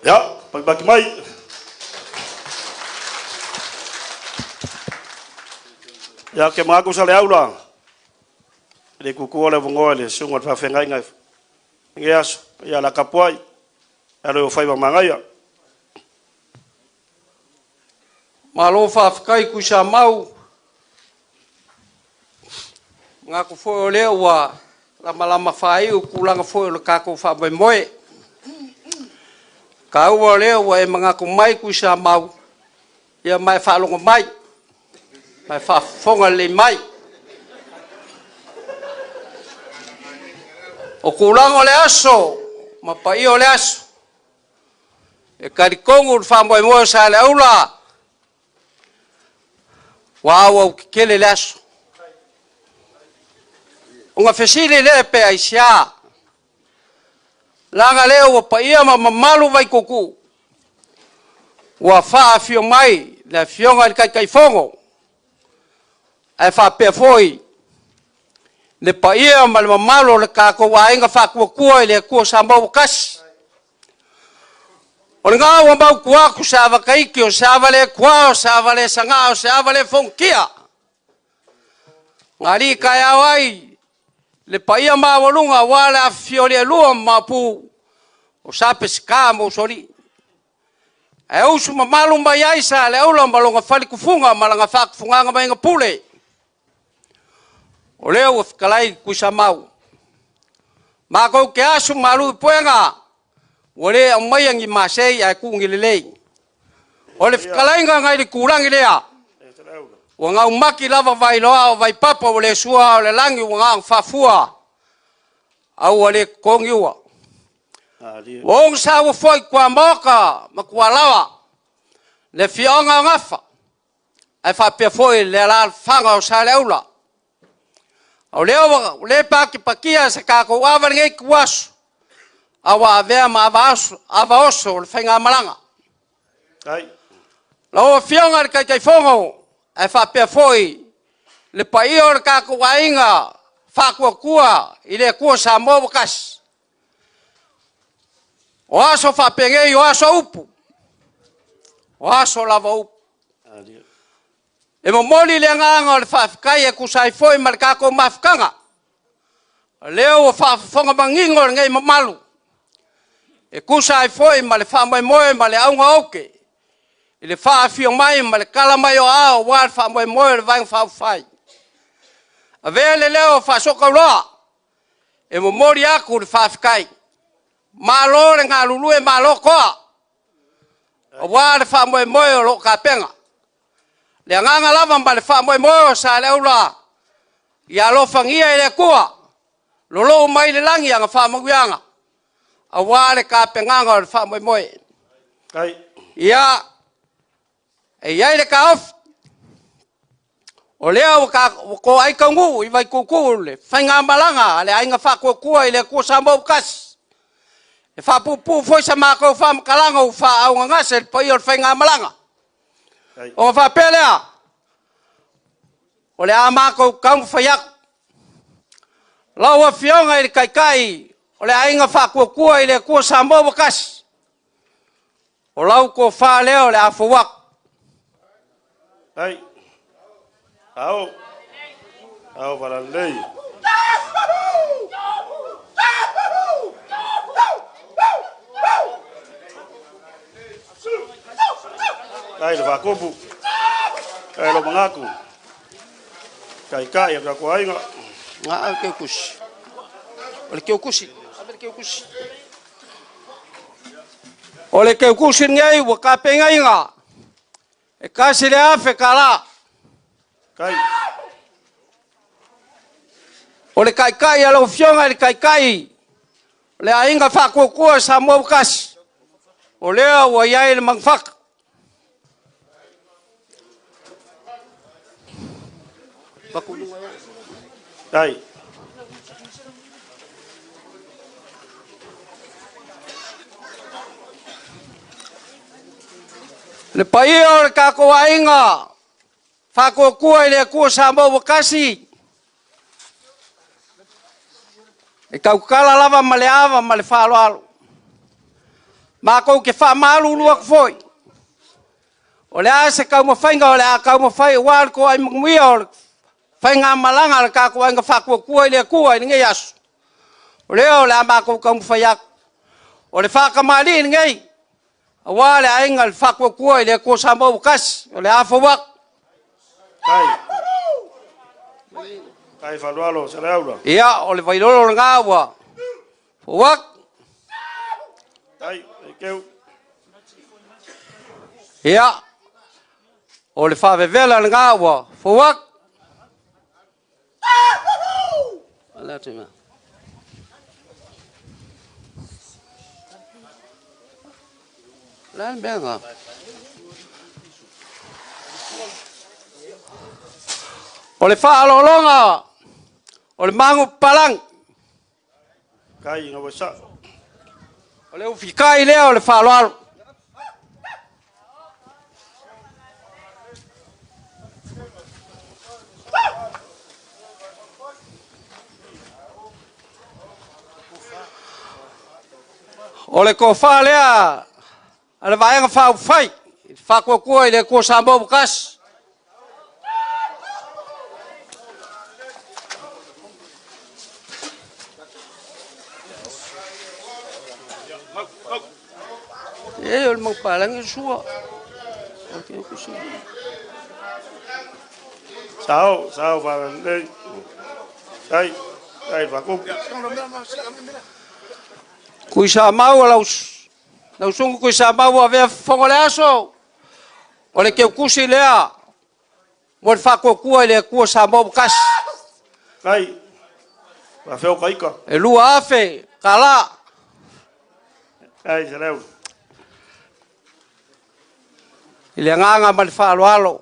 S2: Ya, pagi mai. Ya ke maku sale aula. Le kuku le vongole sunga fa fenga ngai. Ngiaso ya la kapuai. Alo fai mangaya.
S9: Malo fa kai ku sa mau. Ngaku fo le wa la malama fai u kulanga fo le kako fa mai moe. Ka ua leo wa e mangaku mai ku sa mau. Ia mai whaalonga mai. Mai whaafonga le mai. O kulango le aso. Ma pa i o le aso. E karikongu whaamoi moa sa le aula. Wa awa u kikele le aso. Unga fesili le pe aisia. Langa leo wa paia mamalu vai kuku. Wa faa fio mai le fionga le kai fongo. Ai fa pe foi. Le paia mal mamalu le kako wa inga fa kua le kua samba kas. O nga wa mau kua ku sava kai ki o sava le kua o sava le sanga o sava le fonkia. Ngari kaya wai le paia ma walunga wala fiole lua mapu o sape skamo sori. E usu mamalu mai aisa le ula malonga fali kufunga malanga fa kufunga mai ngapule. O leo kalai kuisa mau. Ma ko ke asu malu poenga. Ole mai yang masei ai ku ngilelei. Ole kalai ngai di kurang ilea. Wanga umaki lava vai loa vai papa ole sua ole langi wanga fafua. Au ole kongiwa. Wong sa wo foi kwa moka makwalawa. Le fionga ngafa. Ai fa pe foi le la fanga o sa leula. O leo le pakia se ka ko ava ngai kwasu. Awa avea ma avaoso le whainga malanga.
S2: Ai.
S9: Lau fionga le kai fongo. Ai fa pe foi le paio le ka ko wainga fa kua i le kua sa mo kas. O aso fa penge o aso upu. O aso lava upu. E mo moli le nganga le fa kai e kusai foi mal ka ko mafkanga. Leo fa fonga mangingo ngai mamalu. E kusai foi ma le fa mai moe ma le aunga oke. I le fa fio mai ma le kala mai o ao wa fa mai moe le vai fa fai. A vele leo fa soka loa. E mo mori aku le fa kai. Ma lo le nga lulu e ma lo koa. O wa le fa mai moe o lo ka penga. Le nganga lava ma le fa mai moe o sa le ula. Ia lo fangia le kua. Lo mai le langi anga fa maguanga. A wale ka penganga le fa moi moi.
S2: Ai.
S9: Ia. E ia le ka of. O leo ka ko ai ka ngu i vai kuku le. Whainga malanga le ainga fa kua i le kua sambo kas. E fa pupu foi sa mako fa makalanga u fa au ngase po i o whainga malanga. O fa pelea. O le a mako kau whaiak. Laua fionga i kai. O le ainga fa kua i le kua sambo wakas. O lau ko fa leo le afuwak.
S2: Ai. Au. Au para lei. Ai le vakobu. Ai lo mangaku. Kai ya kwa inga.
S9: Nga ke kusi. Ole ke kusi. Ole ke kusi ngai wa ka penga inga. E kasi le afe kala.
S2: Kai.
S9: Ole kai alo fionga le kai. Le ainga fa kua sa mo kas. Ole wa yai le mangfak.
S2: Ai.
S9: Le paio le ka ko ainga. Fa kua i le kua sa mo wakasi. E kau kala lava ma le ava ma le fa alo. Ma ko ke fa malu lua foi. O le ase kau ma whainga o le a kau ma whai wal ko ai mungwia o le whainga malanga le ka ko ainga fa kua i le kua i ngai asu. O leo le a ma kau ma whaiak. O le fa kamali i ngai. A wale ainga le fa kua i le kua sa mo wakasi. O le a fawak.
S2: Kai. Kai falualo se le aula.
S9: Ia o le vailolo ngā ua. Fawak.
S2: Ai, keu.
S9: Ia. O le whawewela ngā ua. Fawak. Ala te mea. Lan benga. O le whaalolonga. O le mango palang.
S2: Kai nga wasa.
S9: O le ufikai lea o le whaloalo. O le kofa lea, ale vaenga whau whai, whakua kua i le kua sambo bukas. E o le mau palangi sua.
S2: Sao và đây. Đây và cô.
S9: Kui sa mau lau sungu kui sa mau ave fongo le aso. O le keu kusi lea. Mo le whakua kua i le kua sambo bukas.
S2: Đây. Và pheo cái cơ.
S9: E lua afe, kala.
S2: Đây sẽ đâu.
S9: I le nganga ma le whaaloalo.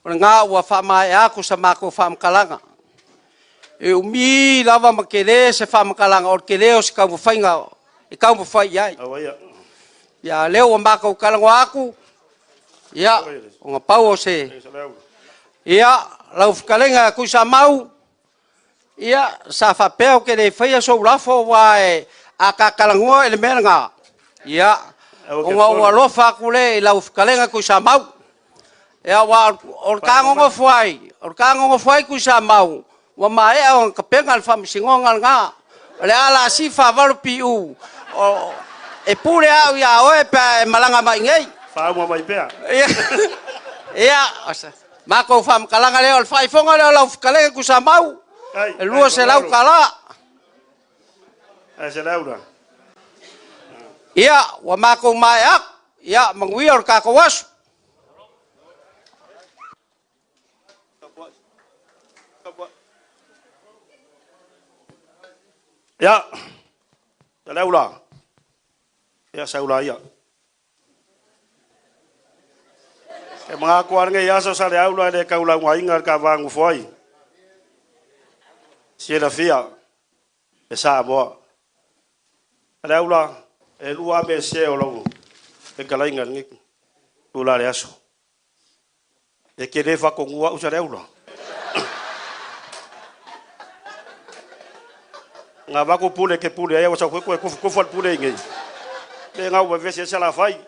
S9: O le ngā ua whamai aku sa mako whamkalanga. E umi lava ma kele se whamkalanga o kele o se kaumu whainga. E kaumu whai ai. Ia leo o mako kalango aku. Ia o ngā pau o se. Ia lau whakalenga kui sa mau. Ia sa whapeo kele whaia so urafo wa e a kakalangua ele mena ngā. Ia o ngā ua lofa aku le i lau whakalenga kui sa mau. Ia wa o kangongo whai. O kangongo whai kui sa mau. Wa mai o ka penga le whamisingonga ngā. Le ala si whavaru pi u. E pure au ia oe pe malanga mai ngei.
S2: Whaama mai pea.
S9: Ia, mako whamkalanga leo le whaifonga leo lau whakalenga kui sa mau. E lua se lau kala.
S2: E se lau na.
S9: Ia, wa mako mai ak. Ia, manguia o kako wasu.
S2: Ia. Se lau la. Ia se lau ia. E mga kuaranga ia so sa le aula le kaula ngainga ka vangu foi. Se la fia. E sa mo. Le aula e lua be se o lo. E kalainga ngi. Ula le aso. E ke le fa ko ngua usa le aula. Nga va ko pule ke pule ai wasa ko fal pule ngi. Le nga wa vese sa la fai.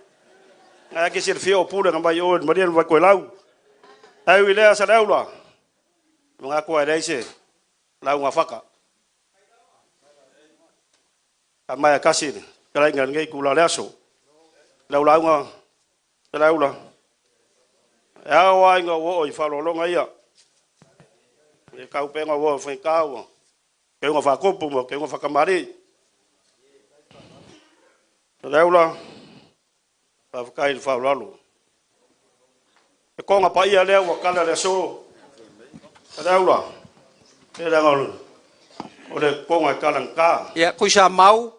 S2: Nga ke se fio pule nga mai o marian va ko lau. Ai wi le sa laula. Nga ko ai se. Lau nga faka. Amai kasi kala ngan ngai kula le aso. Laula nga. Laula. Ya wa nga wo i fa lo nga ia. E ka upe nga wo fa ka wo. Ke nga fa kopu mo ke nga fa kamari. Laula. Pa ka il fa lo. E ko nga pa ia le wa kala le so. Laula. E la ngol. O le ponga kalangka.
S9: Ia kui sa mau.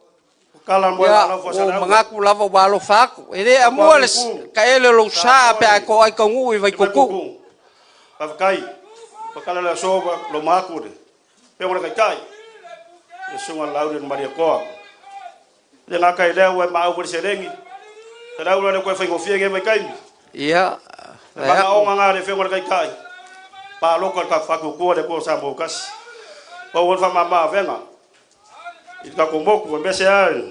S2: Kalang mo la fo sa.
S9: O mangaku lava walo faku. Ele amua le ka ele lo sa pe ko ai ko ngui vai kuku.
S2: Pa kai. Pa kala la so lo maku de. Pe mo kai. E sunga laude maria ko. Le nga kai le wa ma o se lengi. Te la ula le ko fa ngofie nge mai kai.
S9: Ia.
S2: Pa o nga le fe mo kai. Pa lo ko ka fa ko de ko sa mo kas. Pa won fa mama venga. Ika ko moku me se ai.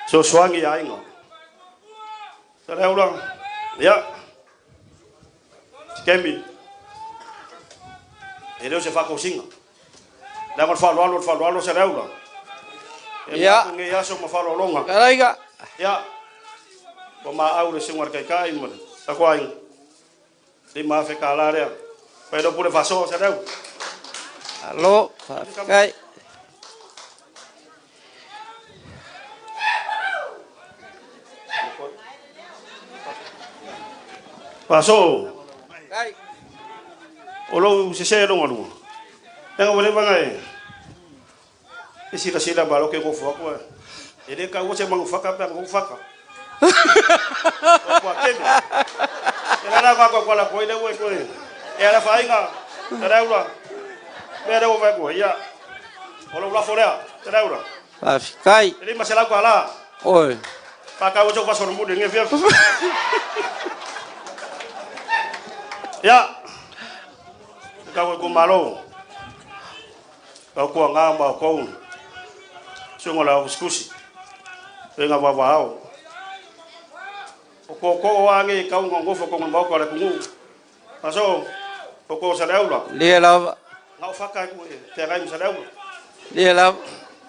S2: So swangi ai ngo. Te la ula. Ya. Kemi. Ele se fa ko singa. La mo fa lo se la ula.
S9: Ya.
S2: Nge ya so mo fa lo longa.
S9: Karaiga.
S2: Ya. Ko ma au le singar kai mo. Ta ko ai. Di ma fe kala re. Pa do pure faso se deu.
S9: Alo, kai.
S2: Paso.
S9: Kai.
S2: Olo se lo ngolu. Tenga wole bangai. Isi la sila balo ke ko fo ko. Ele ka wo se mang faka pa ko faka. Ko ke. Era la ko la ko ile wo ko. Era fa inga. Teraula. Mera o vai ko ia. Olo la fora. Teraula.
S9: Fafikai.
S2: Ele masela ko ala.
S9: Oi.
S2: Paka o jo pasor mu de ngefia. Ya. Kau ko malo. Kau ko ngamba ko. Sungola uskusi. Venga babao. Ko wangi kau ngofo ko ngomba ko le kungu. Maso ko sa leula.
S9: Lia la.
S2: Ngau faka ko te ngai sa leula.
S9: Lia la.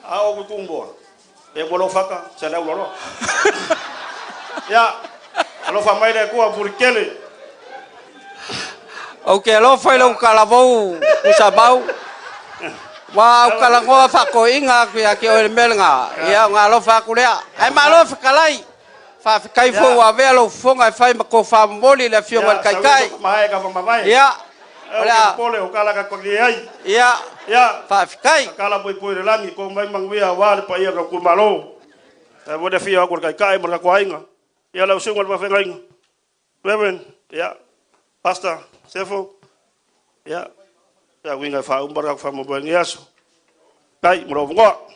S2: Ao ko kumbo. E bolo faka sa leula lo. Ya. Alo fa mai de ko burkele.
S9: Okay, lo foi lo kalavou, usabau. Wa kalango fa ko inga kia ki o melnga. Ia nga lo fa kulea. Ai malo fa kalai. Fa kai fo wa velo fonga fai ko fa moli le fio mal kai kai.
S2: Mai ka fa mai.
S9: Ia.
S2: Ola pole o kala ka ko ai.
S9: Ia.
S2: Ya.
S9: Fa kai.
S2: Kala poi poi langi ko mai mangwia wa pa ia ka ku malo. E mo de fio ko kai kai mo ka ko inga. Ia la usunga ma fa inga. Reverend, ya. Pastor Sefo, ya, ya winga fa umbar fa mo bang yaso. Kai mo ngo.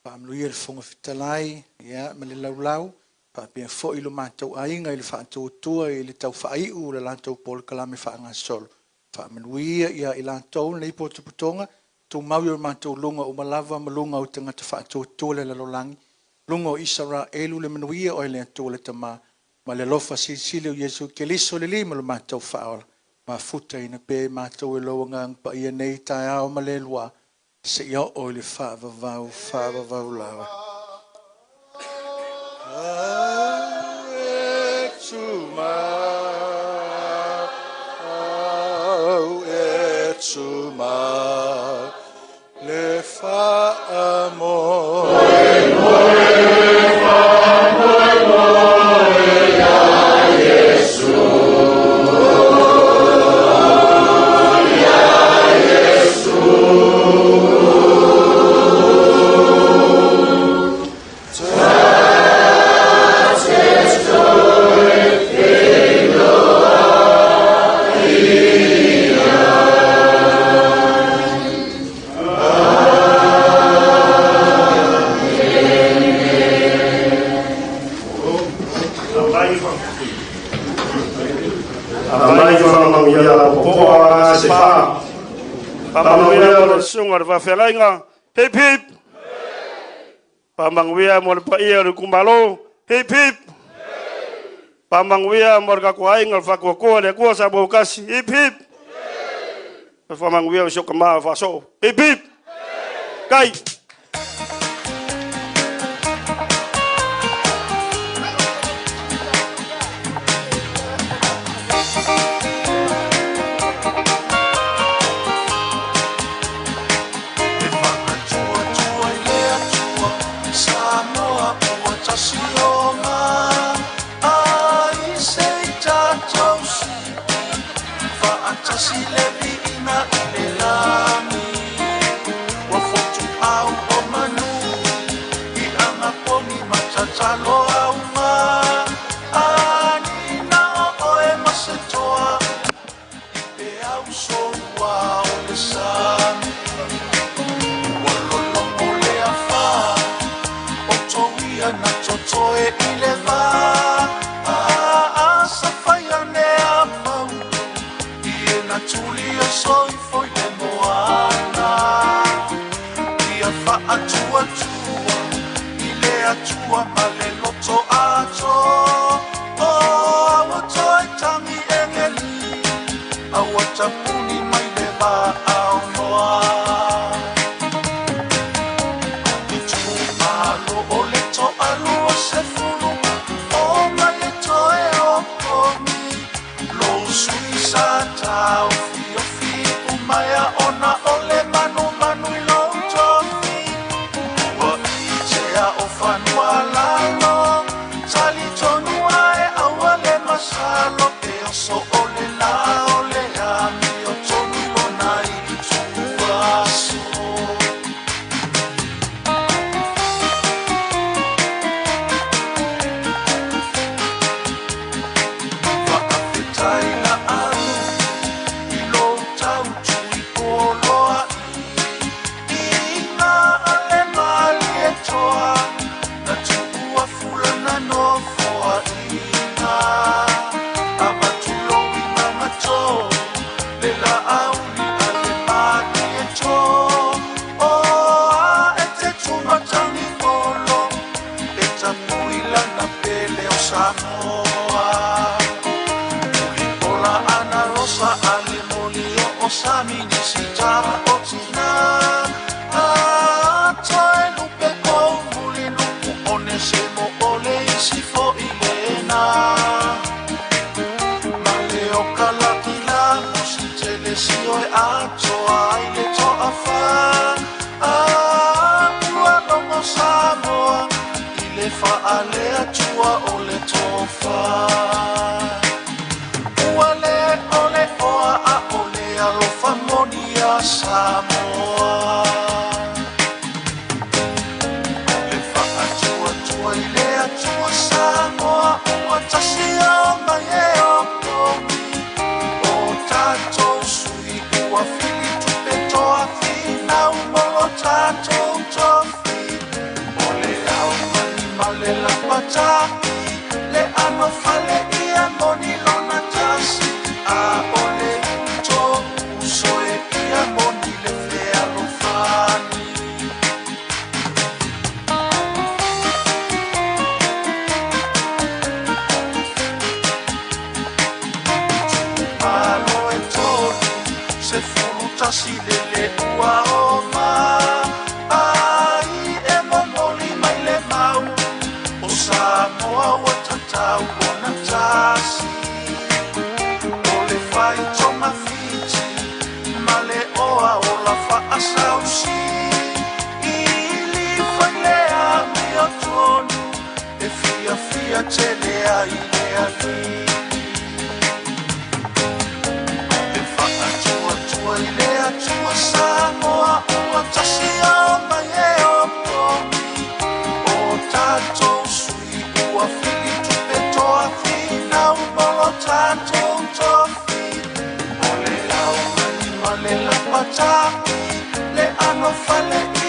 S1: Pamluia fonga fitalai ya male laulau pa pia fo ilo matou ainga ile fa tua ile tau fa iu le lantou pol kalame fa nga sol fa manuia ia ila tou nei poto putonga tu mau yo matou lunga o malava malunga o tanga te fa tua le lolangi lunga o Isara elu le manuia o ile tu le tama ma le lofa sili o Yesu keliso le lima le matou fa ola ma futa ina pe matou e loanga pa ia nei tai ao male lua se ia o le fa vau lawa. Etsuma le fa amor.
S2: Sungar va felinga hip hip pamangwia mor pa ia ru kumbalo hip hip pamangwia mor ka kwainga fa ko le ko sa bo kasi hip hip pamangwia so kama fa so hip hip kai
S7: tasi le vi'ina I le lami Ua fotu au o manu I anga poni matatalo au ngā Ani na o e masetoa I pe au soua o le sami Ua lolongo le awha O toia na totoe I le wā Tulia soi foi le moana Ia wha atua tua I le atua ma le loto ato O awa toi tangi engeli Awa tapuni mai le wā au noa I tu alo o le to alu o se fulu O mai e toe o komi Lo sui sa tau Maya ona ole manu I long tofi Ua I tea o whanua lalo Tali tonua e aua le masalo Te oso ole la ole ami O tonu lona I tu aso Whaafetai na alu I lo tau Na tuua fulana no foa ina Ama tulowi mama to Lela auli ale mani e to O a e te tumatangi kolo E tapuila na pele o Samoa Uli ola ana rosa ale moli o sami nisi tama o tina Semo ole isi fo ilena Male o kalakila Musi tele si oe ato ai le to afa Ua longo Samoa I le fa ale atua o le tofa Ua le ole oa a ole alofa moni a Samoa Samoa ua tasi o mai e o komi O tatou sui ua fili tupe toa fina Umolo tatou tofi O le au mani ma le lapataki Le ano fale ia moni lona tasi A o le to usoe ia moni le fea lo fani Se furutasi le ua o ma Ai e momoli mai le mau O Samoa ua tatau o na tasi O le fai toma fiti Ma le oa o la faa sausi I li fai lea mi o tonu E fia fia te lea I lea li I le atua Samoa ua tasi o mai e o komi O tatou sui ua fili tupe toa fina Umolo tatou tofi O le au mani ma le lapataki Le ano fale